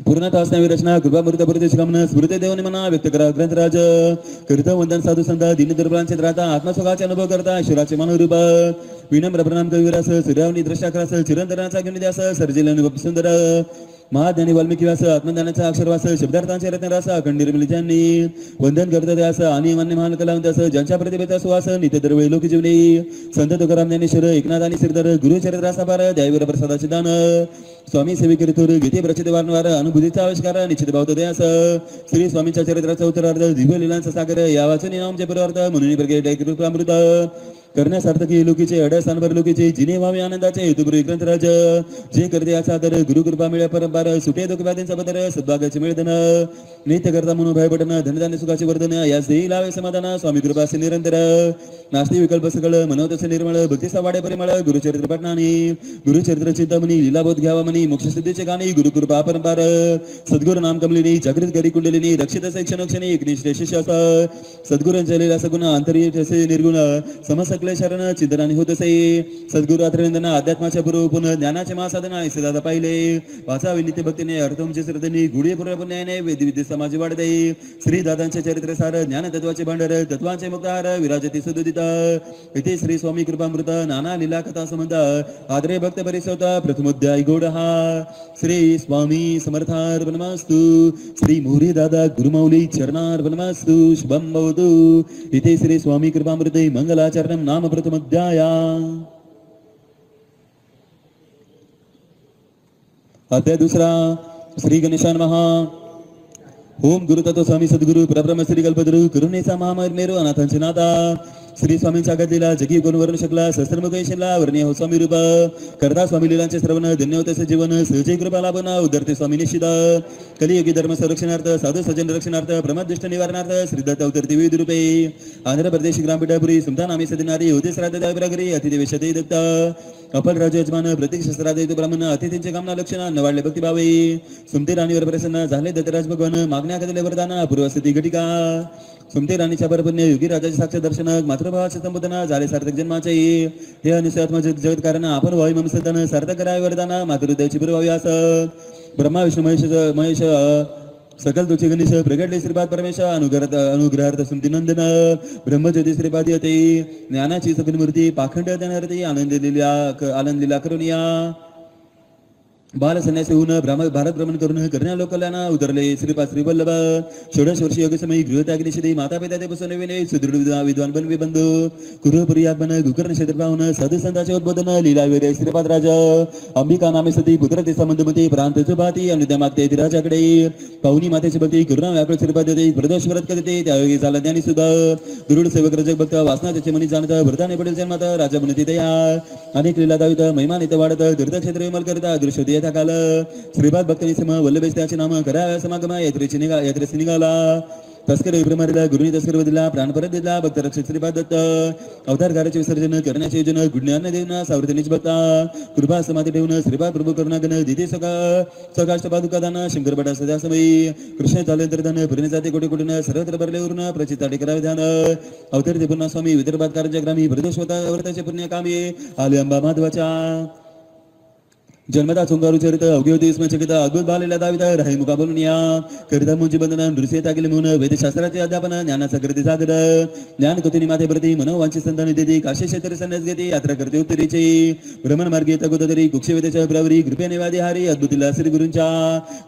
पूर्णतः असणारी रचना कृपामृत पुरते स्मृती देवने मना व्यक्त करा ग्रंथराज करता वंदन साधू संत दीन दुर्बलांचे त्राता आत्मसुखाचे अनुभव करता ईश्वराचे मनोरूप विनम्र प्रणाम कविरास सूर्यावनी द्रष्टाकरास चिरंतराचा घेऊन सर्जिल अनुभव सुंदर महाज्ञानी वाल्मिकी व्यास आत्मज्ञानाचा अक्षरवास शब्दार्थांचे रत्नरास अखंड निर्मलितांनी वंदन करत त्यास आणि मान्य महान कलावंतास ज्यांच्या प्रतिभेचा सुवास नित्य दरवेळी लोक जीवनी संत तुकाराम ज्ञानेश्वर एकनाथ आणि श्रीधर गुरुचरित्रासापार द्यावीर प्रसादाचे दान स्वामी सेविकीर्थूर गीते प्रचित वारंवार अनुभूतीचा आविष्कार निश्चित भावतो द्यास श्री स्वामींच्या चरित्राचा उत्तरार्ध दिव्य लीलांचा सागर या वाचून नामचे पूर्वार्थ म्हणून प्रगट कृपामृत करण्यासार्थकी लोकीचे अडस्थानभर लोकीचे जिने व्हावे आनंदाचे हेतुपूर्वी ग्रंथराज जे करते याचा आदर गुरुकृपा मिळ्या परंपार सुटे दुःखव्याधींचा बदर सद्भागाचे मिळदन नित्य करता म्हणून भय पटन धनधान्य सुखाचे वर्धन यास देई लावे समाधान स्वामी कृपा असे निरंतर नास्ती विकल्प सकळ मनवत असे निर्मळ भक्तीचा वाडे परिमळ गुरुचरित्र पठणानी गुरुचरित्र चिंतामणी लीलाबोध घ्यावा म्हणी मोक्षसिद्धीचे गाणी गुरुकृपा परंपार सद्गुरु नाम कमलिनी जागृत करी कुंडलिनी रक्षित क्षण क्षणी एकनिष्ठ शिष्य सद्गुरूंच्या लीला सगुण आंतरिक निर्गुण समसक शरण चिंतनाने होत असे सद्गुरु अथरेंद्रना अध्यात्माच्या पूर्वपून ज्ञानाचे महासाधना ऐसे दादा पाहिले वाचावे नित्य भक्तीने अर्थमचे श्रद्धेने गुढी पुण्याने वेदविद्य समाज वाढते श्री दादांचे चरित्र सार ज्ञान तत्वाचे भांडर तत्वांचे मुक्तार विराजते सुदुदित इथे श्री स्वामी कृपामृत नाना लीला कथा संबंध आदरे भक्त परिसवता प्रथमोध्याय गोड हा श्री स्वामी समर्थार्पणमस्तु श्री मोरी दादा गुरुमौली चरणार्पणमस्तु शुभम भवतु इथे श्री स्वामी कृपामृते मंगलाचरणम नाम प्रथमोध्याया अध्याय दुसरा श्री गणेशान महा ओम गुरुतत्व स्वामी सद्गुरु परब्रह्म श्री कल्पतरु करुणेचा महामेरू अनाथांचे नाथा श्री स्वामींच्या गतीला जगी कोण वर्ण शकला सहस्त्रमुख यशला वर्णीय हो स्वामी रूप करता स्वामी लीलांचे श्रवण धन्य होते जीवन सहजे कृपा लाभन उदरते स्वामी निश्चित कलियुगी धर्म संरक्षणार्थ साधू सज्जन रक्षणार्थ प्रमाददुष्ट निवारणार्थ श्रीदत्त अवतरती विविध रूपे आंध्र प्रदेश ग्रामपीठापुरी सुमता नामी सदिनारी होते श्राद्ध देवरागरी अतिदेवेशते दत्त अफल राज यजमान प्रतीक शस्त्रादय ब्राह्मण अतिथींचे कामना लक्षण नवाडले भक्तिभावे सुमते राणीवर प्रसन्न झाले दत्तराज भगवान मागण्या कदले वरदान पूर्वस्थिती घटिका सुमते राणीच्या परपुण्य युगी राजाचे साक्ष दर्शनक मातृभावाचे संबोधन झाले सार्थक जन्माचे हे अनुसयात्म जगत कारण आपण व्हावी मम संतान सार्थक करावे वरदान मातृदयाची पुरवावी आस ब्रह्मा विष्णू महेश सकल तुझे गणेश प्रगटले श्रीपाद परमेश अनुग्रहार्थ सुमती नंदन ब्रह्मज्योती श्रीपाद येते ज्ञानाची सकल मूर्ती पाखंड देणारती आनंद लिला करुनिया बाल संन्यासी होऊन भारत भ्रमण करून करण्या लोकल्याना उतरले श्रीपाद श्री वल्लभ षोडश वर्षी योगसमयी गृहत्यागनिषेधी माता पिता ते बसवले विने सुदृढ विद्वान बनवे बंधू कुरुपुरी आत्मन गुकर्ण क्षेत्र पाहून साधू संतांचे उद्बोधन लीला वेरे श्रीपाद राजा अंबिका नामे सती पुत्र ते संबंधमती प्रांत भाती अनुद्या मागते राजाकडे पाहुणी मातेची भक्ती करुणा व्याकुळ श्रीपाद देते प्रदोष व्रत करते त्यावेळी झाला ज्ञानी सुद्धा गुरुड सेवक रजक भक्त वासना त्याचे मनी जाणत भरताने पडेल जन्मात राजा बनती तयार अनेक लीला दावित महिमा नित वाढत तीर्थक्षेत्र विमल करता दृश्य काल श्रीपाद भक्तनी सम वल्लभेश त्याचे नाम करा समागम यात्रेची निघाला तस्कर विप्रमारीला गुरुनी तस्कर दिला प्राण परत दिला भक्त रक्षक श्रीपाद दत्त अवतार कार्याचे विसर्जन करण्याचे योजन गुढज्ञान देऊन सावृतनीच भक्ता कृपा समाधी ठेवून श्रीपाद प्रभू करुणागण दिते सकाष्टपादुकादान शंकर भटा सदा समयी कृष्ण झाल्यानंतर धन फिरणे जाते कोटी कोटीनं सर्वत्र भरले उरून प्रचिताटे करावे ध्यान अवतरते पुन्हा स्वामी विदर्भात कार्य ग्रामी प्रदोष व्रताचे पुण्य कामे आले अंबा माधवाच्या जन्मदा चुंगारू चरित अवघ्योती स्मचकित अद्भुत बालेला दावित राही मुका बोलून या करिता मुंची बंधन नृत्य तागिले म्हणून वेदशास्त्राचे अध्यापन ज्ञानाचा करते सागर ज्ञान कुतिनी माते प्रती मनोवांची संतान देते काशी क्षेत्र संन्यास घेते यात्रा करते उत्तरेची भ्रमण मार्गे तगोदरी कुक्षे वेदेच्या प्रवरी कृपे निवादी हारी अद्भुतीला श्री गुरूंच्या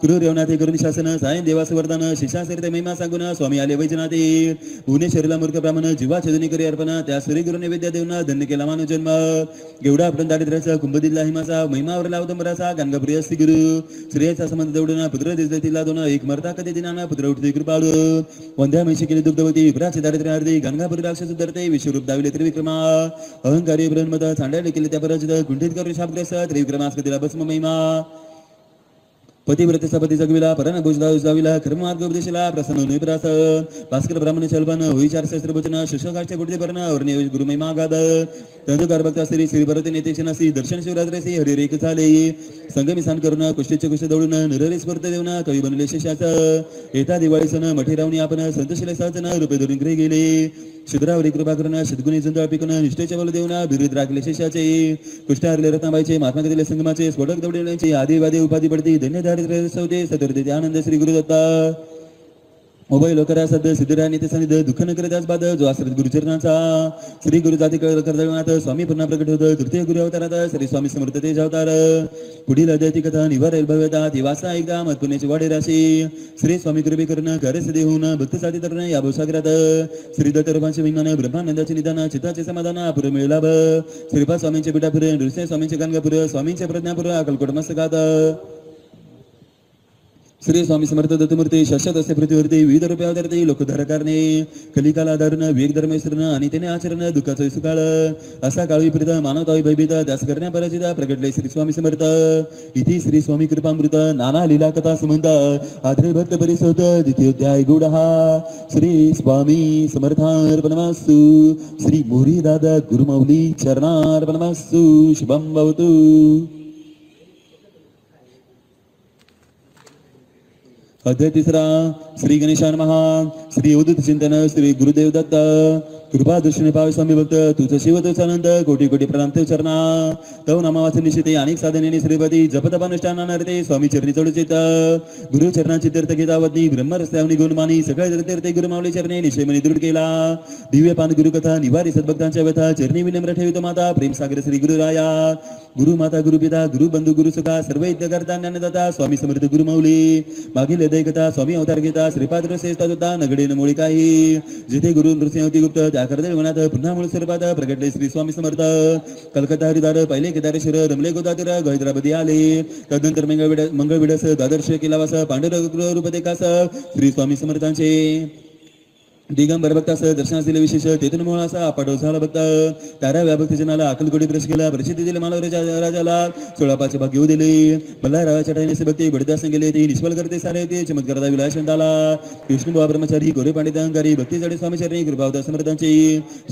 क्रूर यवनाथे करुण शासन सायन देवास वरदान शिष्यासरित महिमा सांगून स्वामी आले वैजनाथे पुणे शरीला मूर्ख ब्राह्मण जीवा छदनी करी अर्पण त्या श्री गुरु नैवेद्य देऊन धन्य केला मानव जन्म गेवढा आपण दारिद्र्याचा कुंभदिला हिमाचा महिमावर लावतो मराचा गंगाप्रिय असती गुरु श्रेयचा संबंध दौडून पुत्र दिसला दोन एक मरता कधी दिनाना पुत्र उठते कृपाळू वंध्या म्हशी केली दुग्धवती विप्राचे दारिद्र्य अर्धी गंगापुरी राक्षस उतरते विश्वरूप दाविले त्रिविक्रमा अहंकारी ब्रह्मद चांडाळे केले त्या पराजित गुंठित करून शापग्रस्त त्रिविक्रमास दिला भस्म महिमा पतिव्रते सपती जगविला परान भुजदाविला कर्ममार्ग उपदेशला प्रसन्न निप्रास भास्कर ब्राह्मण चलपन होई 400 वचन शिष्यकाचे गुडदे परण वर्णीय गुरुमहिमा गाद तंदुकार भक्त श्री श्री भरती नेतेचे नसी दर्शन शिवरात्रेसी हरिरेख झाले संगमी सान करून कुष्टीचे कुष्ट दौडून निररी स्फूर्त देऊन कवी बनले शिष्याच येता दिवाळी सण मठी रावणी आपण संतोषले सहजन रूपे धरून गृही गेले शुद्रावरी कृपा करून सद्गुणी जुंजाळ पिकून निष्ठेच्या बल देऊन बिरुद राखले शेषाचे कुष्ठारले रत्नाबाईचे महात्मा गतीले संगमाचे स्फोटक दवडेचे आदिवादी उपाधी पडती धन्य दारिद्र्य सौदे सदुर्देते आनंद श्री गुरुदत्ता उभय लोकरा सद सिद्धराणी ते सनिध दुःख न करताच बाद जो आश्रित गुरुचरणाचा श्री गुरु जाती कर्दळनाथ स्वामी पुन्हा प्रकट होत तृतीय गुरु अवतारात श्री स्वामी समर्थ तेज अवतार पुढील अध्यात्मिक कथा निवारेल भव्यता ती वासा एकदा मत पुण्याची वाढे राशी श्री स्वामी कृपे करून कार्यसिद्धी होऊन भक्त साधी तरुण या भवसागरात श्री दत्तरूपांचे विज्ञान ब्रह्मानंदाचे निदान चित्ताचे समाधान अपुर मिळ लाभ श्रीपाद स्वामींचे पिठापुर नृसिंह स्वामींचे गाणगापूर स्वामींचे प्रज्ञापूर अकलकोट मस्तकात श्री स्वामी समर्थ दत्तमूर्ती शाश्वत असे पृथ्वीवरती विविध रूपे अवतरते लोकधारकारणे कलिकाला धारण विवेक धर्मेश्वरन आणि त्याने आचरण दुःखाचं सुकाळ असा काळ विपरीत मानवतावी भयभीत त्यास करण्या पराजित प्रगटले श्री स्वामी समर्थ इति श्री स्वामी कृपामृत नाना लीला कथा सुमंत आद्रे भक्त परिसोत द्वितीयोध्याय गुढहा श्री स्वामी समर्थार्पणमस्तु श्री मोरी दादा गुरुमौली चरणार्पणमस्तु शुभम भवतु अध्याय तिसरा श्री गणेशान महा श्री उदित चिंतन श्री गुरुदेव दत्त कृपा दृष्टीने पावे स्वामी भक्त तुझं शिव तुझ आनंद कोटी कोटी प्रणाम ते चरणा तव नामावाचे निश्चिते अनेक साधनेने श्रीपती जपतपानुष्ठान ते स्वामी चरणी चढुचित गुरु चरणाची तीर्थ घेतावती ब्रह्म रस्त्यावनी गुणमानी सगळ्या तीर्थे गुरुमावली चरणे निश्चयमनी दृढ केला दिव्य पान गुरुकथा निवारी सद्भक्तांच्या व्यथा चरणी विनम्र ठेवितो माता प्रेम सागर श्री गुरुराया गुरु माता गुरुपिता गुरु बंधू गुरु सखा सर्व यज्ञकर्ता ज्ञानदाता स्वामी समर्थ गुरुमाऊली मागील दैकथा स्वामी अवतार घेता श्रीपाद रसेस्तात होता नगडे नमोळी काही जिथे गुरु नृसिंहती गुप्त त्या कर्दळ वनात पुन्हा मूळ स्वरूपात प्रगटले श्री स्वामी समर्थ कलकत्ता हरिदार पहिले केदारेश्वर रमले गोदातीर हैदराबादी आले तदनंतर मंगळविडस द्वादश केलावास पांडुरंग रूपदेकास श्री स्वामी समर्थांचे दिगंबर भक्तास दर्शनास दिले विशेष तेथून मूळ असा अपाट झाला भक्त तारा व्याभक्ती जनाला अकलकोटी प्रवेश केला प्रसिद्धी दिले मानव राजाला 16 पाचे भाग घेऊ दिले बल्लारावाच्या टाईने भक्ती बडदास गेले ते निष्फल करते सारे ते चमत्काराचा विलास आला विष्णुबा ब्रह्मचारी गोरे पांडित अहंकारी भक्ती जडे स्वामीचरणी कृपावता समर्थांची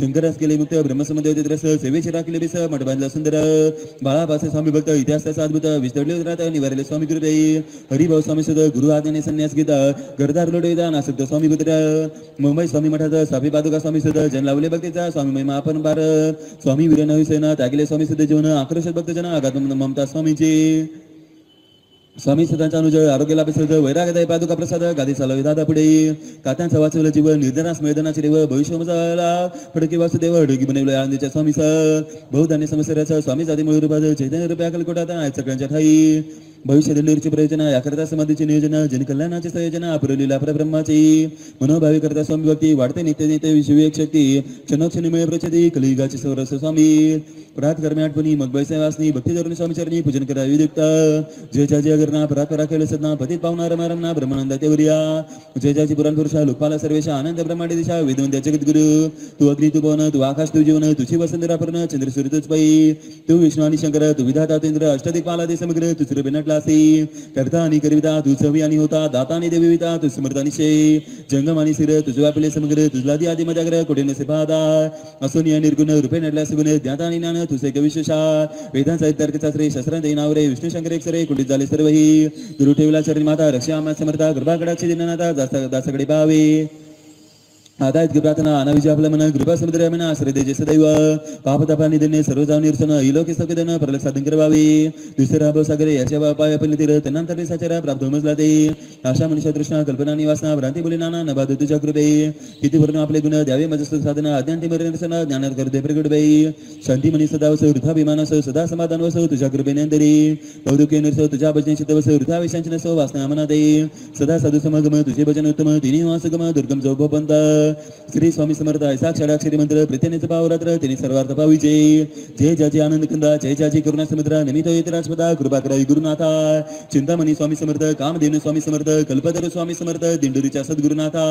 शंकरास केले मुक्त ब्रह्मसंबंध होते रस सेवेची राखले बिस मठ बांधला सुंदर बाळापासे स्वामी भक्त इतिहासाचा अद्भुत विस्तरले राहत निवारले स्वामी कृपे हरिभाऊ स्वामी सुद गुरु आज्ञेने संन्यास घेता गरदार लोडे नासक्त स्वामी पुत्र मुंबई स्वामी मठाचा साफी पादुका स्वामी सुद्धा जन लावले भक्तीचा स्वामी महिमा आपण बार स्वामी वीर नवीसेना त्यागले स्वामी सुद्धा जीवन आकर्षक भक्तजन आघात ममता स्वामीची स्वामी सदांचा अनुजय आरोग्य लाभेसद वैरागदाय पादुका प्रसाद गादी चालवे दादा पुढे कात्यांचा वाचवलं जीवन निर्धनास मैदानाचे देव भविष्यमजाला फडके वासुदेव ढगी बनवले आनंदीच्या स्वामी सर बहुधान्य समस्याचा स्वामी जाती मूळ रूपात चैतन्य रूपे अकलकोटात सगळ्यांच्या ठाई भविष्य दिल्लीची प्रयोजना याकरता समाधीचे नियोजन जनकल्याणाचे संयोजना पुरवलेला परब्रह्माची मनोभावी करता स्वामी भक्ती वाढते नित्य नित्य विश्वविवेक शक्ती क्षणोक्षणिमय प्रचिती कलियुगाची सौरस स्वामी प्रात कर्मे आठवणी मग बैसे वासनी भक्ती धरून स्वामी चरणी पूजन करा विदुक्त जयच्या जय करना परात परा केले सदना पतित पावना रमारमना ब्रह्मानंद तेवरिया जयजाची पुराण पुरुषा लोकपाला सर्वेशा आनंद ब्रह्मांड दिशा वेदवंत्या जगत गुरु तू अग्नी तू पवन तू आकाश तू जीवन तुझी वसंतरा पर्ण चंद्र सूर्य तुझ पै तू विष्णू आणि शंकर तू विधाता तेंद्र अष्टदिक्पाला दे समग्र तू सूर्य बेनटलासी करता आणि करिता तू चवी आणि होता दाता आणि देविता तू समर्थ आणि शे जंगम आणि सिर तुझ व्यापले समग्र तुझला दी आदि मजाग्र कोटे नसे पादा असोनिया निर्गुण रूपे नडल्यास गुण ज्ञाता आणि ज्ञान तुझे कविशेषा वेदांत साहित्य शास्त्रे शस्त्रांत नावरे विष्णू शंकर एक सरे कुंडित झाले सर्वही गुरु ठेवला चरणी माता रक्षा आम्हा समर्था गर्भाकडाची दिननाथा दासाकडे भावे आदायत प्रार्थना अनाविजा आपल्या मन कृपा समुद्र म्हणा आश्रय देजे सदैव पापतापा निधने सर्व जाऊन निरसन इलोके सौकेदन परलक साधन करावे दुसरा भवसागरे याच्या पाय पल्ली तीर तनांतर साचरा प्राप्त होमजला ते आशा मनुष्य तृष्णा कल्पना निवासना भ्रांती बोली नाना नबाद तुझ्या कृपे किती वर्ण आपले गुण द्यावे मजस्त साधन अज्ञांती मरण निरसन ज्ञानात करते प्रगट बाई शांती मनी सदा वस वृथा विमानस सदा समाधान वस तुझ्या कृपेने अंतरी कौतुके निरस तुझ्या भजने चित्त वस वृथा विषयांची नसो वासना मना दे सदा साधू समागम तुझे भजन उत्तम तिन्ही वासगम दुर्गम चौपंत श्री स्वामी समर्थ ऐसा क्षराक्षरी मंत्र प्रीतीने पावरात्र तिने सर्वार्थ पाविचे जय ज्याची आनंद कंदा जय ज्याची करुणा समुद्र निमित्त येते राजपदा कृपा करावी गुरुनाथा चिंतामणी स्वामी समर्थ कामधेनु स्वामी समर्थ कल्पतरू स्वामी समर्थ दिंडोरीच्या सद्गुरुनाथा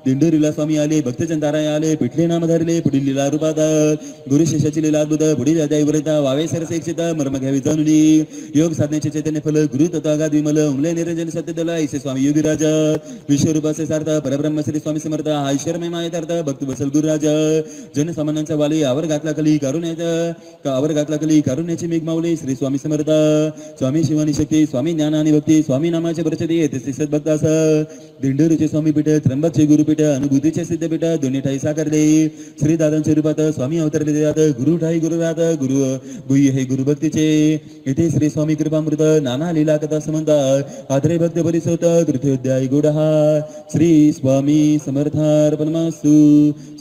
दिंडोरीला स्वामी आले भक्तजन ताराय आले पिठले नाम धरले पुढील लीला रूपात गुरु शिष्याची लीला अद्भुत पुढील अध्यायवरता वावे सरस एकचित मर्म घ्यावी जाणुनी योग साधण्याचे चैतन्य फल गुरु तत्वागात विमल उमले निरंजन सत्यदला ऐसे स्वामी योगीराज विश्वरूपाचे सार्थ परब्रह्म श्री स्वामी समर्थ हा ईश्वर धर्म मायतार्थ भक्त बसल गुरुराज जनसामान्यांचा वाली आवर घातला कली कारुण्याची मेघ माऊली श्री स्वामी समर्थ स्वामी शिवानी शक्ती स्वामी ज्ञान आणि भक्ती स्वामी नामाचे प्रचिती येते श्री सद्भक्तास दिंडोरीचे स्वामी पीठ त्र्यंबकचे गुरुपीठ अनुभूतीचे सिद्धपीठ दोन्ही ठाई साकारले श्री दादांच्या रूपात स्वामी अवतरले देतात गुरु ठाई गुरुरात गुरु गुई हे गुरुभक्तीचे इथे श्री स्वामी कृपामृत नाना लीला कथा संबंध आदरे भक्त परिसोत तृतीयोध्याय गोडहा श्री स्वामी समर्थार्पणमस्तु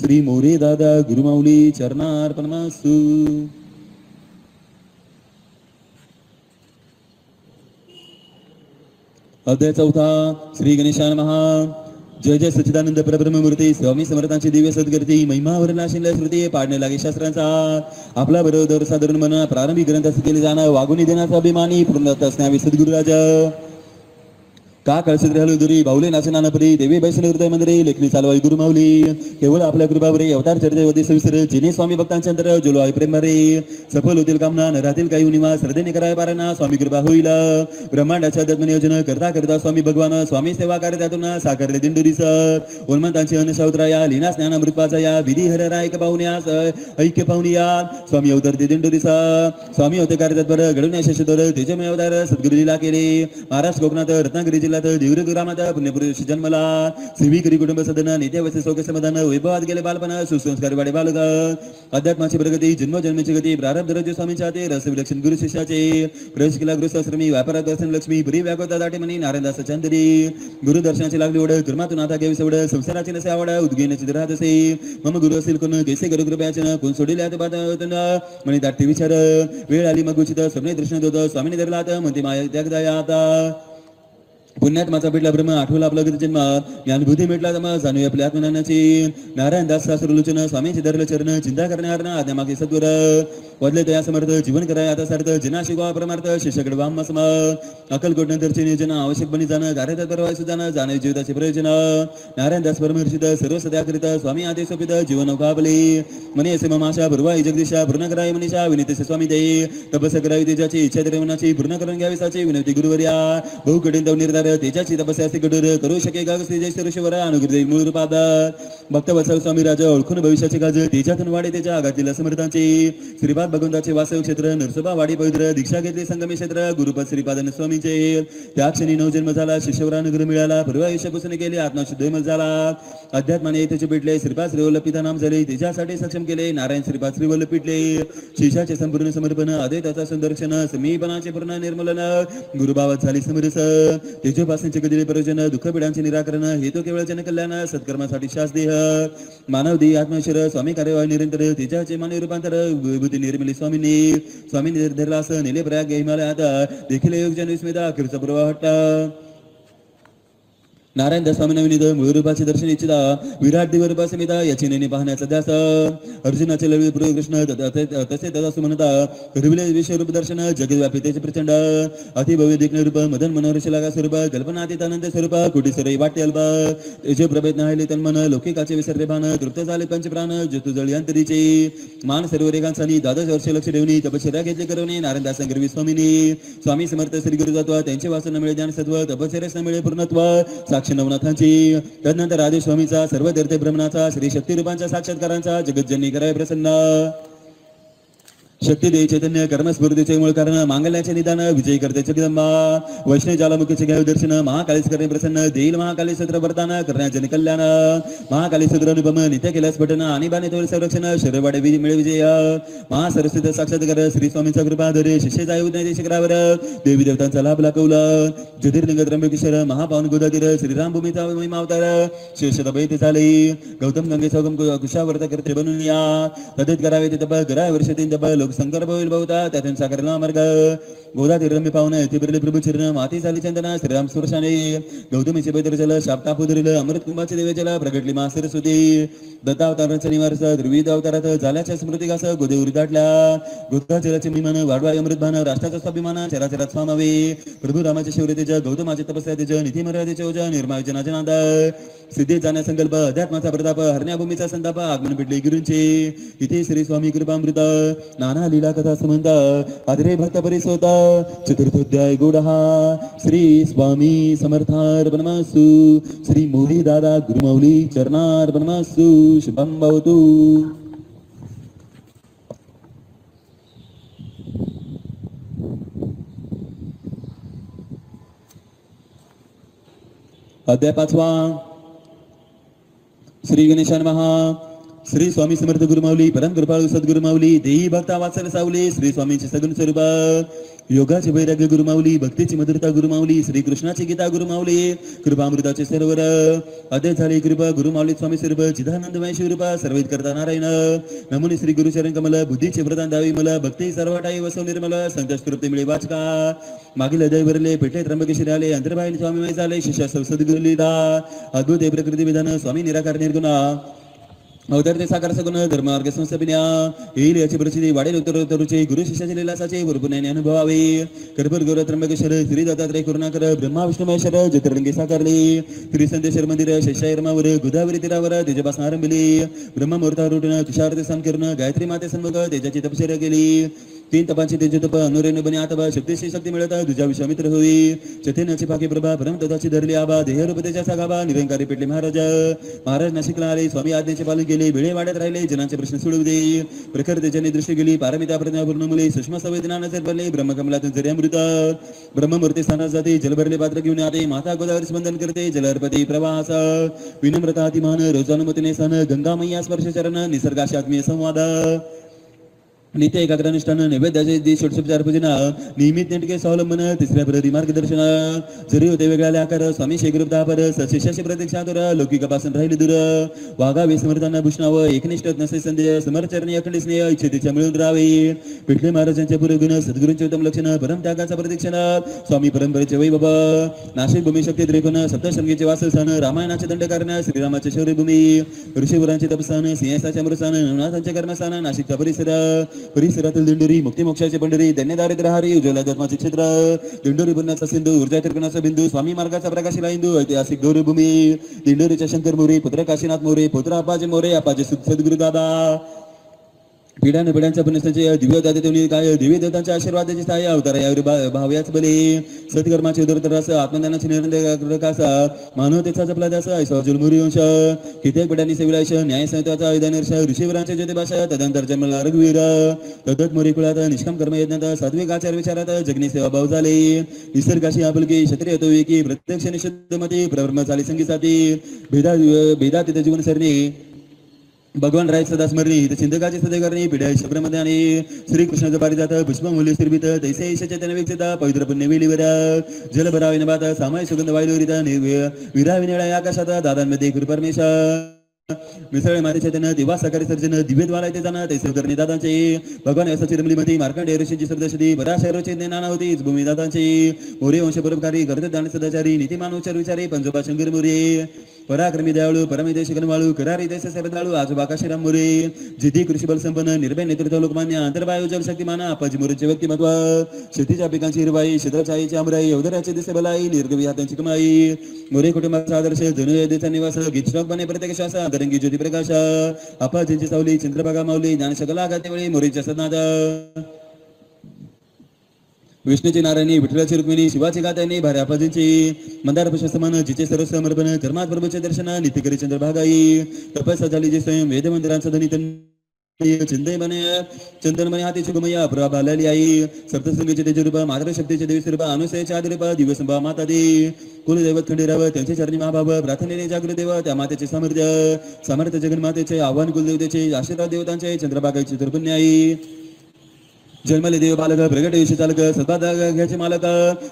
श्री मोरे दादा गुरुमाऊली चरणार्पणमस्तु अध्याय चौथा श्री गणेशाय नमः जय जय सच्चिदानंद परब्रह्ममूर्ती स्वामी समर्थांची दिव्य सद्गती महिमावर नाशिनल्या श्रुती पाडणे लागे शास्त्रांचा आपला बरोबर साधारण मन प्रारंभी ग्रंथ केले जाणं वागुनी देण्याचा अभिमानी पूर्ण असण्यावी सद्गुरुराजा का कळसित राहिलो दुरी बाहुले नाचनानपरी देवी बैसले हृदय मंदिरे लेखनी चालवाई गुरुमाऊली केवळ आपल्या कृपावरे अवतार चर्चेवधी सविस्तर जिने स्वामी भक्तांच्या अंतर जोलो आहे प्रेम भरे सफल होतील कामना न राहतील काही उनिमा श्रद्धेने कराय पारायणा स्वामी कृपा होईल ब्रह्मांडाच्या आध्यात्म नियोजन करता करता स्वामी भगवान स्वामी सेवा कार्य त्यातून साकारले दिंडोरीस उन्मंतांची अनशावत्राया लीना ज्ञानामृतपाचा या विधी हर रायक पाहुण्यास ऐक्य पाहुनिया स्वामी अवतरते दिंडोरीस स्वामी होते कार्य तत्पर घडून यशस्वीतर तेजमय अवतार सद्गुरुजीला केले महाराष्ट्र कोकणात रत्नागिरी जिल्ह्यात देवरे ग्रामात पुण्यपुरुष जन्मला सेविकरी कुटुंब सदन नित्यावस्थे सौख्य समाधान वैभवात गेले बालपण सुसंस्कार वाडे बालक अध्यात्माची प्रगती जन्मजन्मीची गती प्रारब्ध रज स्वामींच्या ते रस विलक्षण गुरु शिष्याचे प्रवेश केला गृहस्थाश्रमी व्यापारात दर्शन लक्ष्मी पुरी व्यापकता दाटे म्हणी नारायणदास चंदरी गुरुदर्शनाची लागली ओढ कर्मातून आता घ्यावी सवड संसाराची नसे आवड उद्गेण्याची राहत असे मम गुरु असेल कोण कैसे गुरु कृपयाचे कोण सोडिले म्हणे दाटे विचार वेळ आली मग उचित स्वप्ने दर्शन होत स्वामीने धरलात म्हणते माया त्याग जाया आता पुण्यात्माचा भेटला ब्रह्म आठवला आपला गती जन्म ज्ञानबुद्धी भेटला तमा जाणूया आपल्या आत्मज्ञानाची नारायण दास शास्त्रलोचन स्वामींचे धरलं चरण चिंता करण्यावर आज्ञा मागे सत्वर वदले तया समर्थ जीवन कराय आता सार्थ जना शिकवा परमार्थ शिष्याकडे वाम सम अकलकोट नंतरचे नियोजन आवश्यकपणे जाणं कार्यात परवाय सुद्धा जाणे जीविताचे प्रयोजन नारायण दास परमर्षित सर्व सध्या करीत स्वामी आदेश सोपित जीवन अवकाबले मने असे ममाशा भरवाई जगदीशा पूर्ण कराय मनीषा विनंती स्वामी दे तपस करावी तेजाची इच्छा देवनाची पूर्ण करून घ्यावी साची विनंती गुरुवर्या बहु कठीण निर्धार तेजाची तपस्या असे कठोर करू शके का ऋषीवर अनुग्रह मूळ रूपात भक्त वत्सल स्वामी राजा ओळखून भविष्याचे काज तेजातून वाढे त्याच्या आघातील समर्थांचे श्रीपाद भगवंताचे वासव क्षेत्र नरसोबा वाडी पवित्र दीक्षा घेतली संगमे क्षेत्र गुरुपद श्रीपादन स्वामींचे त्या क्षणी नवजन्म झाला शिष्यवर अनुग्रह मिळाला पूर्व आयुष्यापासून केले आत्मशुद्धमल झाला अध्यात्माने त्याचे भेटले श्रीपाद श्रीवल्लभ पिता नाम झाले त्याच्यासाठी सक्षम केले नारायण श्रीपाद श्रीवल्लभ पिटले शिष्याचे संपूर्ण समर्पण अद्वैताचा संदर्शन समीपनाचे पूर्ण निर्मूलन गुरुभावात झाली समरस तेजोपासनेचे कधी प्रयोजन दुःखपीडांचे निराकरण हेतू केवळ जनकल्याण सत्कर्मासाठी शासदेह मानव देह आत्मेश्वर स्वामी कार्यवाही निरंतर तेजाचे मानवी रूपांतर विभूती निर्मिली स्वामींनी धरला असं नेले प्रयाग हिमालयात देखील योगजन विस्मिता अखेरचा प्रवाह हट्टा नारायण दास स्वामी नवीन मूळ रूपाचे दर्शन इच्छिता विराट दिवरूपा समिता याची नेणी पाहण्याचा ध्यास अर्जुनाचे लढवे पूर्व कृष्ण तसे तदासु म्हणता करविले विश्वरूप दर्शन जगद्व्यापी त्याचे प्रचंड अतिभव्य देखणे रूप मदन मनोहर शिलागा स्वरूप कल्पनातीत आनंद स्वरूप कोटी सरई वाटे अल्प तेजे प्रभेद नाहिले तन्मन लौकिकाचे विसरले भान तृप्त झाले पंचप्राण जतु जळी अंतरीचे मान सर्व रेखांसानी 12 वर्ष लक्ष ठेवणी तपश्चर्या घेतले करवणे नारायण दास गरवी स्वामीनी स्वामी समर्थ श्री गुरु तत्व त्यांचे वासन मिळे ज्ञान सत्व तपश्चर्यास मिळे पूर्णत्व नवनाथांची तदनंतर आदेश स्वामीचा सर्व तीर्थ ब्रह्मणाचा श्री शक्ती रूपांच्या साक्षात्कारांचा जगज्जननी कराय प्रसन्न शक्ती दे चैतन्य कर्मस्फूर्तीचे मूळ कारण मांगल्याचे निदान विजयी करते जगदंबा वैष्णव ज्वालामुखीचे घ्यावे दर्शन महाकालीस करणे प्रसन्न देईल महाकाली सत्र वरदान करण्याचे कल्याण महाकाली सत्र अनुपम नित्य केल्यास पठन आणि बाणे तोल संरक्षण शरीरवाडे विधी मिळे विजय महासरस्वती साक्षात्कार श्री स्वामींचा कृपाधरे शिष्येचा उदय शिखरावर देवी देवतांचा लाभ लाकवला ज्योतिर्लिंग त्र्यंबकेश्वर महापावन गोदातीर श्रीराम भूमीचा महिमा अवतार शेषतपैते झाले गौतम गंगेचा कुशावर्त करते बनून या तदेत करावे ते तप गराय वर्ष 3 तप संकल्प होईल बहुता त्यातून साकारला मार्ग गोदातीर रम्य पावन ते बिरले प्रभू चिरण माती झाली चंदना श्रीराम सुरशाने गौतमीचे पैत्र जल शाप्ता पुदरिल अमृत कुंभाचे देवे जल प्रगटली मा सरस्वती दत्तावतारांचा निवारस द्रविड अवतारात झाल्याच्या स्मृतिकास गोदेवरी दाटल्या गोदा जलाचे विमान वाढवाय अमृत भान राष्ट्राचा स्वाभिमान चराचरात स्वामावे प्रभू रामाचे शौर्य तेज गौतमाचे तपस्या तेज निधी मर्यादेचे ओज निर्मायोजनाचे नांद सिद्धीत जाण्या संकल्प अध्यात्माचा प्रताप हरण्याभूमीचा संताप आगमन पिटले गुरूंचे इथे श्री स्वामी कृपामृत नाना लीला कथा समंत आदरे भक्त परिसोता चतुर्थोध्याय गोडहा श्री स्वामी समर्थार्पणमस्तु श्री मोरी दादा गुरुमौली चरणार्पणमस्तु शुभं भवतु. अध्याय 5. श्री गणेशाय नमः. श्री स्वामी समर्थ गुरुमाऊली परम कृपाळू सद्गुरु माऊली देही भक्ता वात्सल सावली श्री स्वामींचे सगुण स्वरूप योगाचे वैराग्य गुरुमाऊली भक्तीची मधुरता गुरुमाऊली श्री कृष्णाची गीता गुरुमाऊली कृपामृताचे सरोवर अध्याय झाले कृपा गुरुमाऊली स्वामी स्वरूप चिदानंदमय स्वरूप सर्वित करता नारायण नमुनी श्री गुरुचरण कमल बुद्धीचे प्रदान दावी मला भक्ती सर्वटाई वसव निर्मल संत तृप्ती मिळे वाचका मागील अध्याय भरले पेठे त्र्यंबकेश्वरी आले अंतर्बाईल स्वामीमय झाले शिष्या सद्गुरु लीला अद्भुत प्रकृती विधान स्वामी निराकार निर्गुणा अवतार ते साकार सगुण धर्मार्ग संस्थापिन्या येईल याची परिस्थिती वाढेल उत्तरोत्तरचे गुरु शिष्याचे लीलासाचे भरपूरने अनुभवावे कर्पूर गौर त्र्यंबकेश्वर श्री दत्तात्रय करुणाकर ब्रह्मा विष्णू महेश्वर ज्योतिर्लिंगी साकारले श्री संदेश्वर मंदिर शैशायरमावर गोदावरी तीरावर तेजपासून आरंभिली ब्रह्ममुहूर्तावर उठून तुषार ते संकीर्ण गायत्री माते सन्मुख तेजाची तपश्चर्या केली 3 तपांची तेज तप अनुरेण बने आतबा शक्तीशी शक्ती मिळत तुझ्या विश्वामित्र होई चैतन्याची पाकी प्रभा परम तत्वाची धरली आबा देहरूपतेच्या सागाबा निरंकारी पेटले महाराज नाशिकला आले स्वामी आज्ञेचे पालन केले वेळे वाढत राहिले जनांचे प्रश्न सोडवले प्रखर तेजाने दृष्टी गेली पारमिता प्रज्ञापूर्ण मुले सूक्ष्म संवेदना नजर पडले ब्रह्मकमलातून जरी अमृत ब्रह्ममूर्ती स्थानात जाते जलभरले पात्र घेऊन आते माता गोदावरी स्पंदन करते जलहरपती प्रवास विनम्रता अतिमान रोजानुमतीने सन गंगा मैया स्पर्श चरण निसर्गाशी आत्मीय संवाद नित्य एकाग्रनिष्ठान नैवेद्याचे षोडशोपचार पूजना नियमित नेटके स्वावलंबन तिसऱ्या प्रती मार्गदर्शन जरी होते वेगळ्या आकार स्वामी शेगरूप पर सशिष्याशी प्रतीक्षातुर लौकिकापासून राहिले दूर वागावे समर्थांना भूषणावं एकनिष्ठ नसे संदेह समरचरणी अखंड स्नेह इच्छितेच्या मिळून राहावे पिठले महाराजांचे पुरगुण सद्गुरूंचे उत्तम लक्षण परम त्यागाचा प्रतीक्षण स्वामी परंपरेचे वैभव नाशिक भूमी शक्ती त्रिकोण सप्तशृंगीचे वासस्थान रामायणाचे दंडकारण श्रीरामाचे शौर्यभूमी ऋषीवरांचे तपस्थान सिंहासाचे अमृतस्थान नवनाथांचे कर्मस्थान नाशिकचा परिसरातील दिंडोरी मुक्तिमोक्षाचे पंढरी धन्यदारिद्रहारी उज्ज्वल आध्यात्माचे क्षेत्र दिंडोरी पुण्याचा सिंधू ऊर्जा त्रिकोणाचा बिंदू स्वामी मार्गाचा प्रकाशिला हिंदू ऐतिहासिक गौरवभूमी दिंडोरीच्या शंकर मोरे पुत्र काशीनाथ मोरे पुत्र आपाजे मोरे आपाजे सद्गुरु दादा पिढ्याने पिढ्यांच्या पुण्यस्थाचे दिव्य दाते काय दिव्य देवतांच्या आशीर्वादाची स्थायी अवतार यावर भाव्याच बले सत्कर्माचे उदरतर रस आत्मज्ञानाचे निरंतर मानवतेचा जपला दास ऐश्वर्जुल मुरिवंश कित्येक पिढ्यांनी सेविलाश न्याय संहिताचा विधानर्ष ऋषीवरांचे ज्योतिभाषा तदंतर जन्मला रघुवीर तदत मोरी कुळात निष्काम कर्म यज्ञात सात्विक आचार विचारात जगनी सेवा भाव झाले निसर्गाशी आपुलकी क्षत्रिय तो एकी प्रत्यक्ष निषिद्धमती प्रब्रह्म झाली संगीसाठी भेदातीत जीवन सरणी भगवान राय सदा स्मरणी चिंतकाची सदै करणी पिढ्या शब्रमध्ये आणि श्रीकृष्णाचं पारिजात पुष्पमूल्य स्थिरभित तैसे ईश चैतन्य विकसिता पवित्र पुण्य वेलीवर जल भरावी नभात सामाय सुगंध वायुरिता विरा विनिळा आकाशात दादांमध्ये गुरुपरमेश मिसळे माते चैतन्य दिवा साकारी सर्जन दिव्य द्वारा येते जाणं तैसे करणे दादांचे भगवान यशाची रमलीमती मार्कंडेय ऋषींची श्रद्धाशुद्धी बराशरोचे नाना होती भूमी दादांची मोरे वंश परोपकारी गर्द दान सदाचारी नीतिमान उच्चार विचारी पंजोबा शंकर मोरे पराक्रमी दयाळू परमिदेश गणवाळू करारी देश सरदाळू आजोबा काशीराम मोरे जिद्दी कृषी बल संपन्न निर्भय नेतृत्व लोकमान्य अंतर्वायू जल शक्तिमान आपाजी मोरेचे व्यक्तिमत्व शेतीच्या पिकांची हिरवाई क्षेत्रचाईची आमराई अवधराची दिसे बलाई निर्गवी हातांची कमाई मोरे कुटुंबाचा आदर्श जनुदेचा निवास गीतश्लोक बने प्रत्येक श्वास अंतरंगी ज्योती प्रकाश आपाजींची सावली चंद्रभागा माऊली ज्ञान शकला गातेवेळी मोरेच्या सदनाद विष्णूची नारायणी विठ्ठलाची रुक्मिणी शिवाची गात्यानी भार्या आपाजींची मंदार पुष्पसमान जिचे सर्व समर्पण धर्मात प्रभूचे दर्शन नित्यकरी चंद्रभागाई तपस्या झाली जे स्वयं वेद मंदिरांचा धनी चंदन मने हाती शुभमया प्रभा लाली आई सप्तशृंगीचे तेजरूप माधुर शक्तीचे देवी स्वरूप अनुसयाचे आदिरूप दिवसंभा माता दे कुलदैवत खंडेराव त्यांचे चरणी महाभाव प्रार्थनेने जागृत देव त्या मातेचे सामर्थ्य जगन्मातेचे आव्हान कुलदेवतेचे आशीर्वाद देवतांचे चंद्रभागाईचे दुर्पुण्य आई जन्मले देव बालक प्रगट यश चालक सद्भाग्याचे मालक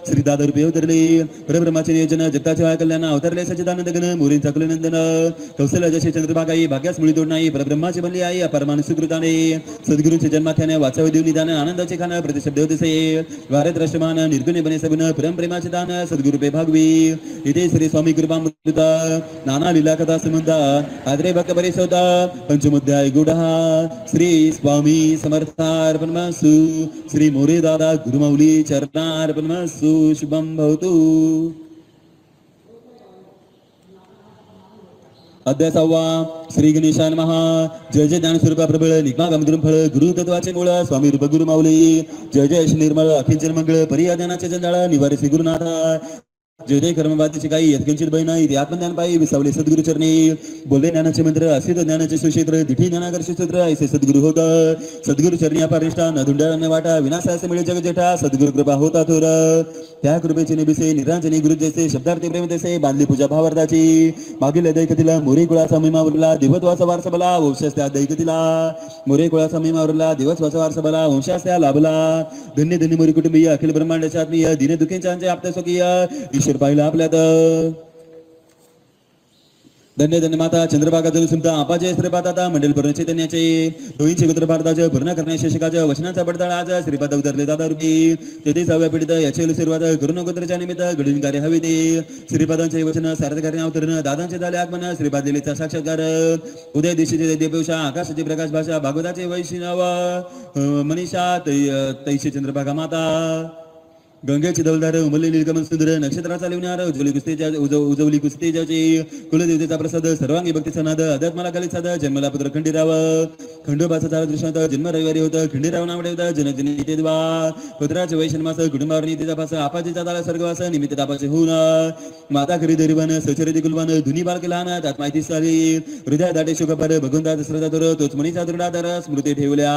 श्री दादा रूपे अवतरले परब्रह्माचे नियोजन जगताचे कल्याण अवतरले सच्चिदानंद गण मोरींचा कुलनंदन कौशल्य जसे चंद्रभागाई भाग्यास मुळी तोड नाही परब्रह्माची बनली आई अपरमान सुकृताने सद्गुरूंचे जन्माख्याने वाचावे देव निदान आनंदाचे खान प्रतिशब्द होते भारत राष्ट्रमान निर्गुणे बने सगुण परम प्रेमाचे दान सद्गुरूपे भागवी इथे श्री स्वामी कृपामृत नाना लीला कथा संबंध आदरे भक्त परिसोदा पंचमोध्याय गुढा श्री स्वामी समर्थार्पणमस्तु श्री मोरे दादा गुरुमौली चरणार्पणमस्तु शुभम भवतु अध्याय 6 श्री गणेशाय नमः जय जय ज्ञानस्वरूपा प्रबळ निगमा गमगुरुम फळ गुरु तत्वाचे मूळ स्वामी रूप गुरु माऊली जय जय श्री निर्मळ अखिंचन मंगळ परियाजनाचे जंजाळ निवारे श्री गुरुनाथ जय जय कर्मवादीची काही यत्किंचित भय नाही ते आत्मज्ञान पायी विसावले सद्गुरु चरणी बोलले ज्ञानाचे मंत्र असित ज्ञानाचे सुक्षेत्र दिठी ज्ञानाकर्षी सूत्र ऐसे सद्गुरु होता सद्गुरु चरणी अपारिष्ठा न धुंडाळणे वाटा विनाशासे मिळे जग जेठा सद्गुरु कृपा होता थोर त्या कृपेचे निबिसे निरांजनी गुरु जैसे शब्दार्थी प्रेम तैसे बांधली पूजा भावार्थाची मागील दैकतीला मोरे कुळाचा महिमावरला दिवसवाचा वारसा बला वंशास त्या दैकतीला मोरे कुळाचा महिमावरला दिवसवाचा वारसा बला वंशास त्या लाभला धन्य धन्य मोरी कुटुंबीय अखिल ब्रह्मांडाच्या आत्मीय दिने दुखेंचे आपल्या स्वकीय ईश्वर पाहिला आपल्यात धन्य धन्य माता चंद्रभागा जणू सुमता आपाचे श्रीपादा मंडल पूर्ण चैतन्याचे दोईंचे गोत्र भारताचे पूर्ण करण्या शेषकाच्या वचनाचा पडताळ आज श्रीपाद उतरले दादा रूपी तेथे 6व्या पिढीत याचे सुरुवात करुण गोत्रच्या निमित्त घडून कार्य हवे ते श्रीपादांचे वचन सार्थ करणे अवतरण दादांचे झाले आगमन श्रीपाद दिलेचा साक्षात्कार उदय दिशेचे देवशा आकाशाची प्रकाश भाषा भागवताचे वैष्णव मनीषा तैशी चंद्रभागा माता गंगेची दौलधार उमलले नीलकमल सुंदर नक्षत्राचा लिवणार उजवली कुस्तेजाची कुलदेवतेचा प्रसाद सर्वांगी भक्तीचा नाद अध्यात्माला कालित साध जन्मला पुत्र खंडीराव खंडोबाचा झाला दृष्टांत जन्म रविवारी होता खंडीराव नावडे होता जनक जनिते द्वा पुत्राचे वैशनमास कुटुंबावर नीतीचा पास आपाजीचा झाला स्वर्गवास निमित्त तापाचे होऊन माता खरी दरिवान सचरिती कुलवान धुनी बालके लहान त्यात माहिती सारी हृदय दाटे शोकपर भगवंता श्रद्धा तर तोच मनीचा दृढाधार स्मृती ठेवल्या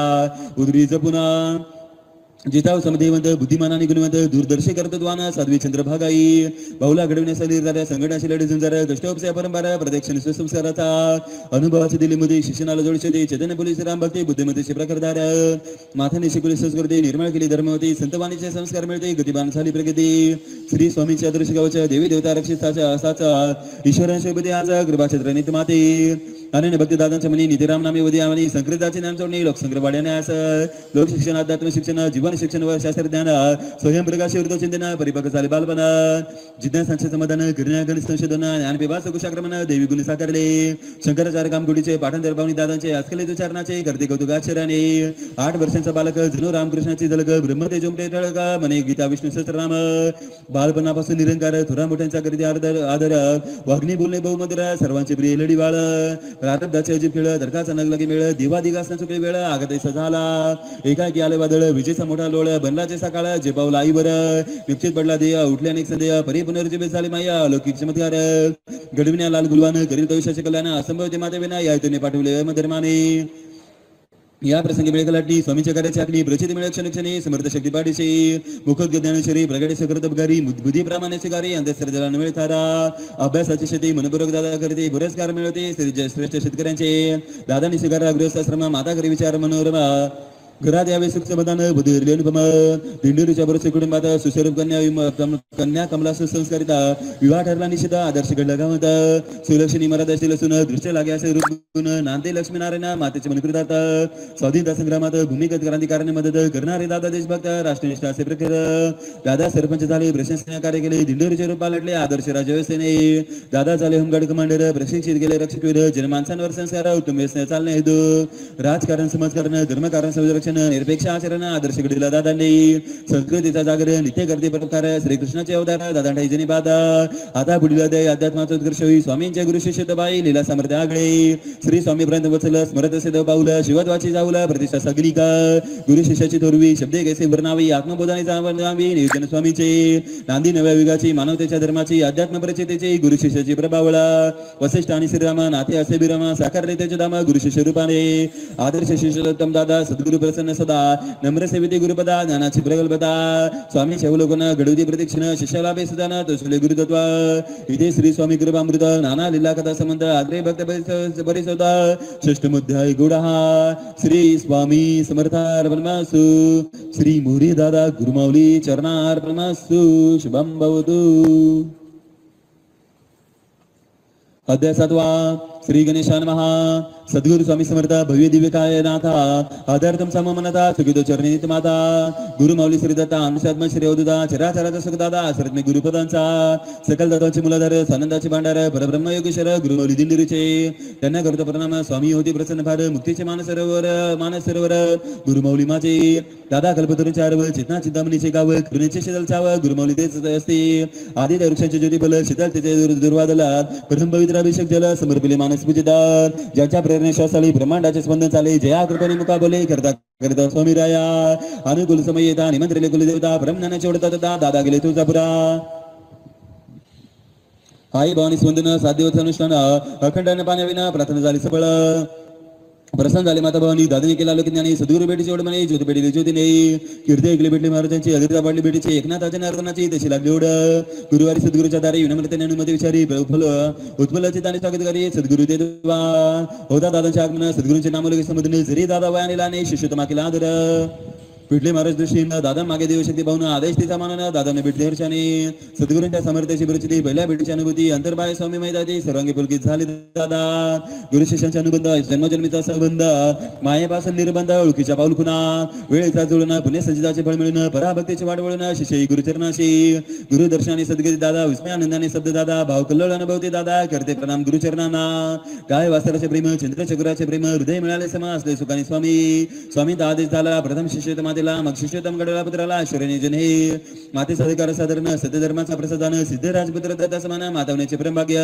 उदरी जपुना जिताव समदेवंत बुद्धिमानाने गुणवंत दूरदर्शी कर्तृत्वान साध्वी चंद्रभागाई बहुला घडविण्यासाठी जाऱ्या संघटनाशी लढे झुंजार कष्टोपसे परंपरा प्रदक्षिण सुसंस्काराचा अनुभवाची दिली मध्ये शिक्षणाला जोडशे चैतन्य पोलीस राम भक्ती बुद्धिमतीचे प्रकारधार माथाने शिकवली संस्कृती निर्मळ केली धर्मवती संतवाणीचे संस्कार मिळते गतिमान झाली प्रगती श्री स्वामींच्या आदर्श गावच्या देवी देवता रक्षिताच्या असाचा ईश्वरांशी आज कृपाक्षेत्र नित माते अनन्य भक्ती दादांच्या मनी नितीराम नामे उदयामनी संकृताचे ज्ञान जोडणे लोकसंग्रह वाढण्यास लोक शिक्षण अध्यात्म शिक्षण जीवन शिक्षण व शास्त्रज्ञान स्वयंप्रकाशी वृत्त चिंतन परिपक्व झाले बालपण जिज्ञासांचे समाधान गिरण्यागण संशोधन ज्ञानपिपास कुशाक्रमण देवी गुण साकारले शंकराचार्य कामगुडीचे पाठांतर पावनी दादांचे आजकालित उच्चारणाचे करते कौतुकाक्षराने 8 वर्षांचा बालक जणू रामकृष्णाची झलक ब्रह्मते जोमटे टळक मने गीता विष्णू सहस्रनाम बालपणापासून निरंकार थोरा मोठ्यांचा करते आदर वाग्नी बोलणे बहुमधुर सर्वांचे प्रिय लढीवाळ प्रारब्धाचे अजीब खेळ धडकाचा नगलगी मेळ दिवादिगासना चुकली वेळ आगतेसा झाला एकाकी आले वादळ विजेचा मोठा लोळ बनलाचे सकाळ जे पावला आईवर निश्चित पडला देय उठले अनेक संदेह परी पुनर्जीवित झाली माया अलौकिक चमत्कार घडविण्या लाल गुलवान करीत आयुष्याचे कल्याण असंभव ते माते विना या इथून पाठवले धर्माने या प्रसंगी मिळकलाटणी स्वामीच्या कार्याची आखणी प्रचिती मिळक क्षणक्षणी समर्थ शक्ती पाठीशी मुखोद्गत ज्ञानेश्वरी प्रगटे सकृत बगारी बुद्धी प्रमाणाचे कार्य अंधश्रद्धेला न मिळतारा अभ्यासाची शेती मनपूर्वक दादा करते पुरस्कार मिळवते श्रेष्ठ शेतकऱ्यांचे दादानी स्वीकारा गृहस्थाश्रम माता घरी विचार मनोरमा घरात यावे सुख समाधान बुद्धिर्ली अनुपम दिंडोरीच्या बरोबर कुटुंबात सुस्वरूप कन्या कमला सुसंस्कारिता विवाह ठरला निश्चित आदर्श घडला गावात सुलक्षणी मराठ असतील असून दृष्ट लागे असे रूप गुण नांदे लक्ष्मीनारायण मातेचे मनकृतात स्वाधीनता संग्रामात भूमिगत क्रांतिकारणी मदत करणारे दादा देशभक्त राष्ट्रनिष्ठ असे प्रकार दादा सरपंच झाले प्रशंसनीय कार्य केले दिंडोरीचे रूप पालटले आदर्श राजव्यवस्थेने दादा झाले होमगार्ड कमांडर प्रशिक्षित केले रक्षकवीर जनमानसांवर संस्कार उत्तम व्यसने चालणे हेतू राजकारण समाजकारण धर्मकारण संरक्षण निरपेक्ष आचरण आदर्श घडविला दादांनी संस्कृतीचा जागर नित्य करते प्रकार श्रीकृष्णाचे अवतार दादा जनी बादा आता पुढील अध्याय अध्यात्माचा उत्कर्ष होई स्वामींच्या गुरु शिष्य बाई लीला सामर्थ्य आगळे श्री स्वामी पर्यंत वचल स्मरत असे देव पाऊल शिवत्वाची जाऊला प्रतिष्ठा सगनिका गुरु शिष्याची थोरवी शब्दे कैसे वर्णावी आत्मबोधाने जाणवावी नियोजन स्वामीचे नांदी नव्या युगाची मानवतेच्या धर्माची अध्यात्म परिचितेची गुरु शिष्याची प्रभावळा वसिष्ठ आणि श्रीराम नाते असे बिरामा साकारले त्याचे धाम गुरु शिष्य रूपाने आदर्श शिष्योत्तम दादा सद्गुरु प्रसन्न सदा नम्र सेविते गुरुपदा ज्ञानाची प्रगल्भता स्वामी शवलोकन घडवती प्रदक्षिण शिष्याला बेसदान तोसले गुरुतत्व इथे श्री स्वामी कृपामृत नाना लीला कथा संबंध आग्रे भक्त परिसोदा षष्ठमोध्याय गुढा श्री स्वामी समर्थार्पणमस्तु श्री मोरी दादा गुरुमाऊली चरणार्पणमस्तु शुभम भवतु अध्याय 7 श्री गणेशाय नमः सद्गुरु स्वामी समर्थ भव्य दिव्यकाय नाथा आधारतम सममनता सुखितो चरणी माता गुरु माऊली श्री दत्ता अनुसात्म श्री अवधुदा चराचराचा सुखदादा शरत्मे गुरुपदांचा सकल दत्ताचे मुलाधार सानंदाचे भांडार परब्रह्म योगेश्वर गुरु माऊली दिंडीचे त्यांना करतो प्रणाम स्वामी होती प्रसन्न फार मुक्तीचे मानस सरोवर गुरु माऊली माझे दादा कल्पतरूंचे आरव चेतना चिंतामणीचे गाव करुणेचे शीतल चाव गुरु माऊली तेच असते आदी त्या वृक्षांचे ज्योती बल शीतल त्याचे दुर्वादलात प्रथम पवित्र अभिषेक जल समर्पिले मानस पूजिदार ज्यांच्या प्रेरणेशास्त्री ब्रह्मांडाचे स्पंदन चाले जया कृपेने मुकाबले करता करता स्वामी राया अनुकूल समय येता निमंत्रिले कुलदेवता ब्रह्मज्ञानाचे ओढता दादा गेले तुळजापुरा आई भवानी स्पंदन 7 दिवस अनुष्ठान अखंड पाण्याविना प्रार्थना झाली सफळ प्रसन्न झाले माता भवानी दादाने केला लोकज्ञानी सद्गुरु भेटीची ओढ म्हणे ज्योती भेटीली ज्योती नाही कीर्ती ऐकली भेटली महाराजांची अधीरता वाढली भेटीची एकनाथाच्या नर्दनाची तशी लागली ओढ गुरुवारी सद्गुरूच्या दारी विनम्रतेने अनुमती विचारी उत्पलाचे ताने स्वागत करी सद्गुरु देवा होता दादांचे आगमन सद्गुरूंचे नाम लगेच समजणे जरी दादा वयाने लाने शिष्यतमा केला आदर पिठले महाराज दृष्टीन दादा मागे देवशक्ती भावून आदेश तिचा मानना दादाने भेटले हर्षाने सद्गुरूंच्या सामर्थ्याची परिचिती पहिल्या भेटीची अनुभूती अंतर्बाह्य स्वामी मैदाची सर्वांगी पुलकित झाली दादा गुरु शिष्यांचे अनुबंध जन्मजन्मीचा संबंध मायेपासून निर्बंध ओळखीच्या पाऊल खुना वेळेचा जुळणं पुण्य सजिदाचे फळ मिळणं पराभक्तीचे वाट वळणं शिष्य गुरुचरणाशी गुरुदर्शनाने सद्गती दादा विस्मयानंदाने शब्द दादा भाव कल्लोळ अनुभवते दादा करते प्रणाम गुरुचरणांना काय वास्तराचे प्रेम चंद्रचक्राचे प्रेम हृदय मिळाले समा असले सुखाने स्वामी स्वामींचा आदेश झाला प्रथम शिष्य मातेला मग शिष्योत्तम गडाला पुत्राला ऐश्वर्याने जन हे माते साधिकार साधारण सत्यधर्माचा प्रसादान सिद्ध राजपुत्र दत्ता समान मातवण्याचे प्रेमभाग्य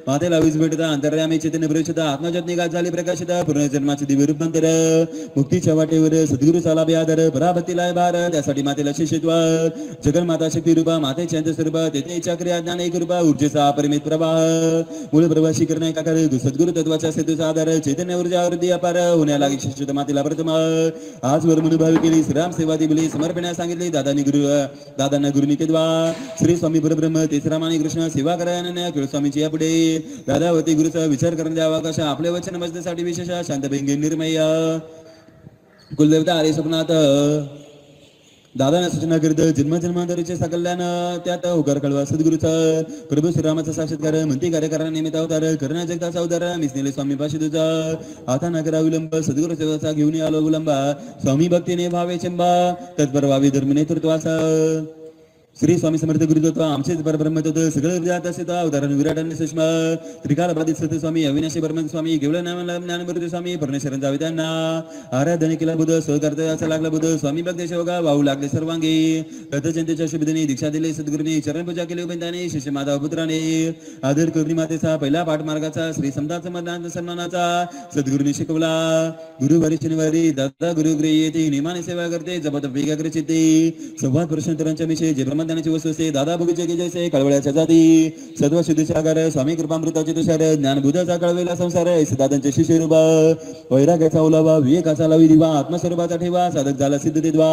मातेला वीज भेटता अंतर्यामी चैतन्य प्रवेशता आत्मजात निघात झाली प्रकाशिता पुनर्जन्माचे दिव्य रूपांतर मुक्तीच्या वाटेवर सद्गुरु चाला आधार पराभक्तीला भार त्यासाठी मातेला शिष्यत्व जगन्माता शक्ती रूपा मातेचे अंतस्वरूप तेथे इच्छा क्रिया ज्ञान एक रूपा ऊर्जेचा अपरिमित प्रवाह मूळ प्रवासी करणे काकार सद्गुरु तत्वाच्या सेतूचा आधार चैतन्य ऊर्जा वृद्धी अपार होण्या लागली शिष्यत्व मातेला प्रथम आजवर मनोभावी केली श्रीराम सेवा दिली समर्पणा सांगितले दादांना गुरुनी केदवा श्री स्वामी परब्रह्म तिसरा मानी कृष्ण सेवा करायला केळ स्वामीची यापुढे दादावती गुरुचा विचार करण्याचा अवकाश आपले वचन मजण्यासाठी विशेष शांत भिंगे निर्मय कुलदेवता आरे स्वप्नात दादाने सूचना करीत जन्मजन्मांतरीचे सकल्यान त्यात होकार कळवा सद्गुरूचा प्रभू श्रीरामाचा साक्षात्कार म्हणती कार्यकारा निमित्त अवतार करणा जगताचा अवतार मिसनेले स्वामी पाशी तुझा आता न करा विलंब सद्गुरू सेवाचा घेऊन आलो विलंबा स्वामी भक्तीने भावे चंबा तत्पर व्हावी धर्म नेतृत्वाचा श्री स्वामी समर्थ गुरुदत्व आमचेच परब्रह्म तत्व सगळं विजात असेल अवतारण विराटाने सुषमा त्रिकाल बाधित सत्य स्वामी अविनाशी परम स्वामी केवळ ज्ञानमूर्ती स्वामी परमेश्वरांचा जावे त्यांना आराधने केला बुध सहकर्तव्याचा लागला बुध स्वामी भक्त शेवगा वाहू लागले सर्वांगी रथजयंतीच्या शुभदिनी दीक्षा दिली सद्गुरूंनी चरण पूजा केली उपेंदाने शिष्य माधव पुत्राने आदर करुणी मातेचा पहिला पाठ मार्गाचा श्री समताचा मरणांचा सन्मानाचा सद्गुरूंनी शिकवला गुरुवारी शनिवारी दादा गुरुगृही येते नियमाने सेवा करते जपत वेगाग्र चित्ते संवाद प्रश्नोत्तरांच्या विषयी जे ज्ञानाची वस्तू असे दादा बगीचे जैसे कळवळ्याच्या जाती सत्व शुद्धीचे आगार स्वामी कृपामृताचे तुषार ज्ञानबुधाचा कळवेला संसार दादांचे शिष्य रूपा वैराग्याचा ओलावा विवेकाचा लावी दिवा आत्मस्वरूपाचा ठेवा साधक झाला सिद्ध देवा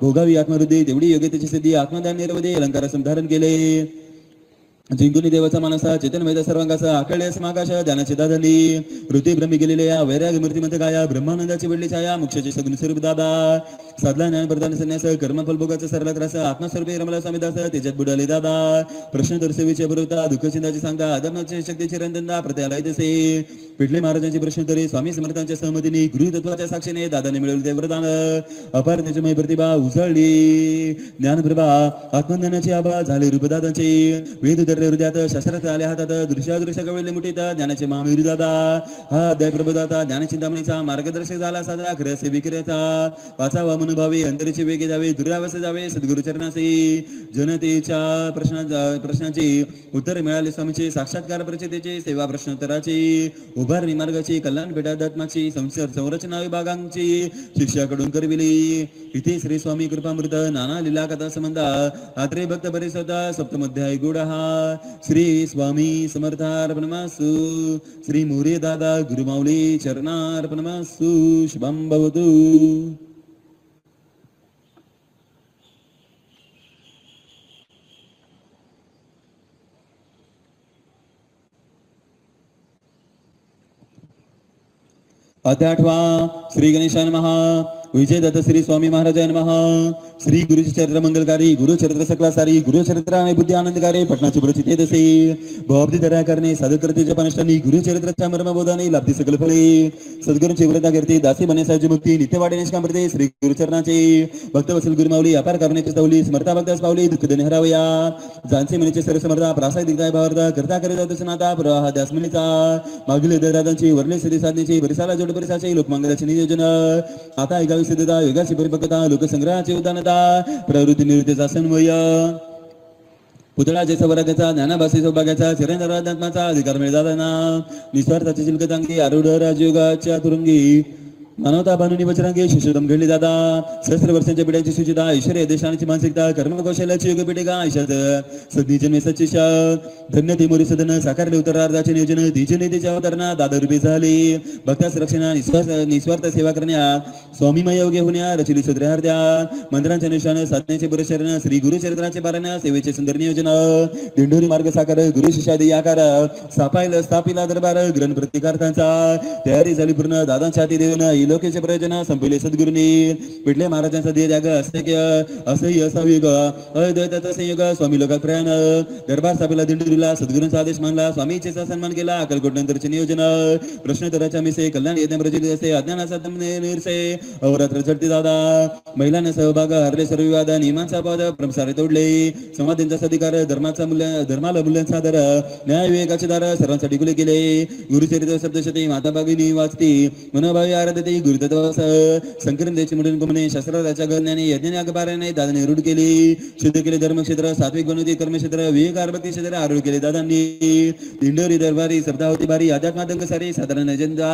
भोगावी आत्मवृद्धी तेवढी योग्यतेची सिद्धी आत्मदान निर्वधी अलंकार संधारण केले जिंकुनी देवाचा मानसा चेतन वेद सर्वांगाचा आकळ्यास मागाश ध्यानाची दादली वृत्ती ब्रह्मी गेलेले या वैराग मूर्तिमंत गाया ब्रह्मानंदाची वेडली छाया मोक्षाचे सगुण स्वरूप दादा साधला ज्ञान प्रदान संन्यास कर्मफल भोगाचा सरला त्रास आत्मस्वरूपी रमला स्वामी दास त्याच्यात बुडाले दादा प्रश्न दर्शवीचे बरोवता दुःख चिंताची सांगता आदरणाची शक्तीची रंजनदा प्रत्यालय तसे पिठले महाराजांची प्रश्नोत्तरे स्वामी समर्थांच्या सहमतीने गृह तत्वाच्या साक्षीने दादाने मिळवले ते वरदान अपार त्याच्यामय प्रतिभा उजळली ज्ञानप्रभा आत्मज्ञानाची आभा झाले रूपदादांचे वेद हृदयात शस्त्रात आले हातात दृश्यादृश्य कवळले मुठीत ज्ञानाचे महावीर दादा हा अध्याय प्रबोधाता ज्ञानचिंतामणीचा मार्गदर्शक झाला साधा खरसे विक्रेता वाचावा मनोभावे अंतरीचे वेगे जावे दुरावस्थे जावे सद्गुरु चरणाचे जनतेच्या प्रश्नांची उत्तर मिळाले स्वामीचे साक्षात्कार परिचितेचे सेवा प्रश्नोत्तराची उभारणी मार्गाची कल्याण पेटाध्यात्माची संरचना विभागांची शिष्याकडून करविली इथे श्री स्वामी कृपामृत नाना लीला कथा संबंध आत्रे भक्त परिसोता सप्तमोध्याय गुड हा श्री स्वामी समर्थार्पणमस्तु श्री मोरे दादा गुरुमाऊली चरणार्पणमस्तु शुभं भवतु अध्याय 8 श्री गणेशाय नमः विजय दत्त श्री स्वामी महाराज नमः श्री गुरुचरित्र मंगलकारी गुरुचरित्र सकलासारी गुरुचरित्र आणि बुद्धी आनंदकारी पटनाची प्रचिती दसे भवब्दी दरा करणे साधकर्ते जपानष्टांनी गुरुचरित्राच्या मर्मबोधाने लाभती सकल फळे सद्गुरूंची व्रता करते दासी बने साजी मुक्ती नित्य वाढे निष्कामते श्री गुरुचरणाचे भक्त वसल गुरुमाऊली अपार करण्याची स्तवली स्मरता भक्तास पावली दुःख देणे हरावया जानसे मनीचे सर समर्था प्रासाद दिग्दाय भावर्ता करता करे जात सनाता प्रवाह दासमनीचा मागील दादांची वर्णे सिद्धी साधनेची परिसाला जोड परिसाचे लोकमंगलाचे नियोजन आता एका सिद्धता योगाची परिपक्वता लोकसंग्रहाची उदानता प्रवृत्ती निवृत्तीचा सन्वय पुतळाचे सौभाग्याचा ज्ञानाभासी सौभाग्याचा चिरंतरात्माचा अधिकार मिळाला निस्वार्थाची चिलकतांगी आरूढ राजयोगाच्या तुरुंगी मानवता बानुनी वचरांगे शिशुदम घडली जाता सहस्र वर्षांच्या पिढ्यांची सुचिता ऐश्वर्य देशांची मानसिकता कर्मकौशल्याची योग पिढेगा आयुष्यात सद्दी जन्मे सच्चिशा धन्य ती मोरी सदन साकारले उत्तरार्धाचे नियोजन तिच्या अवतरणा दादा रूपे झाले भक्तास रक्षणा निस्वार्थ सेवा करण्या स्वामीमय योग्य होण्या रचिली सुद्रहार्द्या मंदिरांच्या निशाण साधण्याचे पुरशरण श्री गुरुचरित्राचे पारण सेवेचे सुंदर नियोजन दिंडोरी मार्ग साकार गुरु शिष्यादी आकार स्थापिला दरबार ग्रहण प्रतिकार्थांचा तयारी झाली पूर्ण दादांच्या हाती देऊन लोकेचे प्रयोजन संपले सद्गुरूंनी पिटले महाराजांचा देह त्याग असह्य संयोग अद्वैताचा संयोग स्वामी लोकात प्रयाण दरबार स्थापिला दिंडोरीला सद्गुरूंचा आदेश मानला स्वामीचे सन्मान केला अकलकोट नंतरचे नियोजन प्रश्नोत्तराच्या मिसे कल्याण यज्ञ प्रचित असे अज्ञानाचा निर्से अवरात्र झडती दादा महिलांना सहभाग हरले सर्व विवाद नियमांचा पद प्रसारे तोडले समाधींचा सधिकार धर्माला मूल्य सादर न्याय विवेकाचे दार सर्वांसाठी खुले केले गुरुचरित्र शब्दशती माता भगिनी वाचती मनोभावी आराधते गुरुतत्व संकरण देश मुडून कुमने शास्त्राच्या गण्याने यज्ञाने अगपाराने दादाने रूढ केली शुद्ध केले धर्मक्षेत्र सात्विक बनवते कर्मक्षेत्र विवेक आरभक्ती क्षेत्र आरूढ केले दादांनी दिंडोरी दरबारी सप्ताह होती बारी अध्यात्मादंक सारी साधारण अजंदा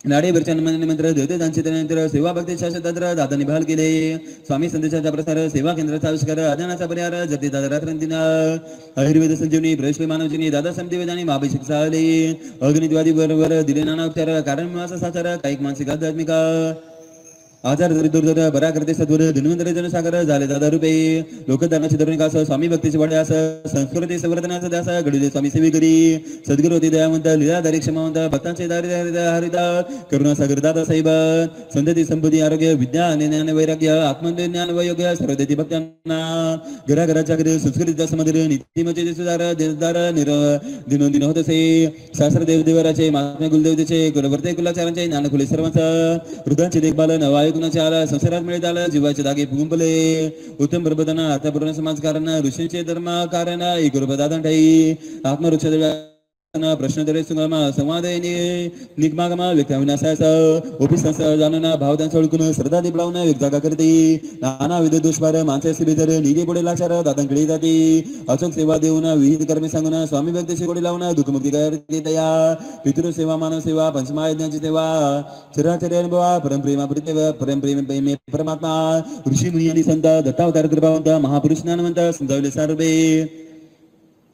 नाडे वरच्या मंत्र देवते त्यांचे त्यानंतर सेवा भक्ती शास्त्रतंत्र दादांनी बहाल केले स्वामी संदेशाचा प्रसार सेवा केंद्राचा आविष्कार अज्ञानाचा परिहार जगती दादा रात्रंतीन आयुर्वेद संजीवनी प्रवेश मानवजीनी दादा समती वेदानी महाभिषेक साहले अग्निद्वादी बरोबर दिले नाना उपचार कारण मासा साचार कायिक मानसिक आध्यात्मिक आचार दुर्दर बरा करते सद्वर धन्वंतरी जनसागर झाले दादा रूपे लोकदानाची धरुणिकास स्वामी भक्तीची वाड्यास संस्कृती संवर्धनाचा दास घडले स्वामी सेवेकरी सद्गुरू होते दयावंत लीलाधारी क्षमावंत भक्तांचे हरिदा करुणा सागर दादा साहेब संतती संपत्ती आरोग्य विद्या ज्ञान वैराग्य आत्मज्ञान वयोग्य सर्व देती भक्तांना घराघराच्या घरी संस्कृतीचा समंदिर नीतिमत्तेचे सुधार देशदार दिनोदिन होत असे शास्त्र देवदेवराचे महात्म्य कुलदेवतेचे कुलवर्ते कुलाचारांचे ज्ञानखुले सर्वांचा हृदयांचे देखभाल नवा गुणाचे आला संसारात मिळत आला जीवाचे दागे गुंपले उत्तम प्रबोधना अर्थपूर्ण समाजकारण ऋषींचे धर्म कारण एक दादांठाई आत्मवृक्ष प्रश्नोत्तरे संवाद निगमागमा व्यक्ती विनाशास ओपिस जाणून भावतांचा ओळखून श्रद्धा दिपलावून एक जागा करते नाना विध दुष्पार माणसाचे बेदर निधी पुढे लाचार दादांकडे जाते अचूक सेवा देऊन विहित कर्मे सांगून स्वामी भक्तीशी गोडी लावून दुःखमुक्ती करते तया पितृसेवा मानव सेवा पंचमहायज्ञाची सेवा चराचर्य अनुभवा परमप्रेम परमात्मा ऋषी मुनी आणि संत दत्तावतार कृपावंत महापुरुष ज्ञानवंत समजावले सार्वे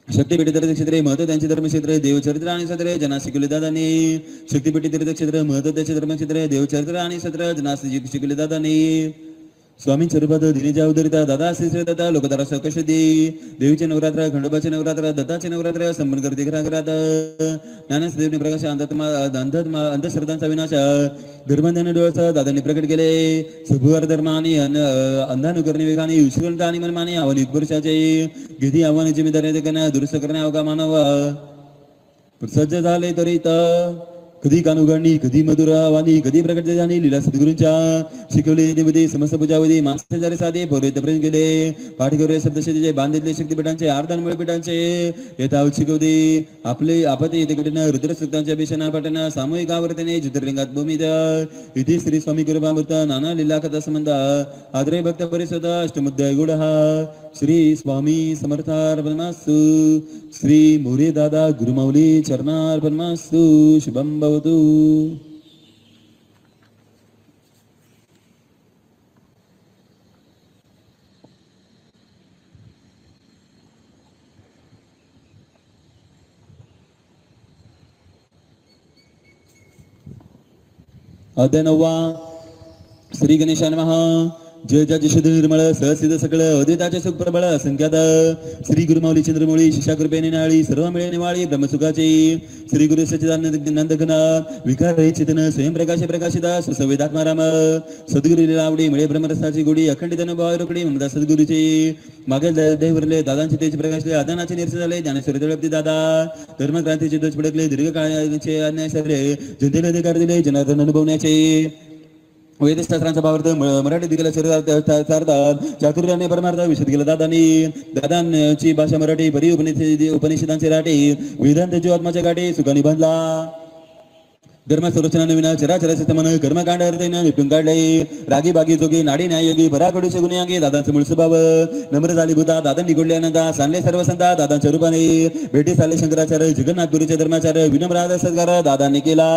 शक्तीपीठी तीर्थक्षेत्रे महत्व त्यांचे धर्मक्षेत्र देवचरित्र आणि सत्र जना शिकवले दादांनी शक्तीपीठी तीर्थक्षेत्र महत्व त्याचे धर्मक्षेत्र देवचरित्र आणि सत्र जना शिकवले दादांनी स्वामी स्वरूपात दिनेच्या उदरिता दादा श्री दादा लोकदारा सकशती देवीचे नवरात्र खंडोबाचे नवरात्र दत्ताचे नवरात्र संपन्न करते घराघरात ज्ञानदेवने प्रकाश अंधश्रद्धांचा विनाश धर्मज्ञान डोळसा दादांनी प्रकट केले सुभुवार धर्म आणि अंधानुकरणी वेगाने विश्वंत आणि मनमाने आव्हान पुरुषाचे किती आव्हाने जिम्मेदारी करण्या दुरुस्त करण्या अवघा मानव सज्ज झाले तरी कधी कानुगाणी कधी मधुरावाणी कधी प्रकट जाणी लीला सद्गुरूंच्या शिकवले मध्ये समस्त पूजावधी माणसाचारे साधे पौरोहित्य प्रेम केले पाठीकर सप्तशतीचे बांधितले शक्तीपीठांचे आर्धान पीठांचे यथावत शिकवते आपले आपते येथे घटना रुद्रसूक्तांच्या भीषणा पठण सामूहिक आवर्तने ज्योतिर्लिंगात भूमित इथे श्री स्वामी कृपामृत नाना लीला कथा संबंध आदरे भक्त परिषद अष्टमुद्दय गुढ श्री स्वामी समर्थार्पणमस्तु श्री मोरे दादा गुरुमाऊली चरणार्पणमस्तु शुभम भवतु अध्याय 9 श्री गणेशाय नमः जय जाची शुद्ध निर्मळ सहसिद्ध सकळ अद्वैताचे सुख प्रबळ असंख्यात श्री गुरुमाऊली चंद्रमौळी शिष्या कृपेने नाळी सर्व मिळे निवाळी ब्रह्मसुखाची श्री गुरु सच्चिदानंद नंदघन विकार चेतन स्वयंप्रकाश प्रकाशिता सुसंवेदात्मा राम सद्गुरु लावडी मिळे ब्रह्मरसाची गोडी अखंडित अनुभव रोकडी म्हणता सद्गुरूची मागील देहवरले दादांचे तेज प्रकाशले आदानाचे निरसन झाले ज्ञानेश्वर दळपती दादा धर्मक्रांतीचे ध्वज फडकले दीर्घकाळाचे अन्याय सरले जनतेला अधिकार दिले जनार्दन अनुभवण्याचे वेदशास्त्रांचा भावार्थ मराठी दिलेला शरीरात चातुर्याने परमार्थ विशद केला दादांची भाषा मराठी परी उपनिषदांचे राटे वेदांत जीवात्माच्या गाठी सुखानी बांधला धर्म संरचना नवीन चराचराचे मन कर्मकांड अर्थेनं निपटून काढले रागी बागी जोगी नाडी न्यायोगी भराकडू शगुनी अंगी दादांचं मूळ स्वभाव नम्र झाली भूता दादा निघडले अनंता सांडले सर्व संता दादांच्या रूपाने भेटी चालले शंकराचार्य जगन्नाथपुरीचे धर्माचार्य विनम्र सत्कार दादांनी केला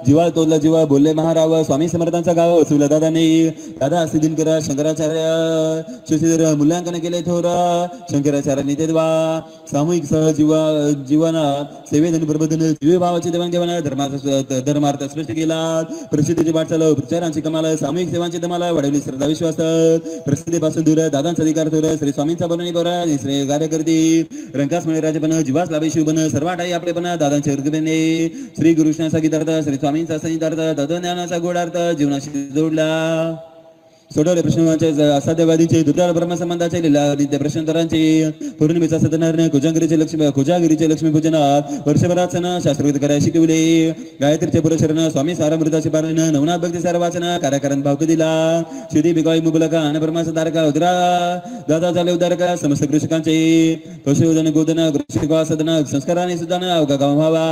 जीवा तोडला जीवा बोलले महाराव स्वामी समर्थांचा गाव वसवला दादांनी दादा असे दिनकर शंकराचार्य शिष्य मूल्यांकन केले थोर शंकराचार्यांनी ते देवा सामूहिक सह जीवना सेवेदन प्रबोधन जीव भावाचे देवाणघेवाण धर्मार्थ स्पष्ट केला प्रसिद्धीची वाटचाल प्रचारांची कमाल सामूहिक सेवांची धमाला वाढवली श्रद्धा विश्वास प्रसिद्धीपासून दूर दादांचा अधिकार थोर श्री स्वामींचा बनवणी बरा श्री कार्यकर्ती रंकास मिळे राजपण जीवास लाभे शिवबन सर्वाठाई आपलेपण दादांच्या हृदयने श्री गुरुष्णाचा गीतार्थ श्री स्वामींचा संहितार्थ तत्वज्ञानाचा गोडार्थ जीवनाशी जोडला सोडवले प्रश्नांचे असाध्यवादींचे दुर्दार ब्रह्मसंबंधाचे लीलादित्य प्रश्नोत्तरांचे पौर्णिमेचा सत्यनारायण कोजागिरीचे लक्ष्मी पूजनात वर्षभरात सण शास्त्रोक्त करायला शिकविले गायत्रीचे पुरशरण स्वामी सारामृताचे पालन नवनाथ भक्ती सार वाचन कार्याकरण भावक दिला श्री बिगाई मुबलका अन्न ब्रह्माचा तारका उदरा दादा झाले उदारका समस्त कृषकांचे पशुधन गोधन कृषिका सदन संस्काराने सुद्धा अवघा गाव व्हावा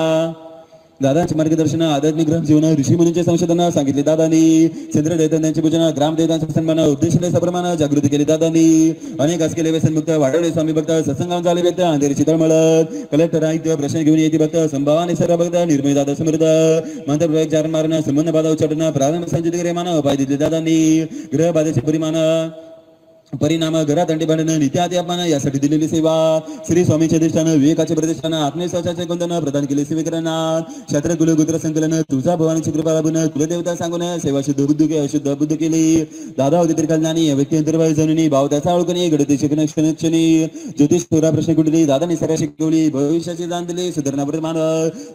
दादांचे मार्गदर्शन आध्यात्मिक ग्रह जीवन ऋषी मुनींचे संशोधन सांगितले दादांनी चंद्र दैत्यांचे पूजन ग्राम दैत्यांचा सन्मान उद्देशले सप्रमाण जागृती केली दादांनी अनेक केले व्यसनमुक्त वाढवले स्वामी भक्त सत्संगावर झाले व्यक्त अंधेरीची तळमळत कलेक्टर आयुक्त प्रश्न घेऊन येते भक्त संभावाने सर्व भक्त निर्मय दादा समृद्ध मंत्र प्रयोग चारण मारण संबंध बाधा उच्चाटन प्रारंभ संचित करे मान उपाय दिले दादांनी ग्रह बाधेचे परिमाण परिणाम घरात अंडी भांडण नित्यात अपमान यासाठी दिलेली सेवा श्री स्वामीचे अधिष्ठान विवेकाचे प्रतिष्ठान आत्मविश्वासाचे गुंतन प्रदान केले सेवेकरांना क्षत्र कुलगोत्र संकलन तुझा भवानीची कृपा लाभून कुलदेवता सांगून सेवा शुद्ध बुद्ध केली दादा होते तरी ज्ञानी व्यक्ती अंतर्वाही जनुनी भाव त्याचा ओळखणी घडते क्षणी ज्योतिष थोरा प्रश्न कुठली दादांनी सर्व शिकवली भविष्याची जाण दिली सुधारणा मान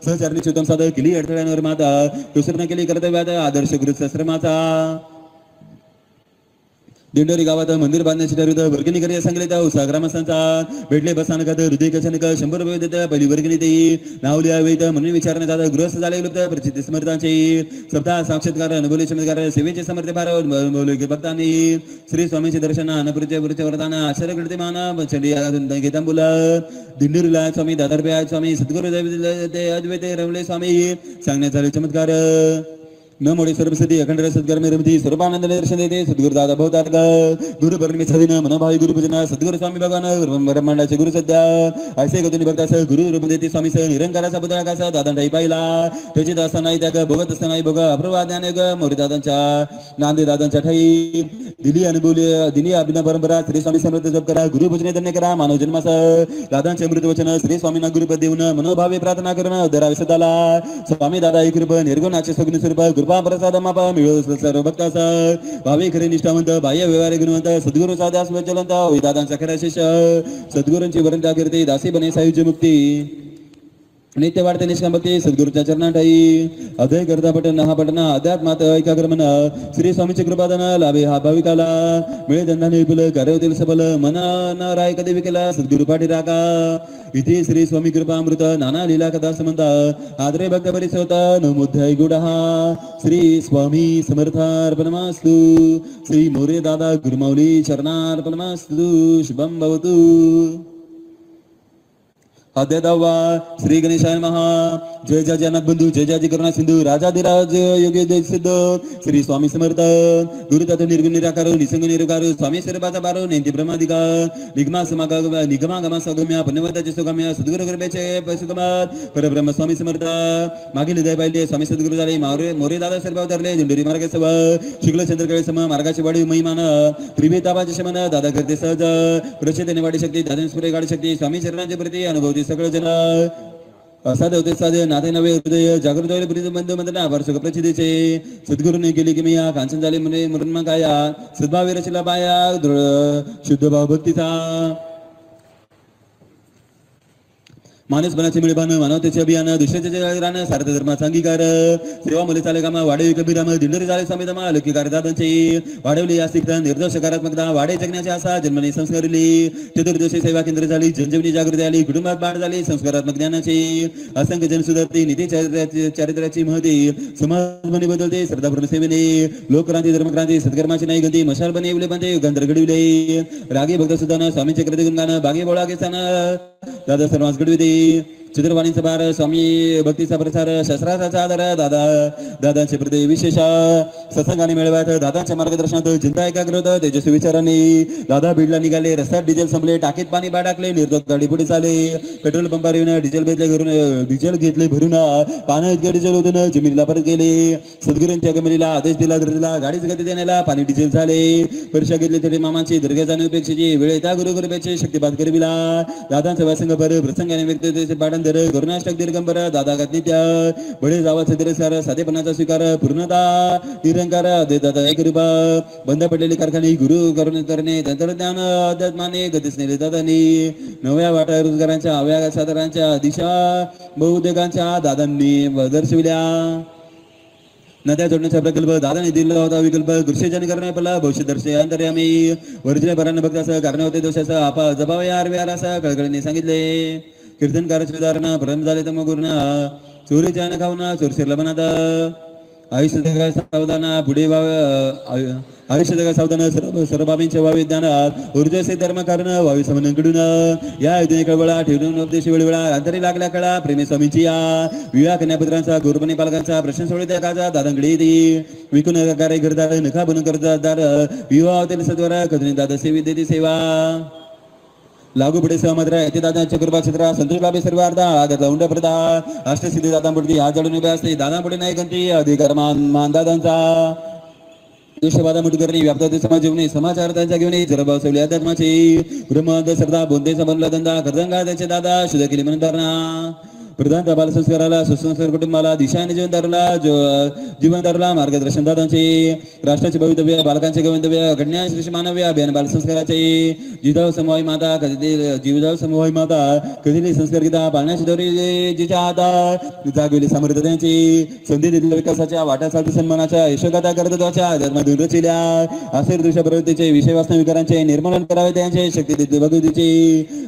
सहचारणी उत्तम साधक केली अडथळ्यांवर माता दुसरं केली कर्तव्यात आदर्श गुरुश्रमाचा दिंडोरी गावात मंदिर बांधण्याची ठरवत वर्गणी करी सांगितले उत्साह ग्रामस्थांचा भेटले बसस्थानकात हृदय कचनिक 100 रुपये देत पहिली वर्गणी देई नाव लिहावेत म्हणून विचारण्यात आता गृहस्थ झाले लुप्त प्रचिती समर्थांचे सप्ताह साक्षात्कार अनुभवले चमत्कार सेवेचे समर्थ भार भक्तांनी श्री स्वामीचे दर्शन अनपुरचे वर्तान आश्चर्य घडते मान चंडी गीतांबुला दिंडोरीला स्वामी दादरपे स्वामी सद्गुरु अद्वैते रवले स्वामी सांगण्यात आले चमत्कार न मोडी सर्वसती अखंड सद्गुर रमती सर्वानंद दर्शन देते सद्गुरु दादा भवतार गुरु पौर्णिमेचा दिन मनोभावी गुरुपूजन सद्गुरु स्वामी भगवान ब्रह्मांडाचे गुरु सध्या ऐसे गतीने भक्तास गुरु रूप देते स्वामी सह निरंकाराचा पुतळा दादांटाई पाहिला त्याची दासा नाही त्या भोगत असताना भोग अप्रभा ज्ञान मोरी दादांच्या नांदे दादांच्या ठाई दिली अनुभवली दिनी अभिनव परंपरा श्री स्वामी समर्थ जप करा गुरुपूजने धन्य करा मानव जन्मास दादांचे अमृत वचन श्री स्वामींना गुरुपद देऊन मनोभावे प्रार्थना करून दरावे सदाला स्वामी दादा एक कृप निर्गुणाचे सगुण स्वरूप प्रसाद मापा मिळव सर्व भक्तास भावी खरे निष्ठावंत बाह्य व्यवहार गुणवंत सद्गुरू साध्यास चलंत दादांचा खरा शिष्य सद्गुरूंची वरंता कीर्ती दासी बने सायुज्य मुक्ती नित्य वाढते निष्काम भक्ती सद्गुरूच्या चरणाठाई अभय करता पटन हा पटना अध्यात्मात ऐकाग्रमन श्री स्वामीचे कृपादान लाभे हा भाविकाला मिळे धंदाने विपुल कार्य होतील सफल मन न राय कधी विकेला सद्गुरू पाठी राखा इथे श्री स्वामी कृपा अमृत नाना लीला कथा समंता आदरे भक्त परिसवता नमोध्याय गुडहा श्री स्वामी समर्थार्पणमस्तु श्री मोरे दादा गुरुमाऊली चरणार्पणमस्तु शुभम भवतु अध्याय 10 श्री गणेशाय नमः जय जय जगन्नाथ बंधू जय जय करुणा सिंधू राजाधिराज योगी जय सिद्ध श्री स्वामी समर्थ गुरु तत्व निर्गुण निराकार निसंग निराकार स्वामी स्वरूपाचा बारो नेंती ब्रह्मादिका निगमा गमा सगम्या पुण्यवताचे सुगम्या सद्गुरु कृपेचे सुगमात परब्रह्म स्वामी समर्थ मागील हृदय पाहिले स्वामी सद्गुरु झाले मोरे दादा सर्व अवतरले दिंडोरी मार्ग सव शुक्ल चंद्रकळे सम मार्गाची वाढी महिमान त्रिवेतापाचे शमन दादा करते सहज प्रचितेने वाढी शक्ती दादा स्फुरे गाडी शक्ती स्वामी चरणांचे प्रती अनुभवती सकळ जन असा देवते साधे नाते नवे हृदय जागृत होईल प्रीत बंधू मंदना वर्षक प्रचितीचे सद्गुरूने केली की मी या कांचन झाले म्हणे मरण काया सद्भावी रचला पाया दृढ शुद्ध भाव भक्तीचा मानस बनाचे मिळबान मानवतेचे अभियान दुसऱ्याचे रान सार्थ धर्माचा अंगीकार सेवा मुले चाले कामा वाढे कबीराम दिंडोरी झाले समेतमा लकीकार दादांचे वाढवली आस्तिकता निर्दोष सकारात्मकता वाढे जगण्याची आशा जन्मनी संस्कारली चतुर्दशी सेवा केंद्र झाली जनजीवनी जागृती आली कुटुंबात वाढ झाली संस्कारात्मक ज्ञानाची असंख्य जनसुधारती नीती चारित्र्याची महती समाज बदलते श्रद्धापूर्ण सेवेने लोकक्रांती धर्मक्रांती सत्कर्माची नाही गंती मशाल बनवले बनते युगांतर घडविले रागी भक्त सुधान स्वामीचे कृती गुणगान बागे बोळा केसान दादा सर्वांस घडविते चित्रवाणीचा भार स्वामी भक्तीचा प्रसार शस्त्राचा आधार दादांचे प्रति विशेष सत्संगाने मिळवत दादांच्या मार्गदर्शनात चिंता एकाग्र होत तेजस्वी विचारांनी दादा बीडला निघाले रस्त्यात डिझेल संपले टाकीत पाणी टाकले निर्दोष गाडी पुढे चाले पेट्रोल पंपावर येऊन डिझेल घेतले भरून पानं इतके डिझेल होतं जमिनीला परत गेले सद्गुरूंच्या गमनीला आदेश दिला धरला गाडीच गती देण्याला पाणी डिझेल झाले परीक्षा घेतली तरी मामाची दर्गा जाणीपेक्षेची वेळ त्या गुरुकृपेचे शक्तिपात करविला दादांचा व्यासंग पर प्रसंगाने व्यक्त पाडन करुणाष्टक दिगंबर दादा नित्य बडे जावाचे तिरस्कार साधेपणाचा स्वीकार पूर्णता निरंकार दादा एक रूपा बंद पडलेले कारखाने गुरु करून करणे तंत्रज्ञान अध्यात्माने गतीस नेले दादांनी नव्या वाटा रोजगारांच्या अव्या साधारांच्या दिशा बहुउद्योगांच्या दादांनी दर्शविल्या नद्या जोडण्याचा प्रकल्प दादाने दिला होता विकल्प दृश्यजन करण्यापला भविष्य दर्शय अंतर्यामी वर्जले परान्न भक्तासह कारण होते दोषाचा आपा जबाव यार व्यारासा कळकळीने सांगितले कीर्तनकारच उदाहरण परम झाले तर मग गुरुना चोरीच्या न खाऊना चोरशिरला बनात आयुष्य सावधाना पुढे आयुष्य सावधान सर्व बाबींच्या व्हावे ज्ञानात ऊर्जेचे धर्म कारण व्हावी समनकडून या योजने कळवळा ठेवून उपदेश वेळवेळा अंतरी लागल्या कळा प्रेमी स्वामींची या विवाह कन्यापुत्रांचा गोरपणी पालकांचा प्रश्न सोडले काचा दादांकडे येते विकून कार्य घरदार नखा बनून करदार विवाह होतील सद्वारा कधनी दादा सेवी देते सेवा लागू पुढे सहमत येते दादांच्या कृपा क्षेत्र संतोष बाबे सर्व अर्धा आगातला उंड प्रदा अष्टसिद्धी दादांपुढे हात जोडून उभे असते दादांपुढे नाही गंती अधिकार मान दादांचा दुष्यवादा मुठ करणे व्याप्त समाज जीवने समाचार त्यांच्या घेऊन जर बसवली अध्यात्माची ब्रह्मांत श्रद्धा बोधेचा बनला धंदा करदंगा त्याचे दादा शुद्ध केली म्हणून प्रधान बाल संस्काराला सुसंस्कार कुटुंबाला दिशा आणि जीवनदाराला मार्गदर्शन दादांचे राष्ट्राचे भवितव्य बालकांचे गवंतव्य कन्या श्री मानव्य अभियान बाल संस्काराचे जिजाऊ समूहाई माता कधी जीवजाऊ समूहाई माता कधी संस्कार गीता पाळण्याची दोरी जिच्या हातात जागविली सामर्थ्य त्यांची संधी दिलेल्या विकासाच्या वाटासाठी सन्मानाच्या यशोगाथा कर्तृत्वाच्या धर्मातून रचिल्या आशीर दृश्य प्रवृत्तीचे विषय वास्तव विकारांचे निर्मूलन करावे त्यांचे शक्ती दिली भगवतीची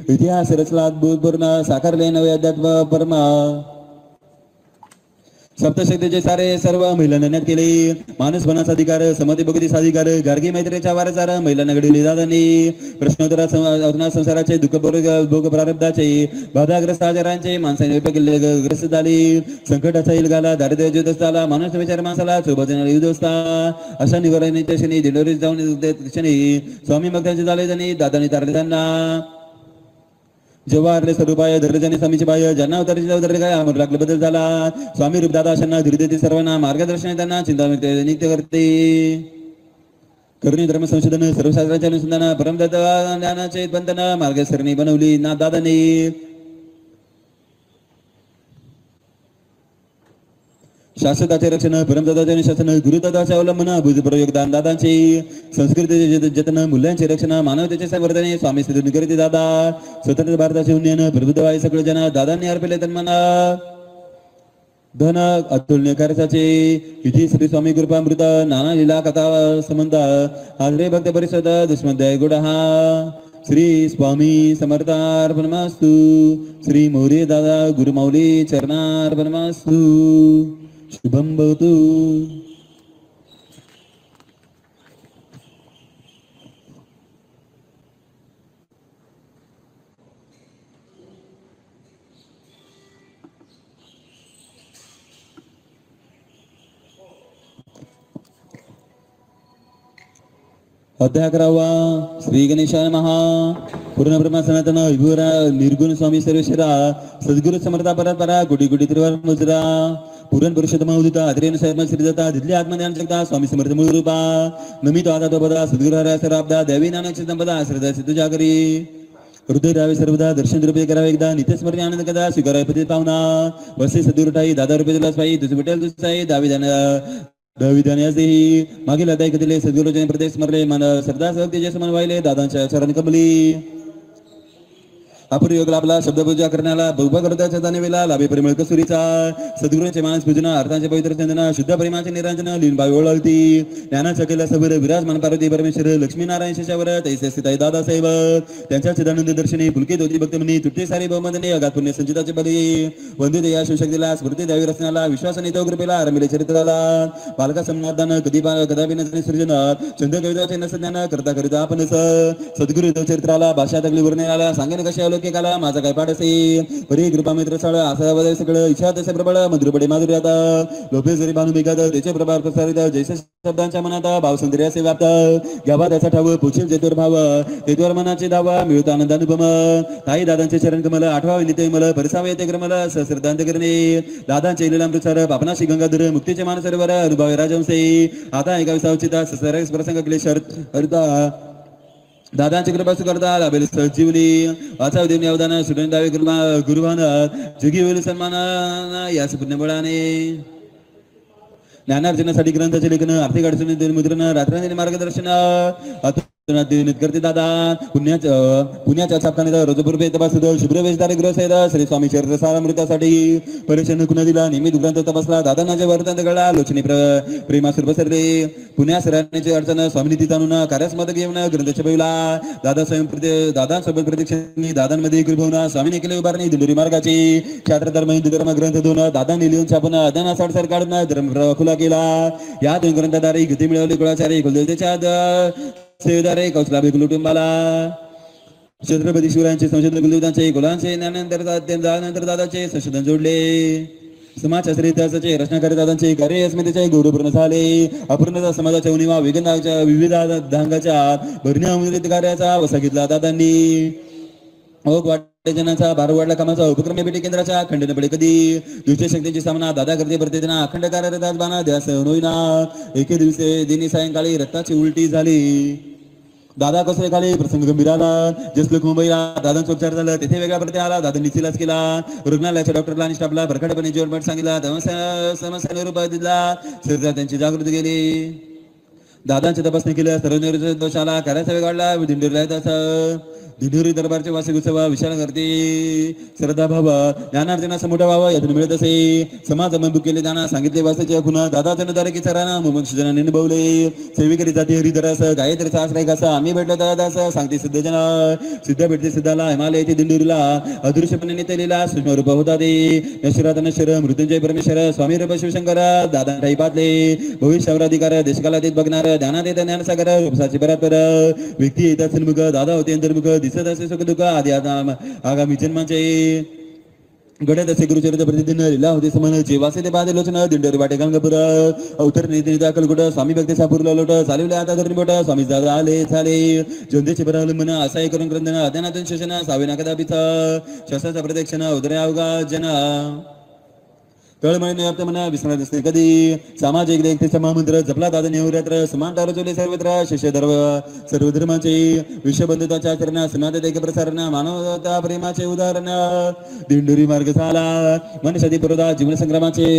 इतिहास रचला अद्भुतपूर्ण साकारले नवे अध्यात्म परमा सप्तशक्तीचे सारे सर्व महिलांना नेण्यात केले माणूस बनाचा अधिकार समती भक्तीचा अधिकार गार्गी मैत्रीच्या वारसार महिलांना घडविले दादांनी प्रश्नोत्तरा संसाराचे दुःख भोग प्रारब्धाचे बाधाग्रस्त आजारांचे माणसाने ग्रस्त झाली संकटाचा इलगाला दारिद्र्य युद्ध झाला माणूस विचार माणसाला सोबत युद्ध अशा निवारणाच्या क्षणी दिंडोरी जाऊन क्षणी स्वामी भक्तांचे झाले त्यांनी दादांनी तारले त्यांना जवाहरले स्वरूपाय धरले स्वामीचे बाय ज्यांना अवतारी काय अमर लागले बदल झाला स्वामी रूपदादा अशांना धीर देते सर्वांना मार्गदर्शन त्यांना चिंता नित्य करते करुणी धर्म संशोधन सर्वशास्त्राच्या अनुसंधान परमदत्त ज्ञानाचे बंधन मार्गसरणी बनवली ना दादांनी शाश्वताचे रक्षण परमदादाचे अनुशासन गुरुदादाचे अवलंबन भूतपूर्व योगदान दादांचे संस्कृतीचे जतन मूल्यांचे रक्षण मानवतेचे संवर्धन स्वामी सिद्ध करते दादा स्वतंत्र भारताचे उन्नयन प्रबुद्ध व्हावे सगळे जन दादांनी अर्पले तन्मना धन अतुलनीय कार्याचे इथे श्री स्वामी कृपामृत नाना लीला कथा संबंध आजरे भक्त परिषद दुष्मध्याय गुडहा श्री स्वामी समर्थार्पणमस्तु श्री मौर्य दादा गुरुमाऊली चरणार्पणमस्तु शुभम भवतु अध्याय 11 श्री गणेशाय महा पूर्ण ब्रह्मा सनातन विभुरा निर्गुण स्वामी सर्वेश्वरा सद्गुरु समर्था परंपरा कोटी कोटी त्रिवार मुजरा पूर्ण पुरुषोत्तम उदिता अत्रेन सर्व श्रीदत्ता दिल्ली आत्मज्ञान जगता स्वामी समर्थ मूळ रूपा नमितो आता तो बदा सद्गुरु हरा सराब्दा देवी नानक चिंतन बदा श्रद्धा सिद्ध जागरी हृदय द्यावे सर्वदा दर्शन रुपये करावे एकदा नित्यस्मरणी आनंद कदा स्वीकारावे पती पाहुणा वसे सदुरठाई दादा रुपये तुला पाई तुझे विठ्ठल तुझाई दहावी ध्यानास देही मागील अध्याय कधीले सद्गुरुजन प्रदेश स्मरले मन श्रद्धा भक्तीचे समन वाहिले दादांच्या चरण कमली अपूर्व योग लाभला शब्दपूजा करण्याला बहुभा करताच्या दाने वेला लाभे परिमळ कसुरीचा सद्गुरूंचे मानस पूजना अर्थांचे पवित्र चंदना शुद्ध परिमाचे निरंजन लीन भावी ओळखती ज्ञानाच्या केला सबर विराजमान पार्वती परमेश्वर लक्ष्मी नारायण शेषावर तैसे स्थिताई दादा साहेब त्यांच्या चिदानंद दर्शनी पुलकित होती भक्तमनी तुटे सारे बहुमंदने अगात पुण्य संचिताचे बली वंदित या शिवशक्तीला स्मृती द्यावी रचनाला विश्वासाने तो कृपेला रमिले चरित्राला बालका समनादान कदापि नसणे सृजन चंद कविताचे नसज्ञान करता करिता आपण सद्गुरु चरित्राला भाषा तगली वर्णनाला सांगेन कशा काला माझा काय पाठ असे परी कृपा मित्र सळ आशा वदय सगळं इच्छा तसे प्रबळ मधुरपडे माधुर्यात लोभे जरी बांधून बिघात त्याचे प्रभार प्रसारित जैसे शब्दांच्या मनात भाव सौंदर्य असे व्याप्त घ्यावा त्याचा ठाव पुछील जेतोर भाव तेतोर मनाची धावा मिळतो आनंदानुपम ताई दादांचे चरण कमल आठवावे निते मला परसावे ते क्रमल सहस्रदांत करणे दादांचे लीलामृतसर पापनाशी गंगाधर मुक्तीचे मानसरोवर अनुभव राजवंशी आता एका विसावचिता ससरस प्रसंग क्लेशर हरता दादांची कृपा स्वीकारता लाभेल सजीवनी वाचाव देवनी अवदान सुटून दावे गुरुभान जुगी होईल सन्मान यास पुण्यबळाने ज्ञानार्जनासाठी ग्रंथाचे लेखन आर्थिक अडचणी मुद्रण रात्रांजली मार्गदर्शन करते दादा पुण्याच्या छापखाने रोजपूर्वे तपासत शुभ्रवेशधारी गृहसहित श्री स्वामी चरित्र सारामृतासाठी परीक्षण कुणा दिला नियमित ग्रंथ तपासला दादांचे वर्तन घडला लोचनी प्रेमासुर पसरले पुण्या सराण्याची अडचण स्वामिनिधी जाणून कार्यास्मद घेऊन ग्रंथ छपविला दादांसोबत प्रत्यक्षांनी दादांमध्ये कृपवून स्वामीने केले उभारणी दिंडोरी मार्गाची क्षात्र धर्म हिंदू धर्म ग्रंथ दोन दादांनी लिहून छापून अज्ञाना साडसर काढून धर्म खुला केला या दोन ग्रंथाद्वारे गती मिळवली कुळाचार्य कुलदेवतेच्या सेवेदारे कौशलाभि कुटुंबाला छत्रपती शिवरायांचे संशोधन कुलदेवतांचे कुलांचे ज्ञानानंतर दादाचे संशोधन जोडले समाजशास्त्री इतिहासाचे रचनाकारी दादांचे कार्य अस्मितेचे गौरवपूर्ण झाले अपूर्णता समाजाच्या उणीवा विविध धांगाच्या भरण्या अमृत कार्याचा वसा घेतला दादांनी ओघ वाटेजनाचा भार वाढला कामाचा उपक्रम भेटी केंद्राच्या खंडन पडे कधी दुसऱ्या शक्तीची सामना दादा करते प्रत्येजना अखंड कार्यरत बाणा ध्यास होईना एके दिवशी दिनी सायंकाळी रक्ताची उलटी झाली दादा कसले खाली प्रसंग गंभीर आला जसलोक मुंबईला दादांचा उपचार झाला तेथे वेगळा प्रत्यय आला दादांनी इलाज केला रुग्णालयाच्या डॉक्टरला आणि स्टाफला भरखडपणे जीवनपट सांगितला समस्या उपाय दिला शरीरात त्यांची जागृती गेली दादांची तपासणी केल्या सर्व दोष आला कार्याचा वेग वाढला दिंडोरी दरबारचे वार्षिक उत्सव विशाल करते श्रद्धा भाव ज्ञानार्जनाचा मोठा व्हावा यातून मिळत असे समाज अमंबूक केले त्यांना सांगितले वासाचे खुना दादा जनदारे की सराना मुमुक्षजनाने निभवले सेविकरी जाती हरिधरास गायत्रीचा आश्रय कसा आम्ही भेटलो दादास सांगते सिद्धजना सिद्ध भेटते सिद्धाला हिमालय येथे दिंडोरीला अदृश्यपणे नेतेलेला सूक्ष्म रूप होता ते नश्वरात नश्वर मृत्युंजय परमेश्वर स्वामी रूप शिवशंकर दादा ठाई पातले भविष्यावराधिकार देशकाला देत बघणार ध्यानात येत ज्ञानसागर उपसाची परात्पर व्यक्ती येतात सन्मुख दादा होते अंतर्मुख दिसत असे सुख दुःख आधी आगामी जन्माचे घडत असे गुरुचरित्र प्रतिदिन लिला होते समनचे वासे ते बाधे लोचन दिंडोरी वाटे गंगापूर अवतर निधी दाखल कुठ स्वामी भक्ती सापूरला लोट चालवले आता धरणी बोट स्वामी दादा आले झाले जनतेचे बरावलंबन असाही करून क्रंदन अज्ञानातून शोषण सावे कदापिच शस्त्राचा प्रदक्षिण उदरे अवघा जन तळमळीने व्याप्त म्हणा विसरत असते कधी सामाजिक देखतेचा महामंत्र जपला दादा नेहरात्र समानता रचवले सर्वत्र शिष्य सर्व धर्माचे विश्वबंधुताच्या आचरण समाजात एक प्रसारण मानवता प्रेमाचे उदाहरण दिंडोरी मार्ग झाला मनुष्यादी पुरोधा जीवन संग्रामाचे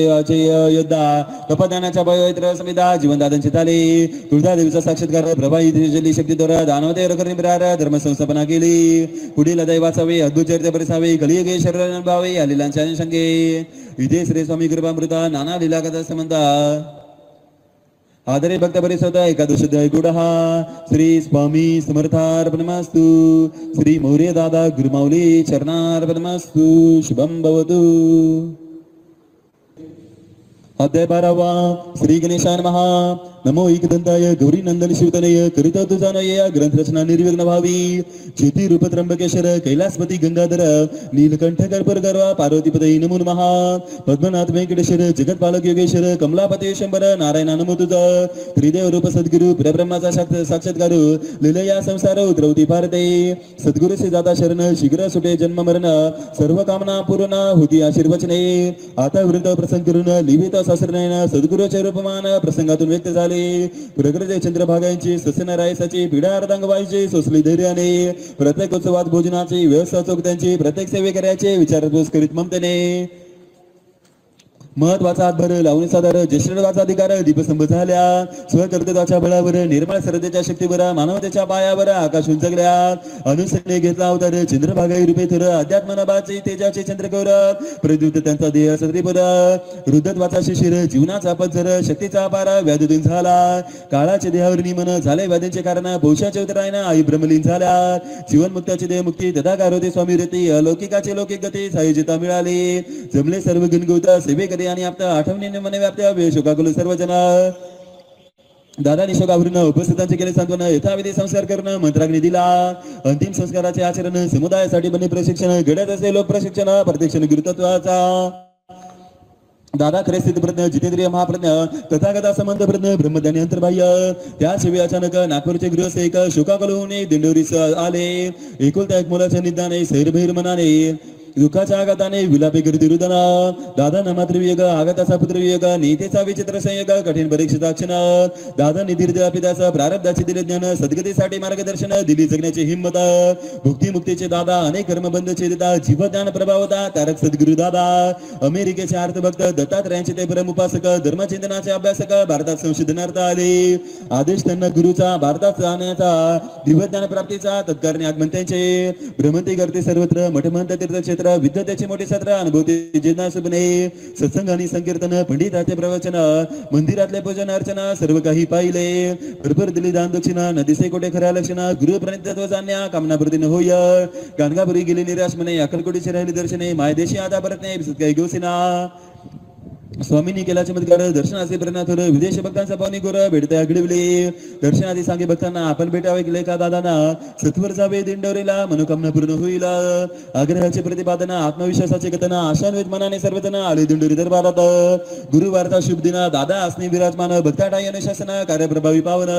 योद्धा कपदानाच्या पवित्र समिधा जीवन दादांचे झाले तुळजा देवीचा साक्षात्कार प्रभावी शक्तीद्वारा दानवते निरार धर्म संस्थापना केली पुढील अदय वाचावे अद्भुत चरित्र परिसावे कलियुगे शरीर अनुभवावे या लिलांच्या अनुषंगे विधे श्री स्वामी कृपामृता नाना लीला कथा संबंध आदरे भक्त परिसोद एकादश गुडहा श्री स्वामी समर्थार्पणमस्तु श्री मौर्य दादा गुरुमाऊली चरणार्पणमस्तु शुभम भवतु अध्याय 12 श्री गणेशाय नमः नमो एकदंताय गौरी नंदन शिवतनय करिता तुझा नय ग्रंथ रचना निर्विघ्न भावी ज्योती रूप त्र्यंबकेश्वर कैलासपती गंगाधर नीलकंठ कर्पूरगर्वा पार्वतीपते नमो नमः पद्मनाथ वेंकटेश्वर जगतपालक योगेश्वर कमलापती शंभर नारायण नमो तुझ त्रिदेव रूप सद्गुरु परब्रह्माचा साक्षात्कार लीलया संसार द्रौती भारते सद्गुरु से जाता शरण शीघ्र सुटे जन्म मरण सर्व कामना पूर्ण होती आशीर्वचने आता वृंद प्रसंग करून लिहित शास्त्रज्ञान सद्गुरूचे रूपमान प्रसंगातून व्यक्त झाले झाले. प्रकृती चंद्रभागांची सस्यनारायसाची पिढा अर्धांग व्हायची सोसली धैर्याने. प्रत्येक उत्सवात भोजनाची व्यवस्था चोखत्यांची प्रत्येक सेवेकऱ्याचे विचारपूस करीत ममतेने. महत्वाचा हातभार लावणी सादर ज्येष्ठत्वाचा अधिकार दीपस्तंभ झाल्या. स्वकर्तृत्वाच्या बळावर निर्मळ श्रद्धेच्या शक्तीवर मानवतेच्या पायावर आकाश उंचगल्या. अनुसरणे घेतला अवतार चंद्रभागाई रूपे थर अध्यात्मनाबाचे तेजाचे चंद्रकोर प्रद्युत त्यांचा देह सत्रीपुर. रुद्धत्वाचा शिशिर जीवनाचा पत्झर शक्तीचा पारा व्याधून झाला. काळाचे देहावर निमन झाले व्याधींचे कारण पौषाचे उतरायना आई ब्रह्मलीन झाल्या. जीवनमुक्ताची देहमुक्ती तदाकार होते स्वामी रती अलौकिकाचे लौकिक गती सायुजिता मिळाली. जमले सर्व गुणगुत सेवे करे आणि आपल्या आठवणीने मने व्याप्त शोकाकुल सर्वजन. दादा निशोकावरून उपस्थितांचे केले सांत्वन यथाविधी संस्कार करून मंत्राग्नी दिला. अंतिम संस्काराचे आचरण समुदायासाठी बने प्रशिक्षण घडत असे लोक प्रशिक्षण प्रत्यक्ष गुरुतत्वाचा. दादा खरे स्थितप्रज्ञ जितेंद्रिय महाप्रज्ञ तथागता संबंध प्रज्ञ ब्रह्मज्ञानी अंतर्बाह्य. त्याशिवाय अचानक नागपूरचे गृहस्थ एक शोकाकुल होऊन दिंडोरीस आले. एकुलता एक मुलाच्या निदाने सैरभैर मनाने दुःखाच्या आघाताने विलापे करती रुदन. दादा मात्र वियोग आघाताचा पुत्र वियोग नीतीचा विचित्र संयोग कठीण परीक्षेचा क्षण. दादा निधीर पित्याचा प्रारब्धाचे दिले ज्ञान सद्गतीसाठी मार्गदर्शन दिली जगण्याची हिंमत. भुक्ती मुक्तीचे दादा अनेक कर्मबंधचे देता जीव ज्ञान प्रभावता तारक सद्गुरु दादा. अमेरिकेचे अर्थभक्त दत्तात्रयांचे ते परम उपासक धर्मचिंतनाचे अभ्यासक भारतात संशोधनार्थ आले. आदेश त्यांना गुरुचा भारतात जाण्याचा दिव्य ज्ञान प्राप्तीचा तत्कारणे आगमन त्यांचे. भ्रमंती करते सर्वत्र मठमंत तीर्थक्षेत्र विद्यार्थ्याचे मोठे सत्र अनुभवते जिज्ञास सुपणे. सत्संग आणि संकीर्तन पंडिताचे प्रवचन मंदिरातले पूजन अर्चना सर्व काही पाहिले. भरभर दिली दान दक्षिणा नदीसे कोटे खऱ्या लक्षणा गुरु प्रणितत्व जाण्या कामनापूर्ती न होय. गाणगापुरी गेली निराश मने अक्कलकोटीची राहिली दर्शने मायदेशी आता परत नाही काही गोसिना. स्वामींनी केला चमत्कार दर्शनाचे प्रेरणाथोर विदेशी भक्तांचा पावनी गोर भेटते आगडविले. दर्शनादी सांगे भक्तांना आपण भेटावे गेले का दादांना सत्वर जावे दिंडोरीला मनोकामना पूर्ण होईल. आग्रहाचे प्रतिपादन आत्मविश्वासाचे कथन आशान्वित मनाने सर्वजण आले दिंडोरी दरबारात. गुरुवारचा शुभ दिन दादा असणे विराजमान भक्ता ठाई अनुशासन कार्यप्रभावी पावन.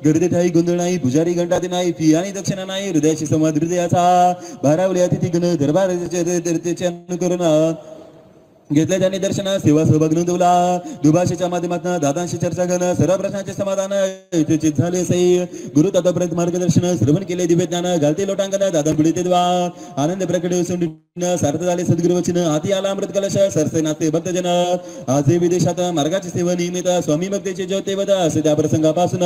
गर्दी ठाई गोंधळ नाही पुजारी घंटाती नाही फी आणि दक्षिणा नाही हृदयाशी संवाद हृदयाचा. भारावले अतिथी गण दरबाराचे अनुकरण घेतले त्यांनी दर्शन सेवा सहभाग नोंदवला. दुभाषेच्या माध्यमातून दादांशी चर्चा करणं सर्व प्रश्नांचे समाधान यथोचित झाले असे. गुरु तत्वपर्यंत मार्गदर्शन श्रवण केले दिव्य ज्ञान घालते लोटांगण दादा पुढे ते द्वा. आनंद प्रकट सार्थ झाले सद्गुरु वचन हाती आला अमृत कलश सरसे नाते भक्तजन. आजही विदेशात मार्गाची सेवा नियमित स्वामी भक्तीचे ज्योतिवत असे त्या प्रसंगापासून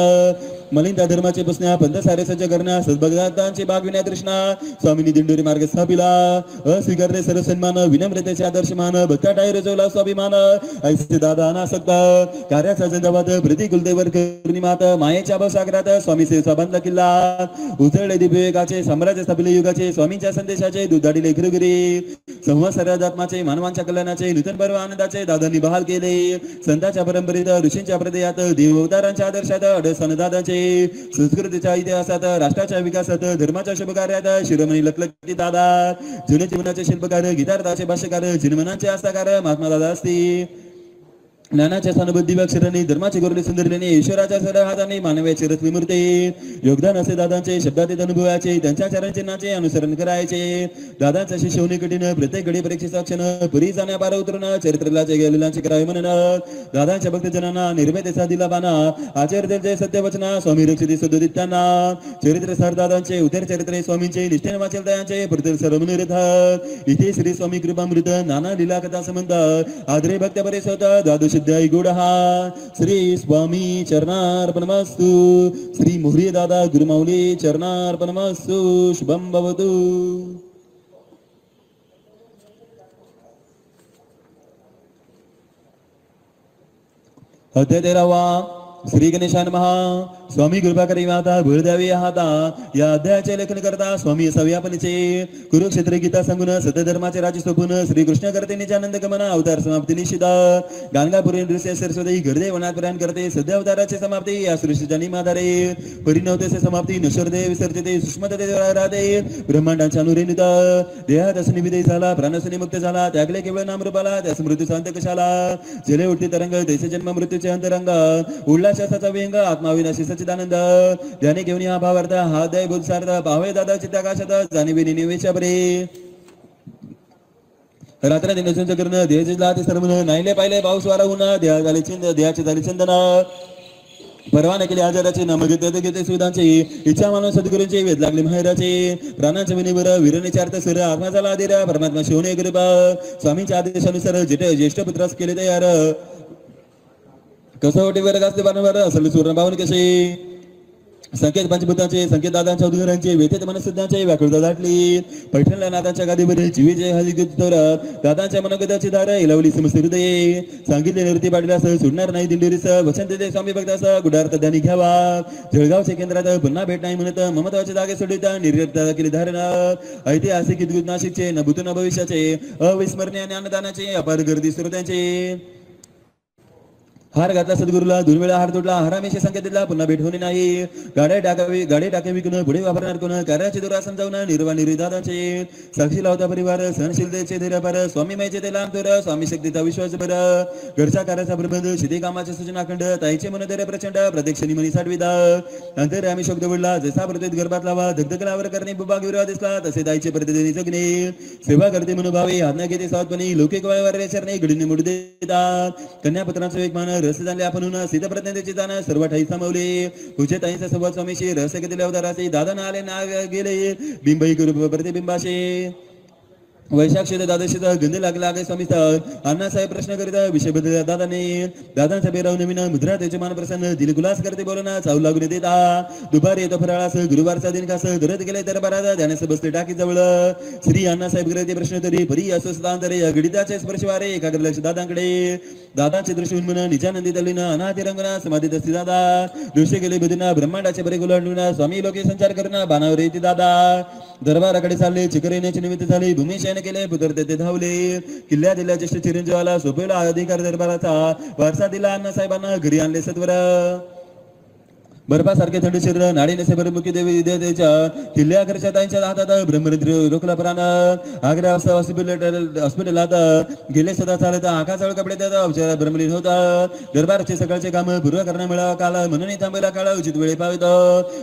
मलिंदा धर्माचे पुसण्या पंथ सारे सज्ज करण्या सद्भक्तांची बागविण्या तृष्णा स्वामींनी दिंडोरी मार्ग स्थापिला. अस्वीकारले सर्व सन्मान विनम्रतेचे आदर्शमान भक्ता टाय रजवला स्वाभिमान. ऐसे दादा अनासक्त कार्याचा जिंदाबाद प्रतिकुलतेवर करुणिमात मायेच्या भवसागरात स्वामी सेवेचा बांधला किल्ला. उजळले दिव्ययुगाचे साम्राज्य स्थापिले युगाचे स्वामींच्या संदेशाचे दुधाडिले घरोघरी. संवत्सरात्माचे मानवांच्या कल्याणाचे नूतन पर्व आनंदाचे दादांनी बहाल केले. संतांच्या परंपरेत ऋषींच्या प्रदेयात देव अवतारांच्या आदर्शात अडस्थान दादाचे. संस्कृतीच्या इतिहासात राष्ट्राच्या विकासात धर्माच्या शुभ कार्यात शिरोमणी लखलखती दादा. जुने जीवनाचे शिल्पकार गीतार्थाचे भाष्यकार जिनमनाचे आस्थाकार महात्मा दादा असते. ज्ञानाच्या स्थानबद्धी अक्षरांनी धर्माचे गौरव सुंदरलेने ईश्वराच्या सरळ हाताने मानवाचे रत्न मूर्ती. योगदान असे दादांचे शब्दातीत अनुभवाचे त्यांच्या चरणचिन्हाचे अनुसरण करायचे. दादांचा शिष्य होणे कठीण प्रत्येक घडी परीक्षेचा क्षण पुरी जाण्या पार उतरून चरित्रलाचे गेलेल्यांचे करावे म्हणून दादांच्या भक्तजनांना निर्भयतेचा दिला बाणा. आचार्य सत्यवचना स्वामी रक्षित सदोदित्यांना चरित्र सार दादांचे उदर चरित्र स्वामींचे निष्ठेने वाचेल दयांचे प्रत्येक सर्व मनोरथ. इथे श्री स्वामी कृपामृत नाना लीला कथा संबंध आदरे भक्त बरे स्वतः द्वादश गुडहा. श्री स्वामी चरणार्पणमस्तु. श्री मोहरी दादा गुरुमाऊली चरणार्पणमस्तु. शुभम भवतु. अध्याय 13 श्री गणेशाय नमः. स्वामी कृपा करी माता भूळ द्यावी हाता. या अध्यायाचे लेखन करता स्वामी असाव्यापनीचे कुरुक्षेत्र गीता सांगून सत्यधर्माचे राजी सोपून श्रीकृष्ण करते निजानंद गमन अवतार समाप्ती निश्चित. गाणगापुरी नृत्य सरस्वती गर्दे वनात प्रयाण करते सध्या अवताराची समाप्ती या सृष्टीच्या निमाधारे. परिणवतेचे समाप्ती नश्वरते विसर्जते सूक्ष्मते राहते ब्रह्मांडांच्या अनुरेणित. देहात असं निविदय झाला प्राणसनी मुक्त झाला त्यागले केवळ नामरूपाला त्यास मृत्यूचा अंत कशाला. जले उठते तरंग तैसे जन्म मृत्यूचे अंतरंग उल्हासाचा व्यंग आत्माविनाशी सच्चिदानंद. ध्याने घेऊन हा भावार्थ हा दय बुद्धार्थ पावे दादा चित्ताकाशात जाणीवे निवेशा बरे. रात्र दिन सुंच करून देहचे लाते सर्व नाहीले पाहिले पाऊस वारा उन्हा देहा झाले चिंद देहाचे झाले चंदन. परवाना केले आजाराचे नाम घेते घेते सुविधांचे इच्छा मानव सद्गुरूंचे वेद लागले माहेराचे प्राणांच्या विनीवर वीरनेचे अर्थ सर आत्मा झाला आदिरा परमात्मा शिवने कृपा स्वामींच्या आदेशानुसार ज्येष्ठ पुत्रास केले तयार कसोटी वर्ग असते बांधवर असल सुवर्ण भावन कसे संकेत पंचभूतांचे संकेत दादांच्या उद्गारांचे व्यथित मनस्थितांचे व्याकुळता दाटली पैठणला नाथांच्या गादीवर जीवीचे हरिगुतोरात दादांच्या मनोगताची धार इलावली समस्त हृदये सांगितले निवृत्ती पाडल्यास सुटणार नाही दिंडीरीस वचन देते स्वामी भक्तास गुडार्थ त्यांनी घ्यावा जळगावच्या केंद्रात पुन्हा भेट नाही म्हणत ममत्वाच्या जागे सोडित निर्यता केली धारणा ऐतिहासिक इद्भूत नाशिकचे न भूत न भविष्याचे अविस्मरणीय ज्ञानदानाचे अपार गर्दी श्रोत्यांचे हार घातला सद्गुरूला दोन वेळा हार तोडला हरामेशी संकेत दिला पुन्हा भेट होणे नाही गाडी टाकावी कोण पुढे वापरणार कोण कार्याचे दुरा समजावून निर्वाणी दादाचे साक्षी लावता परिवार सहनशीलतेचे धैर्यपार स्वामी मायचे ते लांब तोर स्वामी शक्तीचा विश्वास बर घरच्या कार्याचा प्रबंध शिधी कामाचे सूचना खंड ताईचे मन धैर्य प्रचंड प्रत्यक्षणी मनी साठविदा नंतर आम्ही शब्द बोलला जसा प्रत्येक गर्भात लावा धगधगलावर करणे बुबाग विरोध दिसला तसे ताईचे प्रतिदिनी जगणे सेवा करते मनोभावे आज्ञा घेते सावधपणे लौकिक वळवार चरणे घडीने मुड देतात कन्यापुत्रांचा एक मान रस जाणले आपण सिद्धप्रज्ञतेचे जाण सर्व ठाई सामावले पूज्य ताईंचा संवाद स्वामीशी रहस्य केलेले अवताराचे दादा ना आले ना गेले बिंबई करू प्रतिबिंबाशे वैशाख शेत दादाशीचा गंध लागला आहे स्वामी अण्णासाहेब प्रश्न करीत विषय बदल दादाने दादांचा बेराव नवीन मुद्रा त्याचे मान प्रसन्न दिल गुलास करते बोलना चावू लागू देता दुपारी येतो फराळास गुरुवारचा दिन खास धरत गेले तर बरादा ध्यानास बसते टाकी जवळ श्री अण्णासाहेब करते प्रश्न तरी परी अस्वस्थांतरे गणिताचे स्पर्शवारे एकाग्र लक्ष दादांकडे दादांचे दृष्टी उन्मन निजानंदी तल्लीन अनाथी रंगना समाधीत असते दादा दृश्य गेले बुधीना ब्रह्मांडाचे बरे गुलांडून स्वामी लोके संचार करणं बाणावर येते दादा दरबाराकडे चालले चिकर येण्याची निमित्त झाली भूमिशयन केले पुत्र तेथे धावले किल्ल्या दिल्या ज्येष्ठ चिरंजीवाला सोपवला अधिकार दरबाराचा वारसा दिला अण्णासाहेबांना घरी आणले सत्वर बर्फासारखे थंड शरीर नाडी नसे बरमुखी देवी विद्यार्थ्याच्या किल्ल्या घरच्या ताईंच्या हातात ब्रह्मरंध्र रोखला प्राण आग्रा हॉस्पिटलात गेले सदा चालत आकाशाळ कपडे त्याचा अवचार ब्रह्मलीन होता दरबारचे सकाळचे काम पूर्व करण्या मिळावा काल म्हणून थांबेला काळ उचित वेळी पावित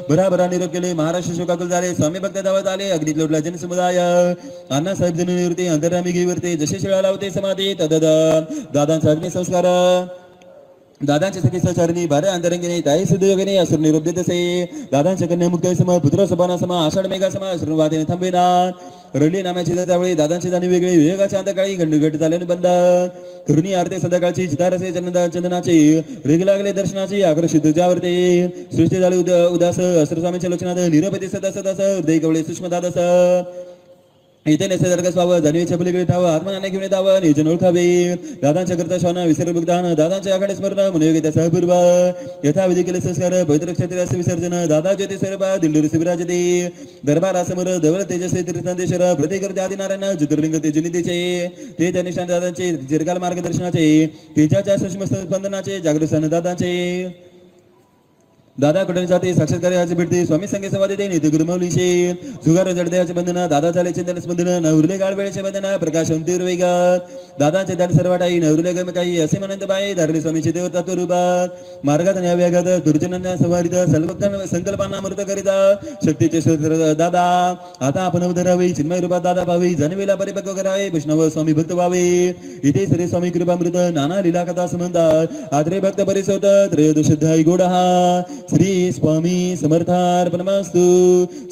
भराभरा निरोप केले महाराष्ट्र शोकाकुल झाले स्वामी भक्त धावत आले अगदीत लोटला जनसमुदाय अण्णासाहेब जन निवृत्ती अंतरामी घेवरते जसे शिळा लावते समाधी तद दादांचा अग्नि संस्कार दादांचे सखी सहचारिणी भारे अंतरंगिनी ताई सुदयोगिनी असुर निरोप देत असे दादांच्या कन्या मुक्त सम पुत्र सभाना सम आषाढ मेघा सम श्रृंवातीने थांबेना रडली नाम्याची त्यावेळी दादांची जाणी वेगळी विवेकाच्या अंतकाळी गंडगट झाल्याने बंद करुणी आरते संध्याकाळची चितारसे चंदनाची रेग लागले दर्शनाची आकर्षित तुझ्यावरते सृष्टी झाली उदास अस्त्र स्वामींच्या लोचनात निरपती सदा सदास हृदय कवळे सूक्ष्म दादास इथे नेसेसारखं स्वावं जाणीवेच्या पलीकडे ठावं आत्मनाने घेऊन येतावं नियोजन ओळखावे दादांच्या करता श्वान विसर बुगदान दादांच्या आखाडे स्मरण मनोयोगिता सहपूर्व यथाविधी केले संस्कार पवित्र क्षेत्र विसर्जन दादा ज्योती स्वरूपा दिंडोरी शिबिराजते दरबारासमोर धवल तेजस्वी तीर्थांदेश्वर प्रतिकृती आदिनारायण ज्योतिर्लिंग तेजनितीचे ते त्या निष्ठान दादांचे चिरकाल मार्गदर्शनाचे तेजाच्या सूक्ष्म स्पंदनाचे जागृत दादांचे दादा कडे जाते साक्षात्कार्याचे भेटते स्वामी संगे संवाद ते नित्य गुरुमौलीचे जुगार जडदेहाचे बंधन दादा झाले चिंतन स्पंदन नवरुले गाळ वेळेचे बंधन प्रकाश अंतिर वेगात दादाचे दान सर्वाटाई नवरुले गम काही असे म्हणत बाई धारले स्वामीचे देवता रूपात मार्गात न्याय वेगात दुर्जनांना संवारित सर्वभक्तांना संकल्पांना अमृत करिता शक्तीचे स्रोत दादा आता आपण उधरावे चिन्मय रूपात दादा पावे जनवेला परिपक्व करावे वैष्णव स्वामी भक्त व्हावे इथे श्री स्वामी कृपामृत नाना लीला कथा संबंधात आद्रे भक्त परिसोत त्रयोदशोध्याय गोडहा श्री स्वामी समर्थार्पणमस्तु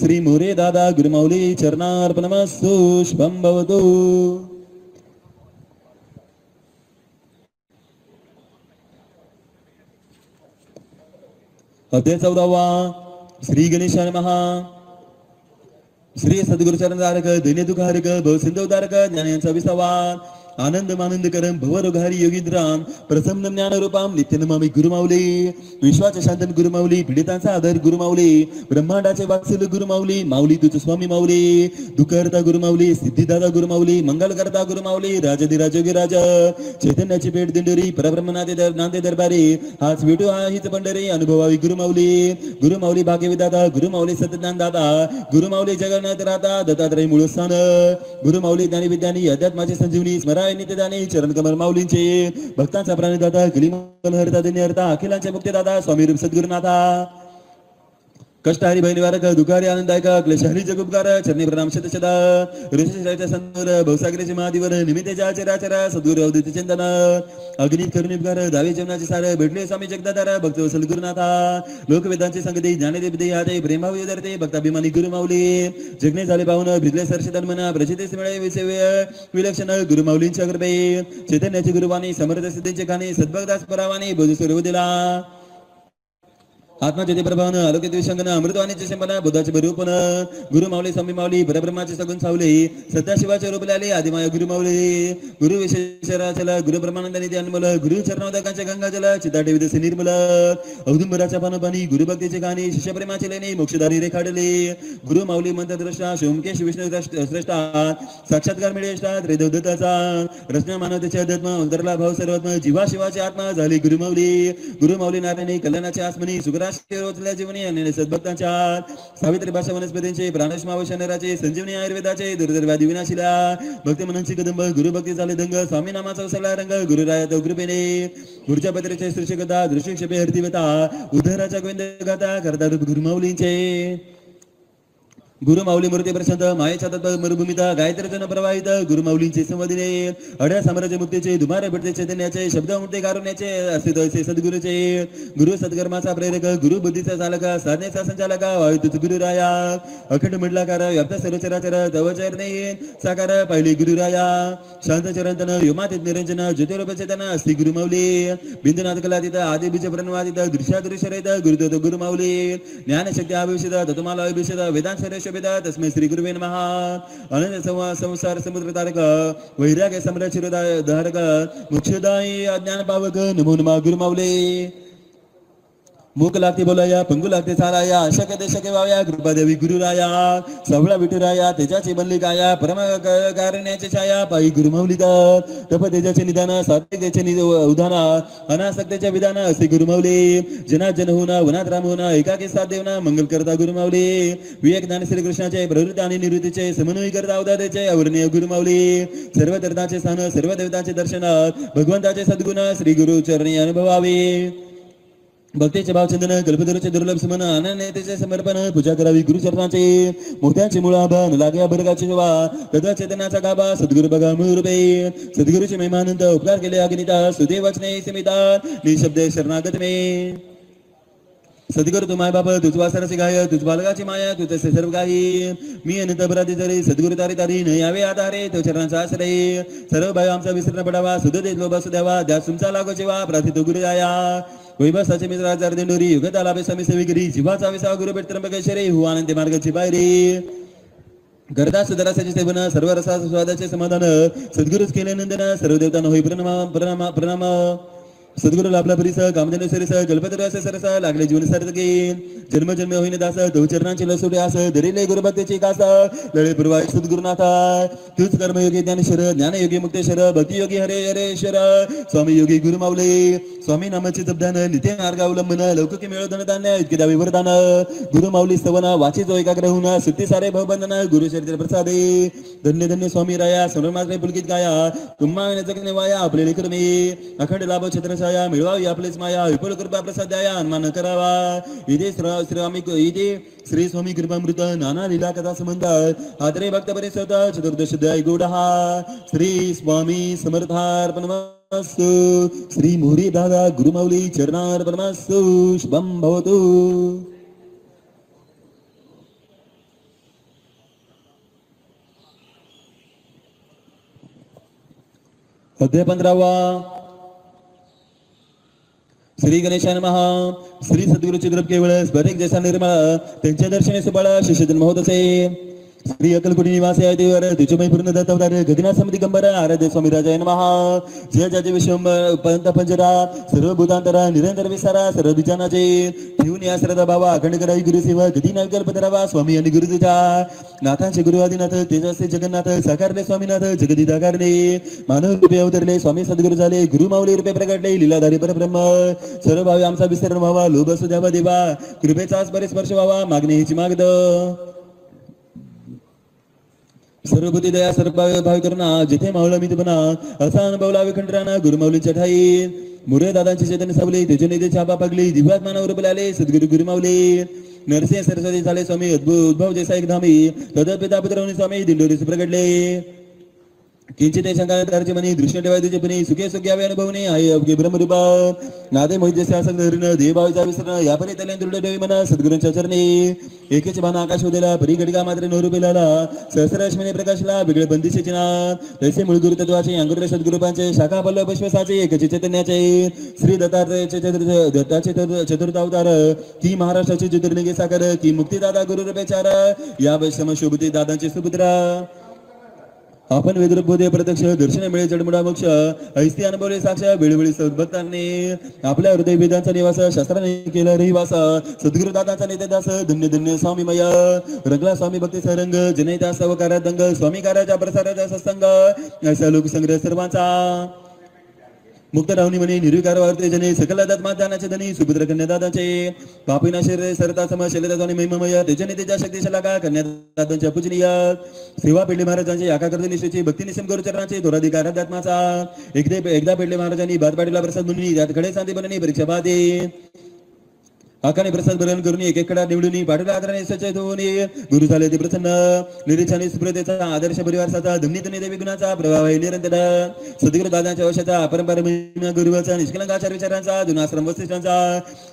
श्री मोरे दादा गुरुमौली चरणार्पणमस्तु शुभं भवतु अध्याय 14 श्री गणेशाय नमः श्री सद्गुरुचरण धारक दैन्य दुःखारक भव सिंधुधारक ज्ञानांचा विसावा आनंद मानंद करम भवरोघारी योगींद्राम प्रसन्न ज्ञान रूपाम नित्यनमामी गुरुमाऊली विश्वाचे शांतन गुरुमाऊली पीडितांचा आदर गुरुमाऊली ब्रह्मांडाचे वात्सल्य गुरुमाऊली माऊली तुझ स्वामी माऊली दुःखहर्ता गुरुमाऊली सिद्धिदाता गुरुमाऊली मंगलकर्ता गुरुमाऊली राजाधिराज योगीराज चैतन्याची पेठ दिंडोरी परब्रह्मनाथे नांदे दरबारी हाच विटू हीच पंढरी अनुभवावी गुरुमाऊली भाग्यविदाता गुरुमाऊली सत्यज्ञान दाता गुरुमाऊली जगन्नाथ राता दत्तात्रय मूळस्थान गुरुमाऊली ज्ञानविद्यानी अध्यात्माची संजीवनी स्मरा नित्यदानी चरण कमल माऊलींचे भक्तांचा प्राणदाता कलिमल हरता दिन्य हरता अखिलांचे मुक्तिदाता स्वामी रूप सद्गुरुनाथा कष्टहारी भयनिवारक दुःखारी आनंददायक क्लेशहारी जगुपकार चरणी प्रणाम शतशदा ऋषीच्या संतोर भवसागराचे महादिवर निमित्तेच्या चराचर सद्गुरु अवधूत चिंतन अग्नित करुणीपकार दावे जीवनाचे सार भेटले स्वामी जगदाधार भक्त वसल गुरुनाथा लोकवेदांचे संगती ज्ञानदेवते हाते प्रेमावी उदरते भक्ताभिमानी गुरु माऊली जगणे झाले पाहून भिजले सरशतन मना प्रचितेस मिळे विसेव्य विलक्षण गुरु माऊलींच्या कृपे चैतन्याची गुरुवाणी समर्थ सिद्धींचे खाणे सद्भक्तास परावाणी बोधू सर्व दिला आत्मा ज्योती प्रभावन आरोग्य दिवसंगन अमृतवाणीचे संपन्न बुद्धाचे रूपन गुरु माऊली स्वामी माऊली परब्रह्माचे सगुण सावले सदाशिवाचे रूपले आले आदिमाय गुरु माऊली गुरु विशेषराचल गुरु ब्रह्मानंद निधी अनमोल गुरु चरणोदकांचे गंगाजल चिताटे विदसे निर्मल औदुंबराच्या पानपानी गुरु भक्तीचे गाणी शिष्यप्रेमाचे लेणे मोक्षदारी रेखाडले गुरु माऊली मंत्रद्रष्टा सोमकेश विष्णू श्रेष्ठा साक्षात्कार मिळेष्टा त्रिदेवदत्ताचा रचना मानवतेचे अध्यात्म अंतरला भाव सर्वात्म जीवा शिवाचे आत्मा झाली गुरु माऊली नारायणी कल्याणाचे आसमनी सुगरा रोजल्या जीवनी आणि सद्भक्तांच्या सावित्री भाषा वनस्पतींचे प्राणस्मावशनराचे संजीवनी आयुर्वेदाचे दुर्दर्व्याधी विनाशिला भक्ती मननची कदंब गुरुभक्ती झाले दंग स्वामी नामाचा उसळला रंग गुरुराया कृपेने गुरुच्या पत्रेचे सृष्टिकथा दृष्टिक्षेपे हरतीवता उद्धराच्या गोविंद गाथा करता रूप गुरुमाऊलींचे गुरु माऊली मूर्ती प्रशांत मायेच्या तत्व मरुभूमिता गायत्री जन प्रवाहित गुरु माऊलींचे संवादिने अड्या साम्राज्य मुक्तीचे दुमारे भेटते चैतन्याचे शब्द मुक्ती कारुण्याचे अस्तित्वाचे सद्गुरूचे गुरु सद्कर्माचा प्रेरक गुरु बुद्धीचा चालक साधनेचा संचालक वायुतुच गुरुराया अखंड मंडलाकार व्याप्त सर्वचराचर तवचरणे साकार पहिली गुरुराया शांत चिरंतन योमातीत निरंजन ज्योतिरूप चेतन अस्ति गुरु माऊली बिंदुनाथ कलातीत आदि बीज प्रणवातीत दृश्यादृश्यरहित गुरुदत्त गुरु माऊली ज्ञानशक्ती अभिषेद तत्माला अभिषेद वेदांत तस्मै श्री गुरुवे नमः अनंत संसार समुद्र तारक वैराग्य सम्राट शिरोधारक मोक्षदायी अज्ञान पावक नमो नमः गुरु माऊली मूक लागते बोलाया पंगू लागते चालाया अशक्य देशक्य वाया कृपादेवी गुरुराया सवळा विठुराया तेजाची बनली काया परम कारण्याची छाया पायी गुरुमाऊलीका तप तेजाचे निदान सात्विकतेचे उदान अनासक्तेच्या विधान असे गुरुमाऊली जनात जन होना वनात राम होना एकाकी साथ देवना मंगल करता गुरुमाऊली विवेक ज्ञान श्री कृष्णाचे प्रवृत्ती आणि निवृत्तीचे समन्वय करता अवताराचे अवर्णीय गुरुमाऊली सर्व तीर्थांचे स्थान सर्व देवतांचे दर्शन भगवंताचे सद्गुण श्री गुरु चरणी अनुभवावे भक्तीचे भावचंदन कल्पतरूचे दुर्लभ समन अनन्यतेचे समर्पण पूजा करावी गुरुचरणाचे मोठ्यांचे मुळाभन लाग्या बर्गाची शोभा तदा चैतन्याचा गाभा सद्गुरु बघा मूळ रूपे सद्गुरूचे महिमानंद उपकार केले अग्निता सुदे वचने समिता निशब्द शरणागत मे सद्गुरु तू माय बाप तुझ वासराची गाय तुझ बालगाची माया तू तसे सर्व काही मी अनंत अपराधी तरी सद्गुरु तारी तारी न यावे आधारे तो चरणांचा आश्रय सर्व भाई आमचा विसरण पडावा सुध देत लोभा सुद्यावा द्या तुमचा लागो जेवा प्रार्थित गुरु आया वैभवाचे मित्र आचार दिंडोरी युगता लाभे स्वामी सेविकरी जीवाचा विसावा गुरु भेट त्र्यंबकेश्वरी हु आनंदी मार्गाची पायरी करता सुधरासाचे सेवन सर्व रसा स्वादाचे समाधान सद्गुरुच केले नंदन सर्व देवतांना होई प्रणाम सद्गुरु लाभला परिस कामधेनु सरिस कल्पतरू सरस लागले जीवन सार्थकी जन्म जन्म होईन दास तो चरणांची लसुटे आस धरिले गुरुभक्तीची कास लळे पूर्वाय सद्गुरुनाथा तूच कर्मयोगी ज्ञानेश्वर ज्ञानयोगी मुक्तेश्वर भक्तियोगी हरे हरेश्वर स्वामी योगी गुरु माऊली स्वामी नामाचे जपदान नित्य मार्ग अवलंबन लौकिक मिळवधन दान्य इतके दावी वरदान गुरु माऊली स्तवन वाची जो एकाग्र होऊन सुट्टी सारे भवबंधन गुरु चरित्र प्रसादे धन्य धन्य स्वामी राया सर्वमात्रे पुलकित गाया तुम्हा जगणे वाया आपले लेकर मी अखंड लाभ छत्र छाया मिळवावी आपलेच माया विपुल कृपा प्रसाद द्याया अन्मान करावा इथे इथे श्री स्वामी कृपामृत नाना लीला कथा संबंध आदरे भक्त परिसत चतुर्दश दय गोडहा श्री स्वामी समर्थार्पणमस्तु श्री मोरी दादा गुरुमाऊली चरणार्पणमस्तु शुभम भवतु अध्याय 15 श्री गणेशाय नमः श्री सद्गुरु चिद्रप केवळ स्फटिक जैसा निर्मळ त्यांच्या दर्शने सुबळ शिष्य जन्म होत असे श्री अकलकुटी निवासी आहे देवर तुझमय पूर्ण दत्तावतार गगना समिती गंबर आराध्य स्वामी राजाय नमः जय जय विश्वम पंत पंजरा सर्व भूतांतरा निरंतर विसारा सर्व बीजानाचे ठेवून या श्रद्धा भावा अखंड करावी गुरुसेवा गती न कल्पतरावा स्वामी आणि गुरु तुझा नाथांचे गुरु आदिनाथ तेजस्वी जगन्नाथ साकारले स्वामीनाथ जगदिदाकारले मानव रूपे अवतरले स्वामी सद्गुरु झाले गुरु माऊली रूपे प्रगटले लीलाधारी परब्रह्म सर्व भावी आमचा विसरण व्हावा लोभ असू द्यावा देवा कृपेचा स्पर्श व्हावा मागणी हिची मागद सर्वभूती दया सर्व भावी करुणा जिथे माऊला मी बना असा अनुभवला विखंडराना गुरुमाऊलींच्या ठाई मुरे दादांची चेतन सावली त्याच्या निधी छापा पगली दिव्यात मानव रूपले आले सद्गुरु गुरुमाऊली नरसिंह सरस्वती झाले स्वामी अद्भुत उद्भव जैसा एक धामी तदपिता पुत्रवणी स्वामी दिंडोरी प्रगटले किंचित शंकराचार्य म्हणे दृष्ण ठेवाय तुझे पणी सुखे सुख्यावे अनुभवणे आहे अवघे ब्रह्मरूपा नादे मोहित शासक धरण देवभावीचा विसरण यापरी त्याला दृढ ठेवी म्हणा सद्गुरूंच्या चरणी एकेच भान आकाश उदेला परी घडिका मात्र नवरूपेला सहस्रश्मीने प्रकाशला वेगळे बंदिशे चिन्ह तैसे मूळ गुरुतत्वाचे अंकुर सद्गुरूपांचे शाखा पल्लव पुष्पसाचे एकचे चैतन्याचे श्री दत्ताचे चतुर्थ अवतार की महाराष्ट्राची ज्योतिर्लिंगे सागर की मुक्तिदाता गुरुरूपेचार या वैष्णव शोभती दादांचे सुपुत्र आपण वेदरूपबोधे प्रत्यक्ष दर्शन मिळे जडमुडा मोक्ष ऐस्ती अनुभवले साक्ष वेळोवेळी सद्भक्तांनी आपल्या हृदय वेदांचा निवास शास्त्राने केला रहिवास सद्गुरु दादांचा नेतेदास धन्य धन्य स्वामीमय रंगला स्वामी भक्ती सरंग जनैता सवकारा दंग स्वामी कार्याच्या प्रसाराचा सत्संग ऐसा लोकसंग्रह सर्वांचा मुक्त राहुनी म्हणे निर्विकार वारते जने सकल दात्मादानाचे धनी सुपुत्र कन्यादादांचे पापिना शरीर सरता सम शैलदाने महिममय तेजने तेजा शक्तिशलाका कन्यादादांच्या पूजनीय सेवा पेडले महाराजांचे आका करते निष्ठेची भक्ती निसम गुरुचरणाचे दोराधिकार आत्माचा एकदा पेडले महाराजांनी बात पाडीला प्रसाद मुनी त्यात खडे शांती बनणी परीक्षा बादे आकाने प्रसाद ग्रहण करून एक कडा निवडून पाठवला आदराने सचेत होऊन गुरु झाले ते प्रसन्न निरीक्षाने सुप्रतेचा आदर्श परिवाराचा धमनीत देवी गुणाचा प्रभाव आहे निरंतर सद्गुरु दादांच्या वशाचा परंपरा महिमा गुरुवाचा निष्कलंकाचार विचारांचा जुनाश्रम वसिष्ठांचा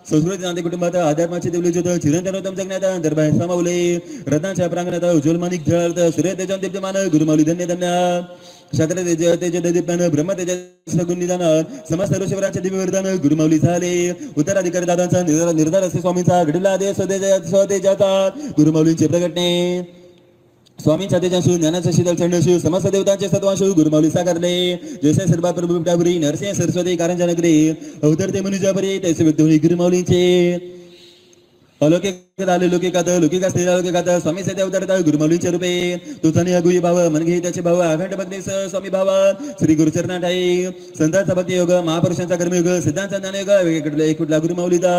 संस्कृती नांदे कुटुंबात आध्यात्माचे देवले ज्योत चिरंतनोत्तम जगण्यात दरबार सामावले रत्नाच्या प्रांगणात उज्ज्वल मानिक झळाळत सूर्य तेजन दीप्यमान गुरुमाऊली धन्य धन्य क्षत्र तेज दीपन ब्रह्म तेज गुणनिदान समस्त ऋषीवरांचे दिव्यवरदान गुरुमाऊली झाले उत्तराधिकारी दादांचा निर्धार असे स्वामींचा घडला दे स्वतेजाचा गुरुमाऊलींचे प्रगटणे स्वामींच्या तेजांशू ज्ञानाचा शीतल चढणशू समस्त देवतांचे सत्वांशू गुरुमाऊली साकारले जैसे सर्वात प्रभू विटापुरी नरसिंह सरस्वती कारंजा नगरी अवतरते मनुजापरी तैसे व्यक्त होई गुरुमाऊलींचे अलौकिक आले लौकिकात लौकिक असलेल्या लौकिकात स्वामी सध्या अवतरतात गुरुमाऊलींचे रूपे तुझाने अगुई भाव मनघे त्याचे भाव अखंड भक्ती स्वामी भाव श्री गुरुचरणाठाई संतांचा भक्ती योग महापुरुषांचा कर्मयोग सिद्धांचा ज्ञानयोग एक कुठला गुरुमाऊलीचा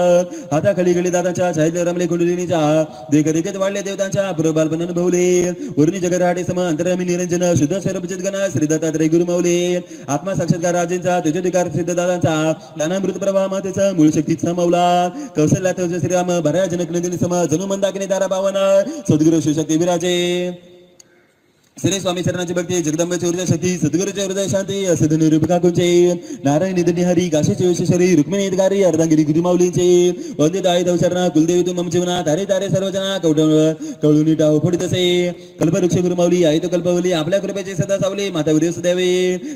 हाता खाली गेले दादांच्या छायेतले रमले कुंडलिनीच्या देखरेखेत वाढले देवतांच्या पूर्वबालपण अनुभवले वरुणी जगराटे सम अंतरामी निरंजन शुद्ध स्वरूपचित गण श्री दत्तात्रय गुरुमाऊली आत्मा साक्षात्कार राजेंचा तेजोधिकार सिद्ध दादांचा ज्ञानामृत प्रवाह मातेचा मूळ शक्तीत समावला कौशल्यात श्रीराम भरा जनक नंदिनी सम जनु मंदाकिनी दारा पावन सद्गुरु शिवशक्ती विराजे श्री स्वामी चरणाची भक्ती जगदंबेची ऊर्जा शक्ती सद्गुरूचे हृदय शांती असे धनुरूप काकूंचे नारायण निधनी हरी काशीचे विश्वेश्वरी रुक्मिणी हितकारी अर्धांगिरी गुरुमाऊलींचे वंदित आई दौचरणा कुलदेवी तू मम जीवना तारे तारे सर्वजना कवळुनी टाव फोडित असे कल्पवृक्ष गुरुमाऊली आई तो कल्पवली आपल्या कृपेचे सदा सावली माता वीर्य सुदैवे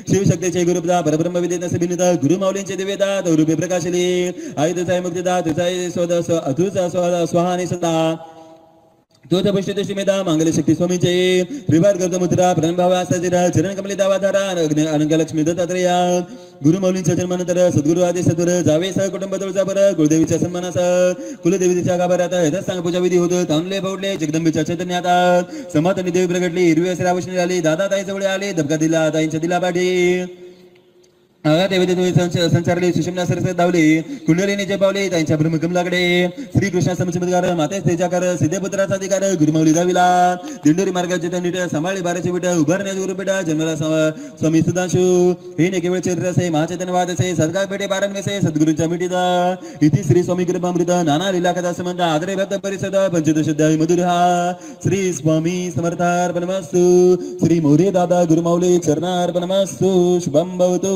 शिवशक्तीचे गुरुपदा परब्रह्म विद्येत नसे भिन्नता गुरुमाऊलींचे दिव्यता तौरूपे प्रकाशले आई तुझा मुक्तिदा तुझा स्वाहा आणि सदा तोच पश्चित मेधा मांगल्य शक्ती स्वामीचे त्रिवार गर्दमुद्रा प्रणभाव आसाजिरा चरण कमली दावाधारा अनंगलक्ष्मी दत्तात्रया गुरुमाऊलींच्या जन्मानंतर सद्गुरु आदी सद्गुर जावे सह कुटुंब तुळजापर कुलदेवीच्या सन्मानासह कुलदेवीच्या गाभाऱ्यात यथास्थान पूजा विधी होत तांदले पौडले जगदंबेच्या चैतन्यात समातनी देवी प्रगटली हिरवी असे रावशनी आली दादा ताई जवळ आले धबका दिला ताईंच्या दिला पाठी देवी संचारले सुषमना सरस्वती धावले कुंडलिनीचे पावले त्यांच्या ब्रह्मकमलाकडे श्रीकृष्ण समचमत्कार माते तेजाकार सिद्धपुत्राचा अधिकार गुरुमाऊली दाविला दिंडोरी मार्गाचे नीट सांभाळले बाराचे विटा उभारण्याचे गुरुपेटा जन्मला स्वामी सुधांशू हे ने केवळ चरित्र असे महाचैतन्यवाद असे सदकाळ पेटे बारण असे सद्गुरूंच्या मिठीचा इति श्री स्वामी कृपामृत नाना लीला कथा संबंध आदरे भक्त परिषद पंचदशाध्याय मधुरहा श्री स्वामी समर्थार्पणमस्तु श्री मोरे दादा गुरुमाऊली चरणार्पणमस्तु शुभम भवतु